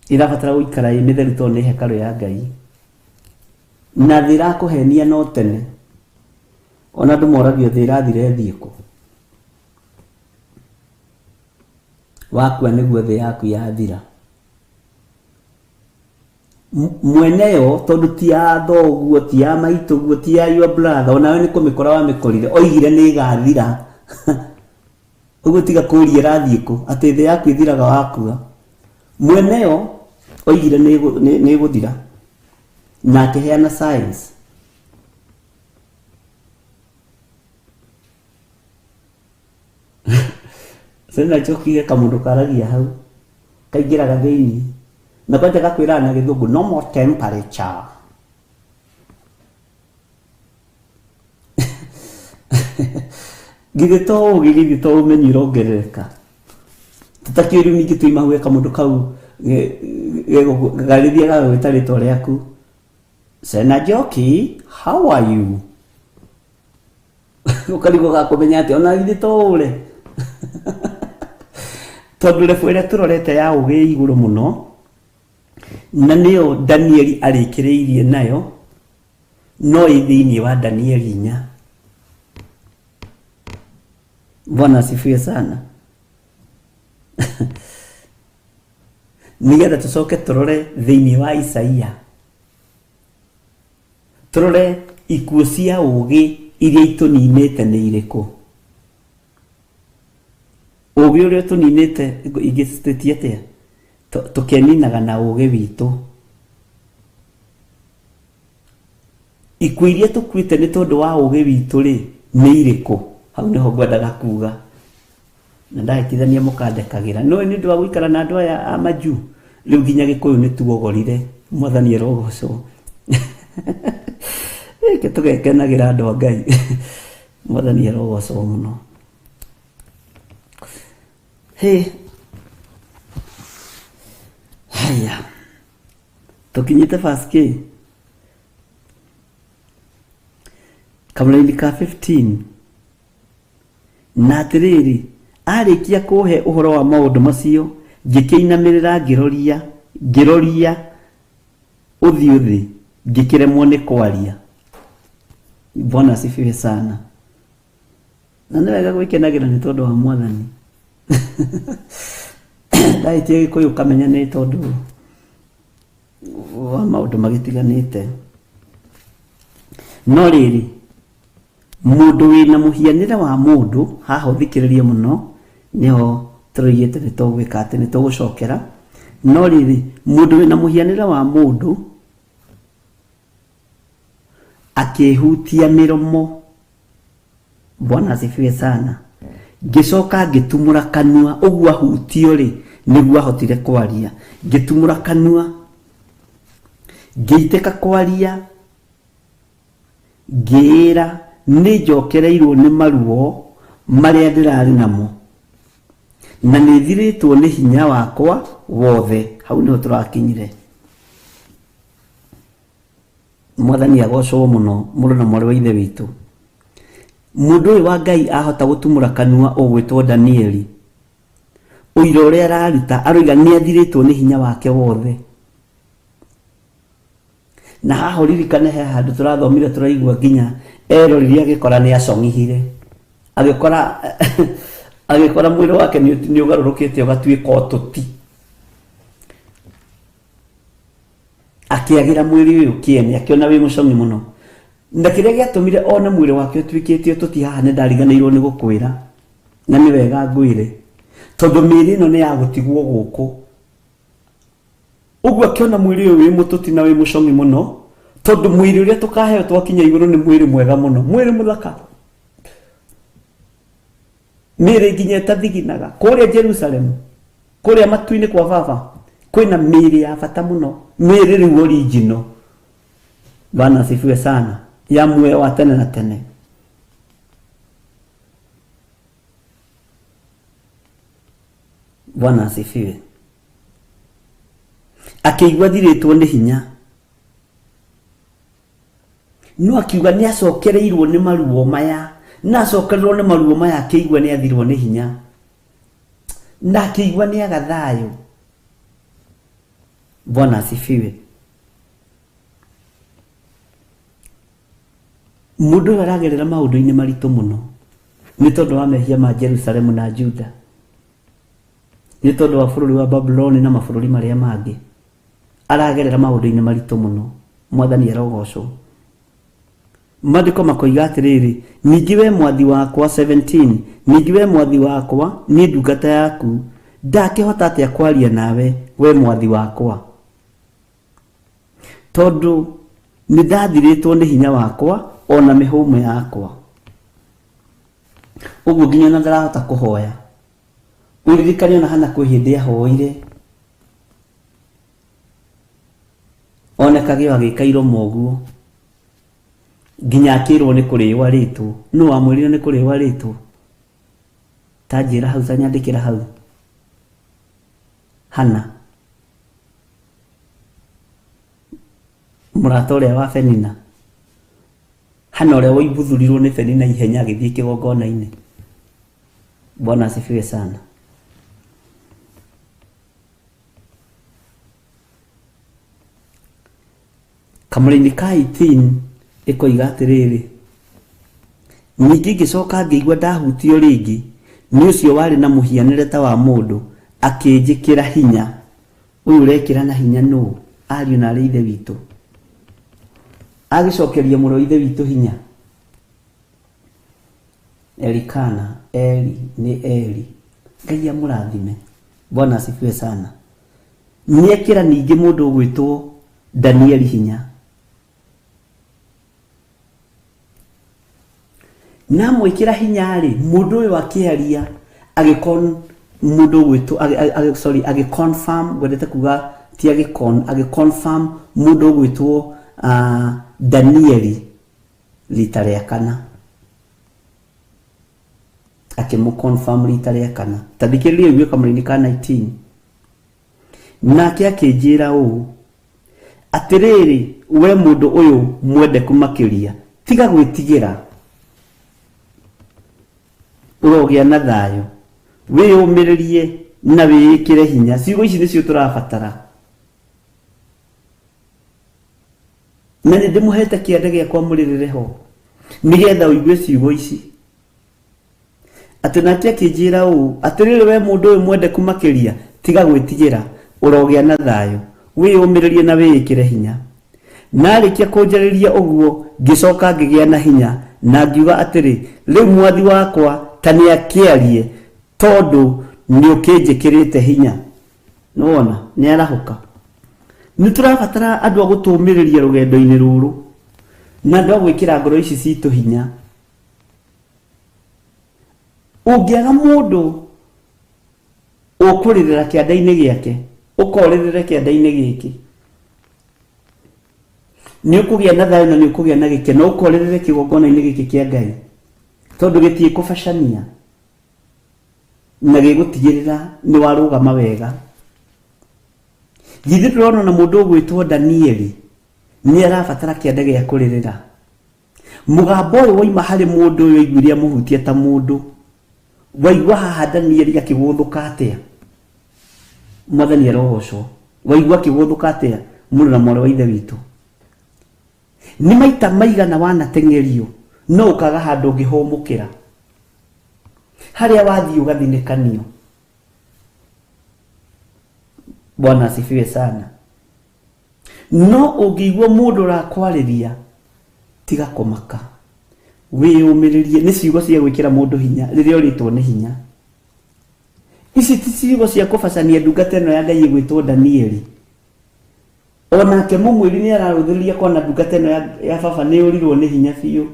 ĩrabatara gũikara ĩ mĩtheru tondũ nĩ hekarũ ya Ngai. Na thĩ ĩrakũhenia no tene, ona andũ moragio thĩ ĩrathire thiĩ kũ? Wakua nĩguo thĩ yaku yathira. Mwene yo tondũ ti ya thoguo, ti ya maitũguo, ti ya your brother, onawe nĩ kũmĩkora wamĩkorire, oigire nĩ ĩgathira. Ũguo tiga kũũria ĩrathiĩ kũ, atĩ thĩ yaku ĩthiraga wakua. Mwene yo oigire nĩ ĩgũthira na akĩheana science. Sena chokire kamũndũ karagia hau kaingĩraga thĩinĩ na kwanja gakwĩraga na gĩthũngũ no more temperature. Githĩ to ũmenyi ũrongerereka. Tũtakĩũrio ningĩ tũima hau kamũndũ kau garĩthia gagwĩta rĩtwa rĩaku. Sena Njoki, how are you? Ũkarigwo gakũmenya atĩ ona githĩ to ũre. Tondũ rebu ĩrĩa tũrorete ya ũgĩ igũrũ mũno, na nĩyo Danieli arĩkĩrĩirie nayo, no ĩ thĩinĩ wa Danieli 4. Bwana asifiwe sana. Nĩgetha tũcoke tũrore thĩinĩ wa Isaia, tũrore ikuũ cia ũgĩ iria itũninĩte nĩ irĩkũ. Ũgĩ ũrĩa tũninĩte ingĩcitetie atĩa? Tũkeninaga na ũgĩ witũ. Ikuũ iria tũkuĩte nĩ tondũ wa ũgĩ witũ rĩ, nĩ irĩkũ? Hau nĩho ngwendaga kuga. Na ndahĩtithania mũkandekagĩra. No nĩ ũndũ wa gũikara na andũ aya a Majuu, rĩu nginya Gĩkũyũ nĩ tuogorire. Mwathani arogocwo. Eke tũgekenagĩra andũ a Ngai. Mwathani arogocwo mũno. Haya, tukinyite verse K, kamũraini ka 15. Na atĩrĩrĩ, arĩkia kũhe ũhoro wa maũndũ macio, ngĩkĩinamĩrĩra ngĩroria ũthiũ thĩ, ngĩkĩremwo nĩ kwaria. Bwana asifiwe sana. Na nĩ wega gwĩkenagĩra nĩ tondũ wa Mwathani. Ndahĩtie Gĩkũyũ kamenya nĩ tondũ wa maũndũ magĩtiganĩte. No rĩrĩ, mũndũ wĩna mũhianĩre wa mũndũ, haha ũthikĩrĩrie mũno, nĩho tũroigĩte nĩ tũgwĩka atĩ nĩ tũgũcokera. No rĩrĩ, mũndũ wĩna mũhianĩre wa mũndũ akĩhutia mĩromo. Bwana asifiwe sana. Ngĩcoka ngĩtumũra kanua, ũguo ahutio rĩ, nĩguo ahotire kwaria. Ngĩtumũra kanua, ngĩitĩka kwaria, ngĩĩra nĩ njokereirwo nĩ maruo marĩa ndĩrarĩ namo, na nĩ thirĩtwo nĩ hinya wakwa wothe. Hau nĩho tũrakinyire. mwathani agocwo muno mundu na mwari wa ithe witu mundu uyu wa Ngai ahota gutumura kanua ugwitwo Danieli uira uria araruta aroiga ni athiritwo ni hinya wake wothe na haha ririkane he handu turathomire turaigua nginya eroririe agikora ni acong'ihire agikora mwiri wake ni ugarurukite ugatuika otuti akiagira mwiri uyu kiene akiona wi mucong'i muno na kiria giatumire ona mwiri wake utuikite otuti haha ni ndariganirwo ni gukwira na ni wega ngwire tondu miri ino ni ya gutigwo guku uguo akiona mwiri uyu wi mututi na wi mucong'i muno tondu mwiri uria tukaheo twakinya iguru ni mwiri mwega muno mwiri muthaka miri nginya tathiginaga kuria Jerusalem kuria matuini kwa baba kwina miri ya bata muno miri riu original Bwana asifiwe sana ya muoyo wa tene na tene Bwana asifiwe akiigua thiritwo ni hinya no akiuga ni acokereirwo ni maruo maya na acokereirwo ni maruo maya akiigua ni athirwo ni hinya na akiigua ni agathayo Bwana asifiwe mundu aragerera maundu-ini maritu muno ni tondu wa mehia ma Jerusalemu na Juda ni tondu wa bururi wa Babyloni na mabururi maria mangi aragerera maundu-ini maritu muno mwathani arogocwo Maandiko makoiga atiriri ningi we mwathi wakwa 17 ningi we mwathi wakwa ni ndungata yaku ndakihota atia kwaria nawe we mwathi wakwa tondu ni ndathiritwo ni hinya wakwa ona mihumo yakwa uguo nginya na ndarahota kuhoya uririkane na hana kwi hindi ahoire onekage agikairo moguo nginya akirwo ni kuriwa ritu no amwirire ni kuriwa ritu tanjira hau tanyandikira hau hana murata uria wa Penina hana uria waibuthurirwo ni Penina ihenya agithie kigongona-ini Bwana asifiwe sana Kamuri-ini ka 18 ikoiga atiriri ningi ngicoka ngĩigua ndahutio ringi ni ucio wari na muhianire ta wa mundu akinjikira hinya uyu urekira na hinya no ariu na ithe witu agicokeria muro ithe witu hinya Elikana Eli ni Eli Ngai amurathime Bwana asifiwe sana niekira ningi mundu gwitwo Danieli hinya na mwikira hinya ri mundu uyu akiaria agikon mundu gwitu agiconfirm gwendete kuga ti agiconfirm mundu gwitwo Danieli rita ria kana akimuconfirm rita ria kana tathikiririe gwe Kamuri-ini ka 19 nake akinjira u atiriri we mundu uyu mwende kumakiria tiga gwitigira urogia na thayo wiyumiririe na wikire hinya ciugo ici nicio turabatara na ni ndimuhete kiande giakwa muririre ho nigetha uigue ciugo ici ati nake akinjira u atiriri we mundu uyu mwende kumakiria tiga gwitigira urogia na thayo wiyumiririe na wikire hinya narikia kunjariria uguo ngicoka ngigia na hinya na ngiuga atiri riu mwathi wakwa tani akiarie tondu ni ukinjikirite hinya nona ni arahuka ni turabatara andu a gutumiriria rugendo-ini ruru na ndo gwikira ngoro ici citu hinya ungiaga mundu ukuririra kianda-ini giake ukoririre kianda-ini giki ni ukugia na thayo na ni ukugia na gikeno ukoririre kigongona-ini giki kia Ngai tondu gitie kubacania na gigutigirira ni warugama wega githi turona na mundu gwitwo Danieli nĩ arabatara kĩande gĩa kũrĩrĩra. Mũgambo ũyũ waima harĩ mũndũ ũyũ aiguire amũhutie ta mũndũ, waigua haha Danieli akĩgũthũka atĩa? Mwathani arogocwo. Waigua akĩgũthũka atĩa mũndũ na mwarĩ wa ithe witũ? Nĩ maita maigana wanateng'erio no ũkaga handũ ũngĩhũmũkĩra, harĩa wathiĩ ũgathinĩkanio. Bwana asifiwe sana. No ũngĩigua mũndũ ũrakwarĩria, tiga kũmaka, wĩyũmĩrĩrie. Nĩ ciugo cia gwĩkĩra mũndũ hinya rĩrĩa ũrĩtwo nĩ hinya. Ici ti ciugo cia kũbacania ndungata ĩno ya Ngai ĩgwĩtwo Danieli. Onake mũmwĩri nĩ ararũthĩrĩria kwana ndungata ĩno ya baba nĩ ũrirwo nĩ hinya biũ,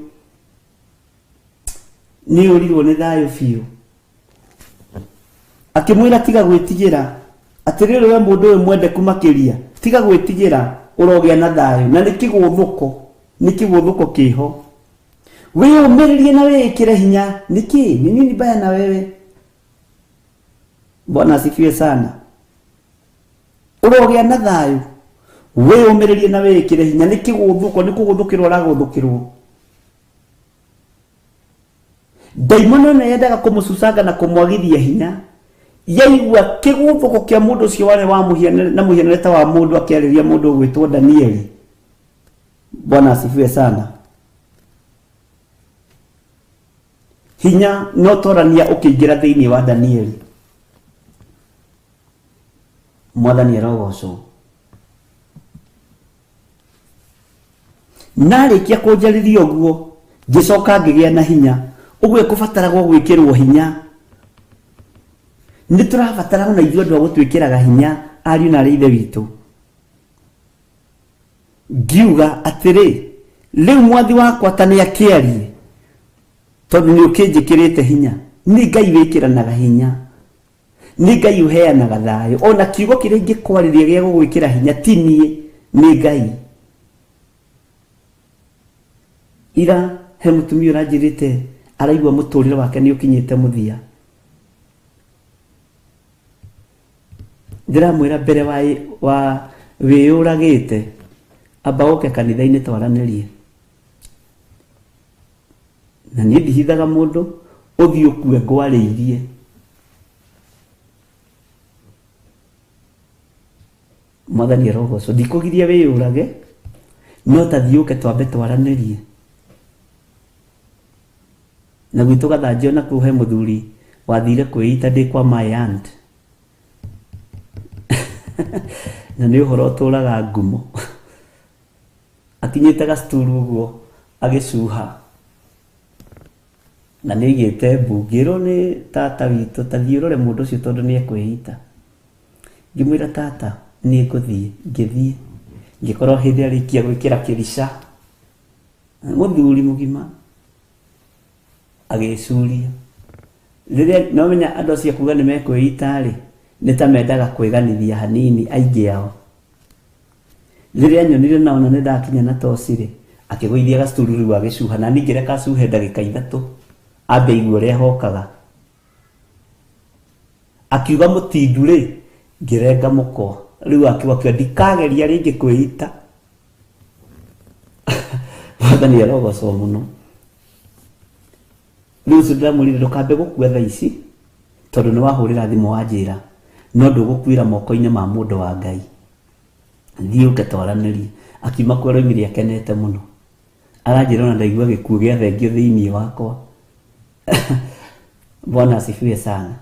nĩ ũrirwo nĩ thayũ biũ, akĩmwĩra tiga gwĩtigĩra. Atĩrĩrĩ we mũndũ ũyũ mwendeku makĩria, tiga gwĩtigĩra, ũrogĩa na thayũ. Na nĩ kĩgũthũko kĩho. Wĩyũmĩrĩrie na wĩĩkĩre hinya. Nĩkĩ? Nĩ nini mbaya na wewe? Bwana asifiwe sana. Ũrogĩa na thayũ, wĩyũmĩrĩrie na wĩĩkĩre hinya. Nĩ kĩgũthũko, nĩ kũgũthũkĩrwo aragũthũkĩrwo. Daimono ĩno yendaga kũmũcucanga na kũmwagithia hinya, yaigua kĩgũthũko kĩa mũndũ ũcio warĩ wa mũhianĩre ta wa mũndũ akĩarĩria mũndũ ũgwĩtwo Danieli. Bwana asifiwe sana. Hinya no torania ũkĩingĩra thĩinĩ wa Danieli. Mwathani arogocwo. Narĩkia kũnjarĩria ũguo, ngĩcoka ngĩgĩa na hinya. Ũguo kũbataragwo gwĩkĩrwo hinya. Nĩ tũrabatara ona ithuĩ andũ a gũtwĩkĩraga hinya, ariũ na ithe witũ. Ngiuga atĩrĩ, rĩu mwathi wakwa ta nĩ akĩarie, tondũ nĩ ũkĩnjĩkĩrĩte hinya. Nĩ Ngai wĩkĩranaga hinya, nĩ Ngai ũheanaga thayũ. Ona kiugo kĩrĩa ingĩkwarĩria gĩa gũgwĩkĩra hinya ti niĩ, nĩ Ngai. Ira he mũtumia ũranjĩrĩte araigua mũtũrĩre wake nĩ ũkinyĩte mũthia. Ndiramwĩra mbere wa wĩyũragĩte, amba ũke kanitha-inĩ twaranĩrie. Na niĩ ndihithaga mũndũ, ũthiĩ ũkue ngwarĩirie. Mwathani arogocwo. Ndikũgiria wĩyũrage, no ta thiĩ ũke twambe twaranĩrie. Na gwitũ Gathanjĩ nakuo he mũthuri wathire kwĩita ndĩ kwa my aunt. Na nĩ ũhoro ũtũraga ngumo. Akinyĩte gacituru ũguo agĩcuha. Na nĩ aigĩte mbu. Ngĩrwo nĩ tata witũ, ta thiĩ ũrore mũndũ ũcio tondũ nĩ ekwĩita. Ngĩmwĩra tata, nĩ ngũthiĩ. Ngĩthiĩ. Ngĩkorwo hĩndĩ arĩkia gwĩkĩra kĩrica. Mũthuri mũgima agĩcuria. Rĩrĩa no menya andũ acio kuga nĩ mekwĩita-rĩ, nĩ ta mendaga kwĩganithia hanini aingĩ ao. Rĩrĩa nyonire na ona nĩ ndakinya na toci-rĩ, akĩgũithia gacituru rĩu agĩcuha. Na niĩ ngĩreka acuhe ndagĩka ithatũ ambe aigue ũrĩa hokaga. Akiuga mũtindu-rĩ, ngĩrenga mũkwa. Rĩu akiuga ndikageria rĩngĩ kwĩita. Mwathani arogocwo mũno. Rĩu ũcio ndĩramwĩrire ndũkambe gũkua thaa ici, tondũ nĩ wahũrĩra thimũ wanjĩra no ndũgũkuĩra moko-inĩ ma mũndũ wa Ngai. Thiĩ ũke twaranĩrie. Akiuma kuo aroimire akenete mũno. Aranjĩra ona ndaigua gĩkuũ gĩa thengio thĩinĩ wakwa. Bwana asifiwe sana.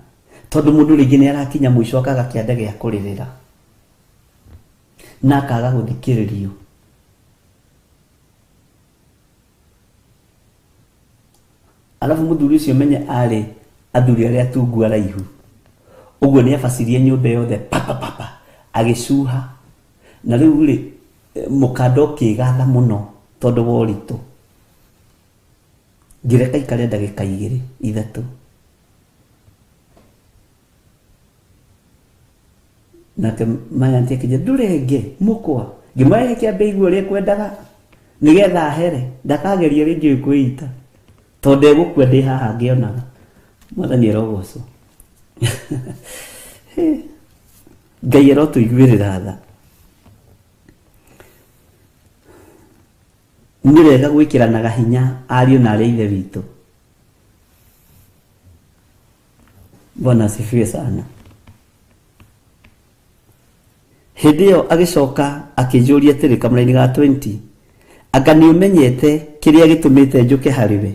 Tondũ mũndũ rĩngĩ nĩ arakinya mũico akaga kĩande gĩa kũrĩrĩra, na akaga gũthikĩrĩrio. Alafu mũthuri ũcio menye arĩ athuri arĩa atungu araihu. Ũguo nĩ abacirie nyũmba yothe papa agĩcuha. Na rĩu-rĩ mũkanda ũkĩgatha mũno tondũ wa ũritũ. Ngĩreka ikare ndagĩka 2-3. Nake mayanti akĩnja ndũrenge mũkwa. Ngĩmũhe kĩambe igue ũrĩa kwendaga nĩgetha ahere ndakageria rĩngĩ kwĩita, tondũ egũkua ndĩ haha ngĩonaga. Mwathani arogocwo. Ngai arotũiguĩrĩra tha. nĩ wega gwĩkĩranaga hinya ariũ na arĩa ithe witũ. Bwana asifiwe sana. Hĩndĩ ĩyo agĩcoka akĩnjũria atĩrĩ kamũra-inĩ ga 20, anga nĩ ũmenyete kĩrĩa gĩtũmĩte njũke harĩwe?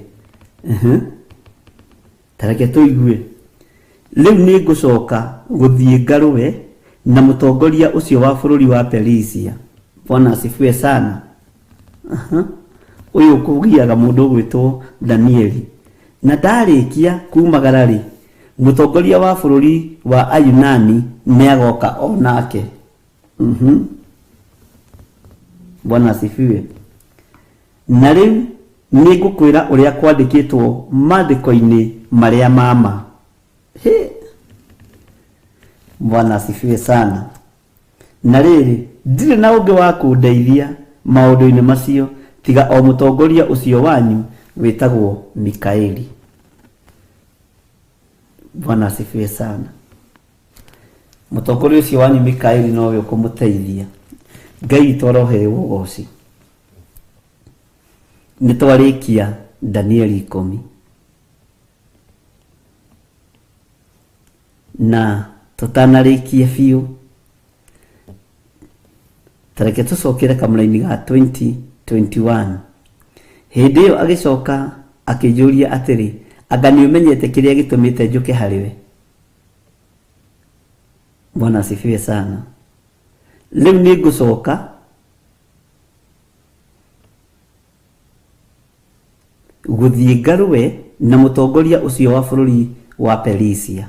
Tareke tũigue. Rĩu nĩ ngũcoka gũthiĩ ngarũwe na mũtongoria ũcio wa bũrũri wa Perisia. Bwana asifiwe sana. Ũyũ kũgiaga mũndũ ũgwĩtwo Danieli. Na ndarĩkia kumagara rĩ, mũtongoria wa bũrũri wa Ayunani nĩ agoka onake. Bwana asifiwe. Na rĩu nĩ ngũkwĩra ũrĩa kwandĩkĩtwo maandĩko-inĩ marĩa mama. Bwana asifiwe sana. Na rĩrĩ, ndirĩ na ũngĩ wa kũndeithia maũndũ-inĩ macio tiga o mũtongoria ũcio wanyu wĩtagwo Mikaeli. Bwana asifiwe sana. Mũtongoria ũcio wanyu Mikaeli nowe ũkũmũteithia. Ngai torohe ũgoci. Nĩtwarĩkia Danieli 10. Na tũtanarĩkia biũ, tareke tũcokere kamũra-inĩ ga 2021. Hĩndĩ ĩyo agĩcoka akĩnjũria atĩrĩ, anga nĩ ũmenyete kĩrĩa gĩtũmĩte njũke harĩwe? Bwana asifiwe sana. Rĩu nĩ ngũcoka gũthiĩ ngarũwe na mũtongoria ũcio wa bũrũri wa Perisia.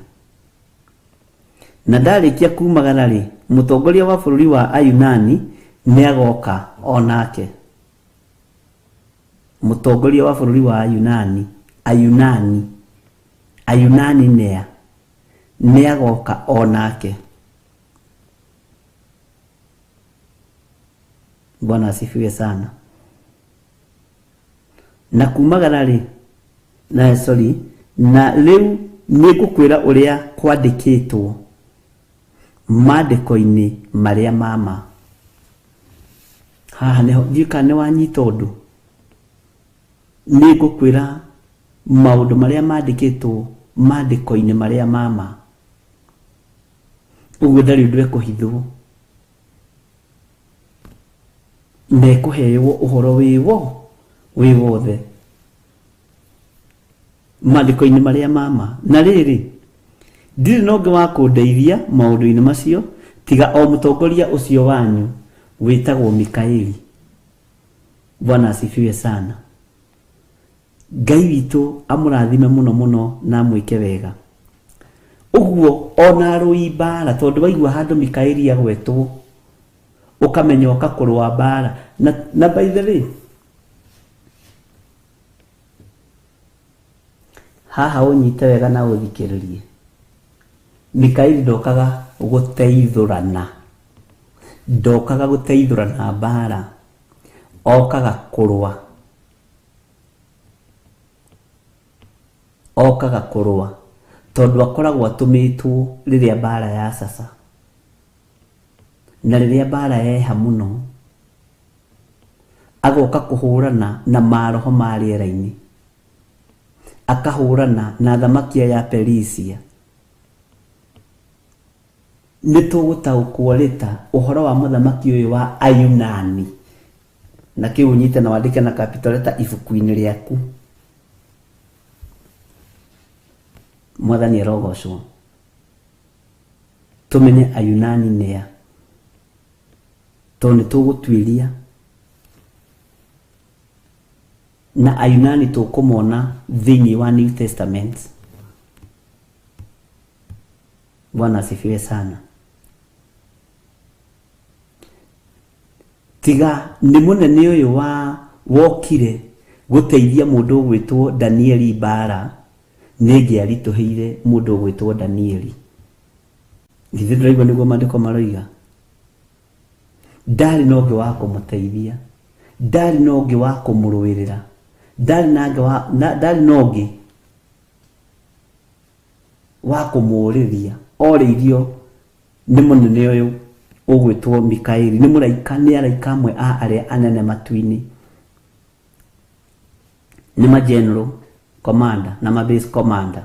Na ndarĩkia kumagara rĩ, mũtongoria wa bũrũri wa Ayunani nĩ agoka onake. Mũtongoria wa bũrũri wa Ayunani nĩ agoka onake. Bwana asifiwe sana. Na kumagara rĩ, na rĩu nĩ ngũkwĩra ũrĩa kwandĩkĩtwo maandĩko-inĩ marĩa mama. Haha nĩ wanyita ũndũ. Nĩ ngũkwĩra maũndũ marĩa mandĩkĩtwo maandĩko-inĩ marĩa mama. Ũguo ndarĩ ũndũ ekũhithwo. Na ekũheo ũhoro wĩ wothe maandĩko-inĩ marĩa mama. Na rĩrĩ, ndirĩ na ũngĩ wa kũndeithia maũndũ-inĩ macio tiga o mũtongoria ũcio wanyu wĩtagwo Mikaeli. Bwana asifiwe sana. Ngai witũ amũrathime mũno mũno na amwĩke wega. Ũguo ona arũi mbara, tondũ waigua handũ Mikaeli agwetwo ũkamenya ũka kũrũa mbara. Na by the way, haha ũnyite wega na ũthikĩrĩrie. Mikaeli ndokaga gũteithũrana. Ndokaga gũteithũrana mbara. Okaga kũrũa. Okaga kũrũa. Tondũ akoragwo atũmĩtwo rĩrĩa mbara ya sasa. Na rĩrĩa mbara yeha mũno, agoka kũhũrana na maroho ma rĩera-inĩ. Akahũrana na thamaki ya Perisia. Nĩtũgũtaũkwo rĩta ũhoro wa mũthamaki ũyũ wa Ayunani. Na kĩu ũnyite na wandĩke na capital letter ibuku-inĩ rĩaku. Mwathani arogocwo. Tũmenye Ayunani nĩa. Tondũ nĩtũgũtuĩria. Na Ayunani tũkũmona thĩinĩ wa New Testament. Bwana asifiwe sana. Tiga nĩ mũnene ũyũ wokire gũteithia mũndũ ũgwĩtwo Danieli mbara, nĩngĩaritũhĩire mũndũ ũgwĩtwo Danieli. Githĩ ndĩraigua nĩguo maandĩko maroiga? Ndarĩ na ũngĩ wa kũmũteithia, ndarĩ na ũngĩ wa kũmũrũĩrĩra, ndarĩ na ũngĩ wa kũmũũrĩria. Orĩirio nĩ mũnene ũyũ ũgwĩtwo Mikaeli. Nĩ mũraika, nĩ araika amwe a arĩa anene matu-inĩ. ni ma general commander na ma base commander.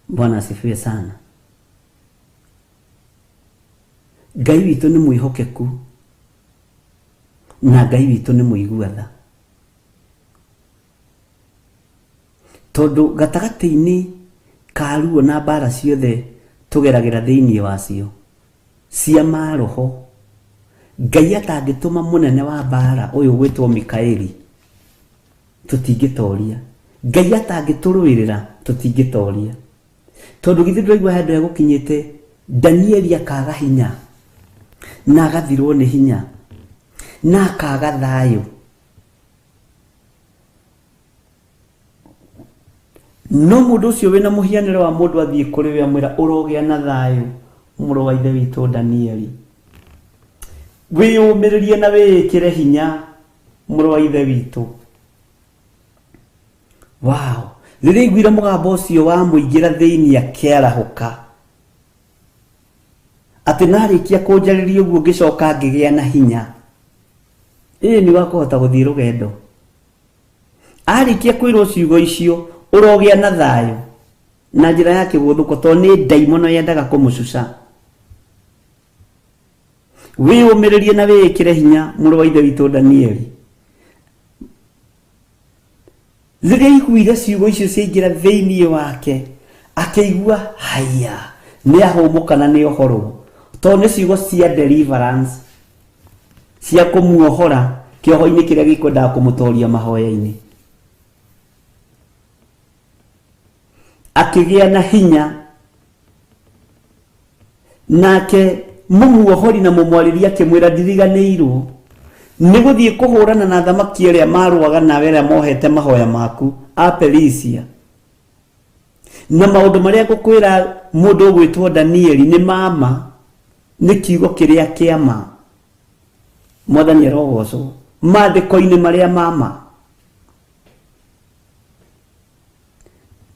Bwana asifiwe sana. Ngai witũ nĩ mwĩhokeku na Ngai witũ nĩ mũiguatha, tondũ gatagatĩ-inĩ ka ruo na mbara ciothe tũgeragĩra thĩinĩ wacio cia maroho, Ngai atangĩtũma mũnene wa mbara ũyũ gwĩtwo Mikaeli, tũtingĩtoria. Ngai atangĩtũrũĩrĩra tũtingĩtoria, tondũ githĩ ndũraigua handũ egũkinyĩte Danieli akaga hinya na agathirwo nĩ hinya na akaga thayũ. No mũndũ ũcio wĩna mũhianĩre wa mũndũ athiĩ kũrĩ we amwĩra ũrogĩa na thayũ, mũrũ wa ithe witũ Danieli. Wĩyũmĩrĩrie na wĩĩkĩre hinya, mũrũ wa ithe witũ. Wow, rĩrĩa aiguire mũgambo ũcio wa mũingĩra thĩinĩ akĩarahũka atĩ narĩkia kũnjarĩria ũguo ngĩcoka ngĩgĩa na hinya, nĩ wakũhota gũthiĩ rũgendo. Arĩkia kwĩrwo ciugo icio ũrogĩa na thayũ na njĩra ya kĩgũthũko, tondũ nĩ ndaimono yendaga kũmũcuca. Wĩyũmĩrĩrie na wĩĩkĩre hinya, mũrũ wa ithe witũ Danieli. Rĩrĩa aiguire ciugo icio ciaingĩra thĩinĩ wake akĩigua haya, nĩ ahũmũka na nĩ ohorwo, tondũ nĩ ciugo cia deliverance, cia kũmuohora kĩoho-inĩ kĩrĩa gĩkwendaga kũmũtoria mahoya-inĩ. Akĩgĩa na hinya, nake mũmuohori na mũmwarĩria akĩmwĩra ndiriganĩirwo nĩ gũthiĩ kũhũrana na thamaki ĩrĩa marũaga nawe arĩa mohete mahoya maku a Perisia. Na maũndũ marĩa ngũkwĩra mũndũ ũgwĩtwo Danieli nĩ mama, nĩ kiugo kĩrĩa kĩama. Mwathani arogocwo. Maandĩko-inĩ marĩa mama.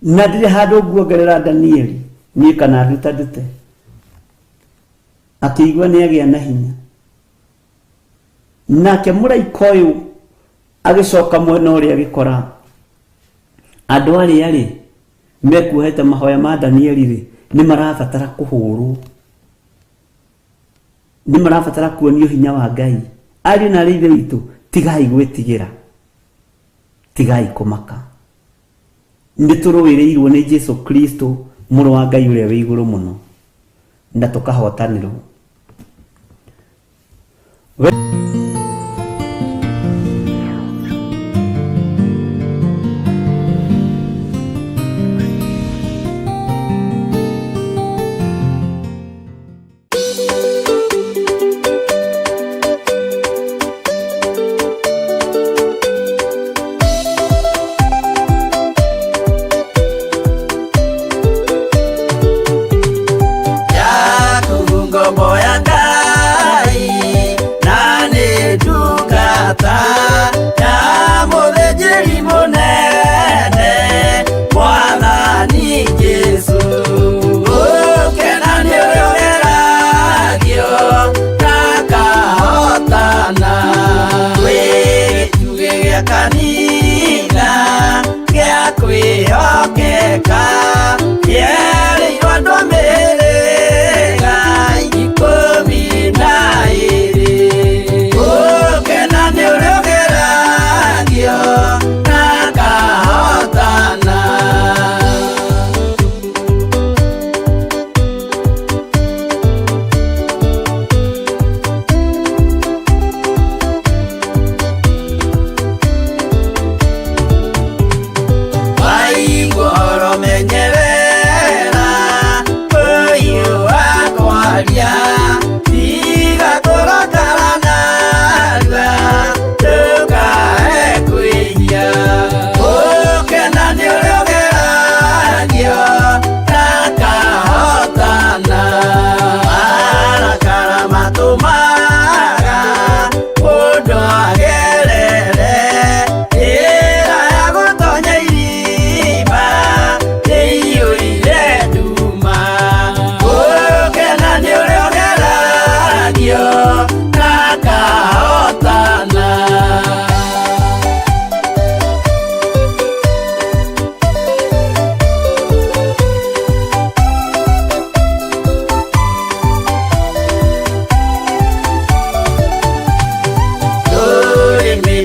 Na ndirĩ handũ nguongerera Danieli, niĩ kana ndute. Akĩigua nĩ agĩa na hinya. Nake mũraika ũyũ agĩcoka mwena ũrĩa agĩkora andũ arĩa mekuohete mahoya ma Danieli nĩ marabatara kũhũrwo, nĩ marabatara kuonio hinya wa Ngai. Ariũ na ithe witũ, tigai gwĩtigĩra, tigai kũmaka. Nĩ tũrũĩrĩirwo nĩ Jesu Kristo, mũrũ wa Ngai ũrĩa wĩ igũrũ mũno, na tũkahotanĩrwo.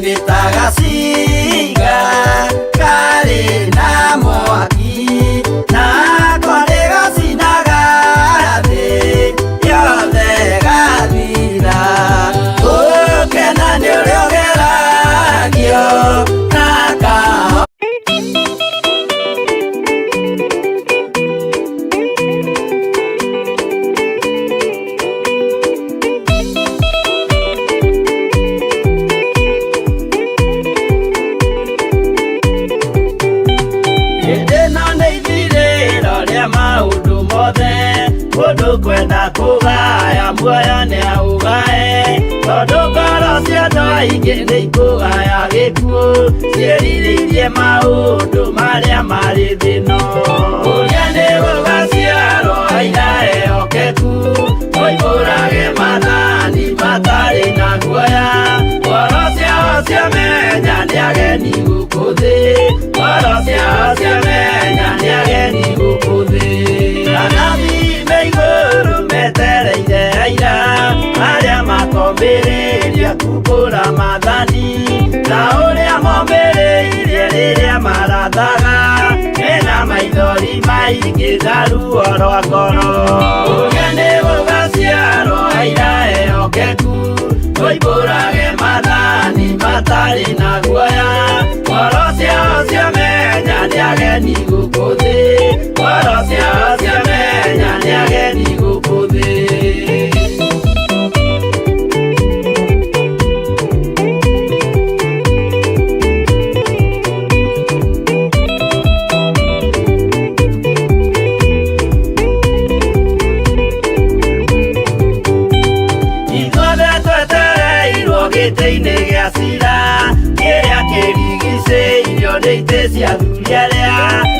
nĩ ta gacinga karĩ na mwaki, nako nĩ gacinaga thĩ yothe gathira. Gũkena nĩ ũrĩa ũgeragio na kahoora. Maũndũ mothe mũndũ kwenda kũgaya muoyo nĩ aũgae, tondũ ngoro cia andũ aingĩ nĩ ikũgaya gĩkuũ, ciĩrirĩirie maũndũ marĩa marĩ thĩno. Ũrĩa nĩ gũgaciarwo aira ehokeku, moimbũrage mathani matarĩ na guoya, ngoro ciao ciamenya nĩ ageni gũkũ thĩ, ngoro ciao ciamenya nĩ ageni gũkũ thĩ. Anabii me igũrũ metereire aira arĩa makombĩrĩria kumbũra mathani, na ũrĩa momĩrĩirie rĩrĩa marathaga, mena maithori maingĩ na ruo rwa ngoro. Ũrĩa nĩ gũgaciarwo aira ehokeku, moimbũrage mathani matarĩ na guoya, ngoro ciao ciamenya nĩ ageni gũkũ thĩ, ngoro ciao ciamenya nĩ ageni gũkũ thĩ. Ithuothe twetereirwo gĩtĩ-inĩ gĩa cira, kĩrĩa kĩrigicĩirio nĩ itĩ cia athuri arĩa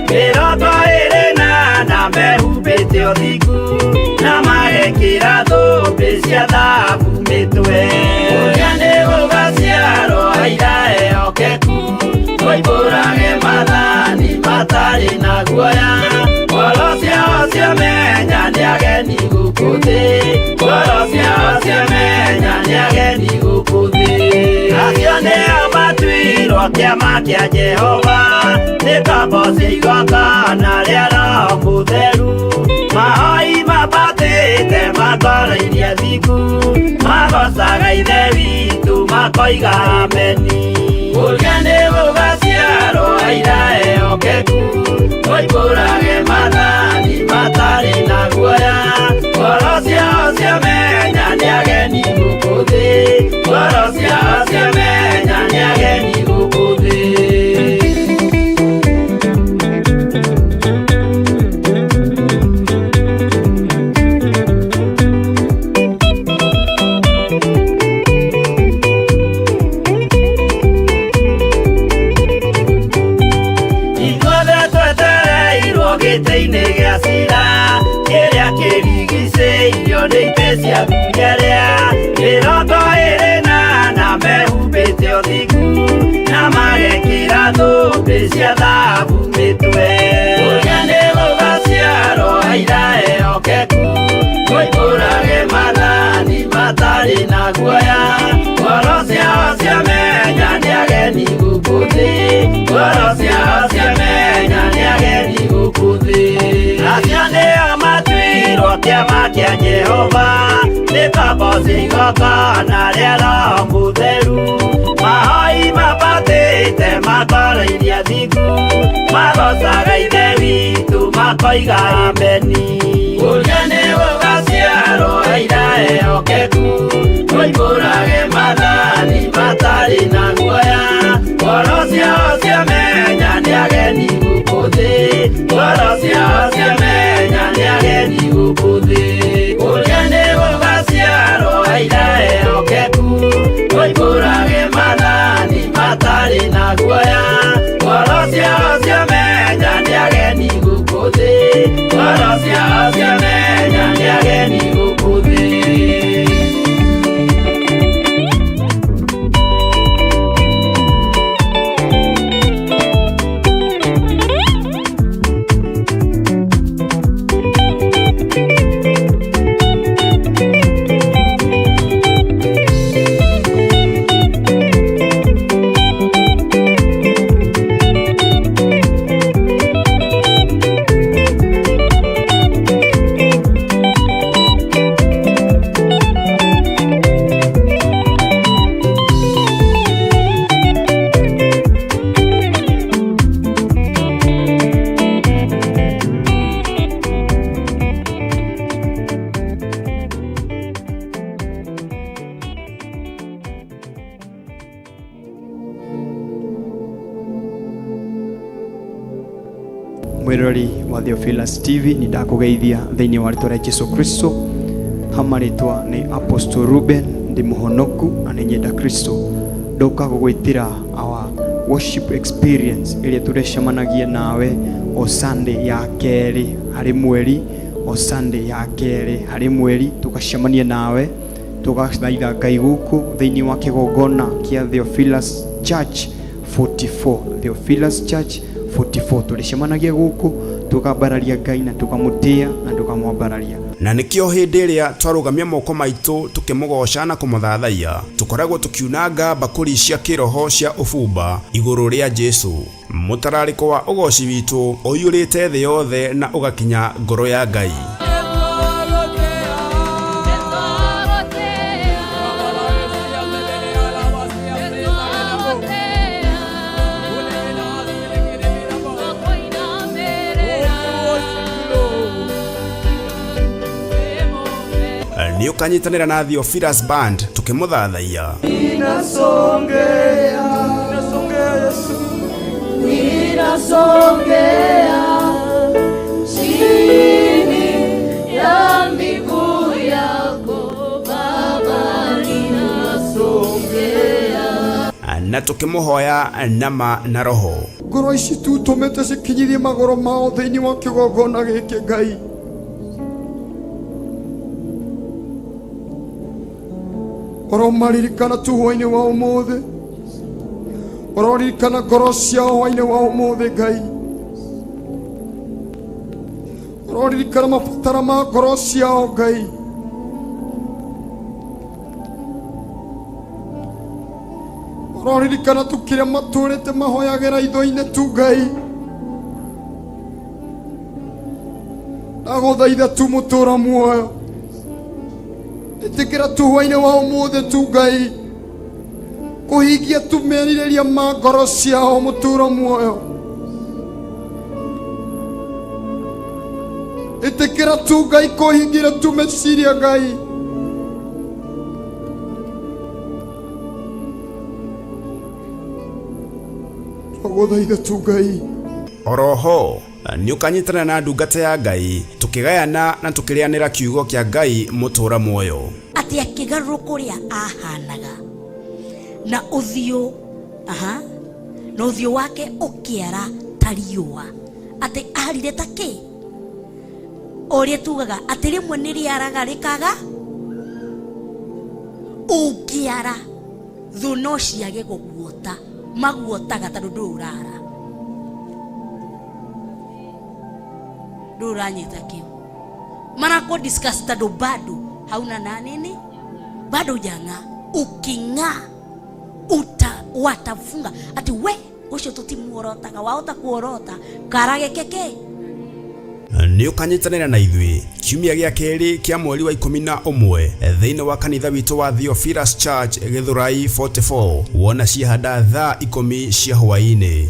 24 mehumbĩte ũthingu, na magekĩra thũmbĩ cia thahabu mĩtwe. Ũrĩa nĩ gũgaciarwo aira ehokeku, moimbũrage mathani matarĩ na guoya, ngoro ciao ciamenya nĩ ageni gũkũ thĩ, ngoro ciao ciamenya nĩ ageni gũkũ thĩ. Acio nĩo matuirwo kĩama kĩa Jehova, nĩ ngombo cia igongona rĩa Roho Mũtheru, mahoi mabatĩte makoro-irie thingu, magocaga ithe witũ makoiga ameni. Ũrĩa nĩ gũgaciarwo aira ehokeku, moimbũrage mathani matarĩ na guoya, ngoro ciao ciamenya nĩ ageni gũkũ thĩ, ngoro ciao ciamenya nĩ ageni gũkũ thĩ. Gĩtĩ-inĩ gĩa cira, kĩrĩa kĩrigicĩirio nĩ itĩ cia athuri arĩa 24 mehumbĩte ũthingu, na magekĩra thũmbĩ cia thahabu mĩtwe. Ũrĩa nĩ gũgaciarwo aira ehokeku, moimbũrage mathani matarĩ na guoya, ngoro ciao ciamenya nĩ ageni gũkũ thĩ, ngoro ciao ciamenya nĩ ageni gũkũ thĩ. Acio nĩo matuirwo kĩama kĩa Jehova, nĩ ngombo cia igongona rĩa Roho Mũtheru, mahoi mabatĩte makoro-irie thingu, magocaga ithe witũ makoiga ameni. Ũrĩa nĩ gũgaciarwo aira ehokeku, moimbũrage mathani matarĩ na guoya, ngoro ciao ciamenya nĩ ageni gũkũ thĩ, ngoro ciao ciamenya nĩ ageni gũkũ thĩ. Ũrĩa nĩ gũgaciarwo aira ehokeku, moimbũrage mathani matarĩ na guoya, ngoro ciao ciamenya nĩ ageni gũkũ thĩ, ngoro ciao ciamenya nĩ ageni gũkũ thĩ. mwirori wa Theophilus TV ni ndakugeithia thiini wa ritwa ria Jesu Kristo. Hamaritwa ni Apostle Ruben ndi muhonoku ananyenda Kristo. Ndoka gugwitira our worship experience iria turecemanagia nawe o Sunday ya keri hari mweri, o Sunday ya keri hari mweri tukacemania nawe tugathaitha Ngai guku thiini wa kigongona kia Theophilus Church 44. Theophilus Church 44 tulicemanagia guku tukambararia Ngai na tukamutia na tukamwambararia, na nikio hindi iria twarugamia moko maitu tukimugoca na kumuthathaia tukoragwo tukiunanga mbakuri cia kiroho cia ubumba iguru ria Jesu, mutarariko wa ugoci witu uyurite thi yothe na ugakinya ngoro ya Ngai. Ni ukanyitanira na Theophilus Band tukimuthathaia. Ninasongea Yesu, ninasongea chini ya miguu yako Baba, ninasongea na tukimuhoya nama na roho. Ngoro ici tu tumete cikinyithie magoro mao thiini wa kigongona giki Ngai. Oromaririkana tu hwaine wa umuthi, ororirikana ngoro ciao hwaine wa umuthi Ngai, ororirikana mabatara ma ngoro ciao Ngai. Ororirikana tu kiria maturite mahoyagira itho-ini tu Ngai. Ndaguthaitha tu mutura muoyo, itikira tu hwaine wa umuthi tu Ngai kuhingia tu meririria ma ngoro ciao mutura muoyo. Itikira tu Ngai kuhingira tu meciria Ngai. Ndaguthaitha tu Ngai. Oroho ni ukanyitana na ndungata ya Ngai tukigayana na tukirianira kiugo kia Ngai mutura muoyo, ati akigaruruka uria ahanaga na uthio na uthio wake ukiara tariua, ati arire taki oria tugaga ati rimwe ni riaraga rikaga ukiara thu no ciage guguota maguotaga tondu ndurara nduranyita kiu marako discuss tondu bado hauna na nini, bado janga ukinga watafunga ati we ucio tutimuorotaga waota kuorota karage keke. Ni ukanyitanira na ithui kiumia gia keri kia mweri wa 11 thiini wa kanitha witu wa Theophilus Church Githurai 44 wona ciahanda thaa 10 cia hwaini.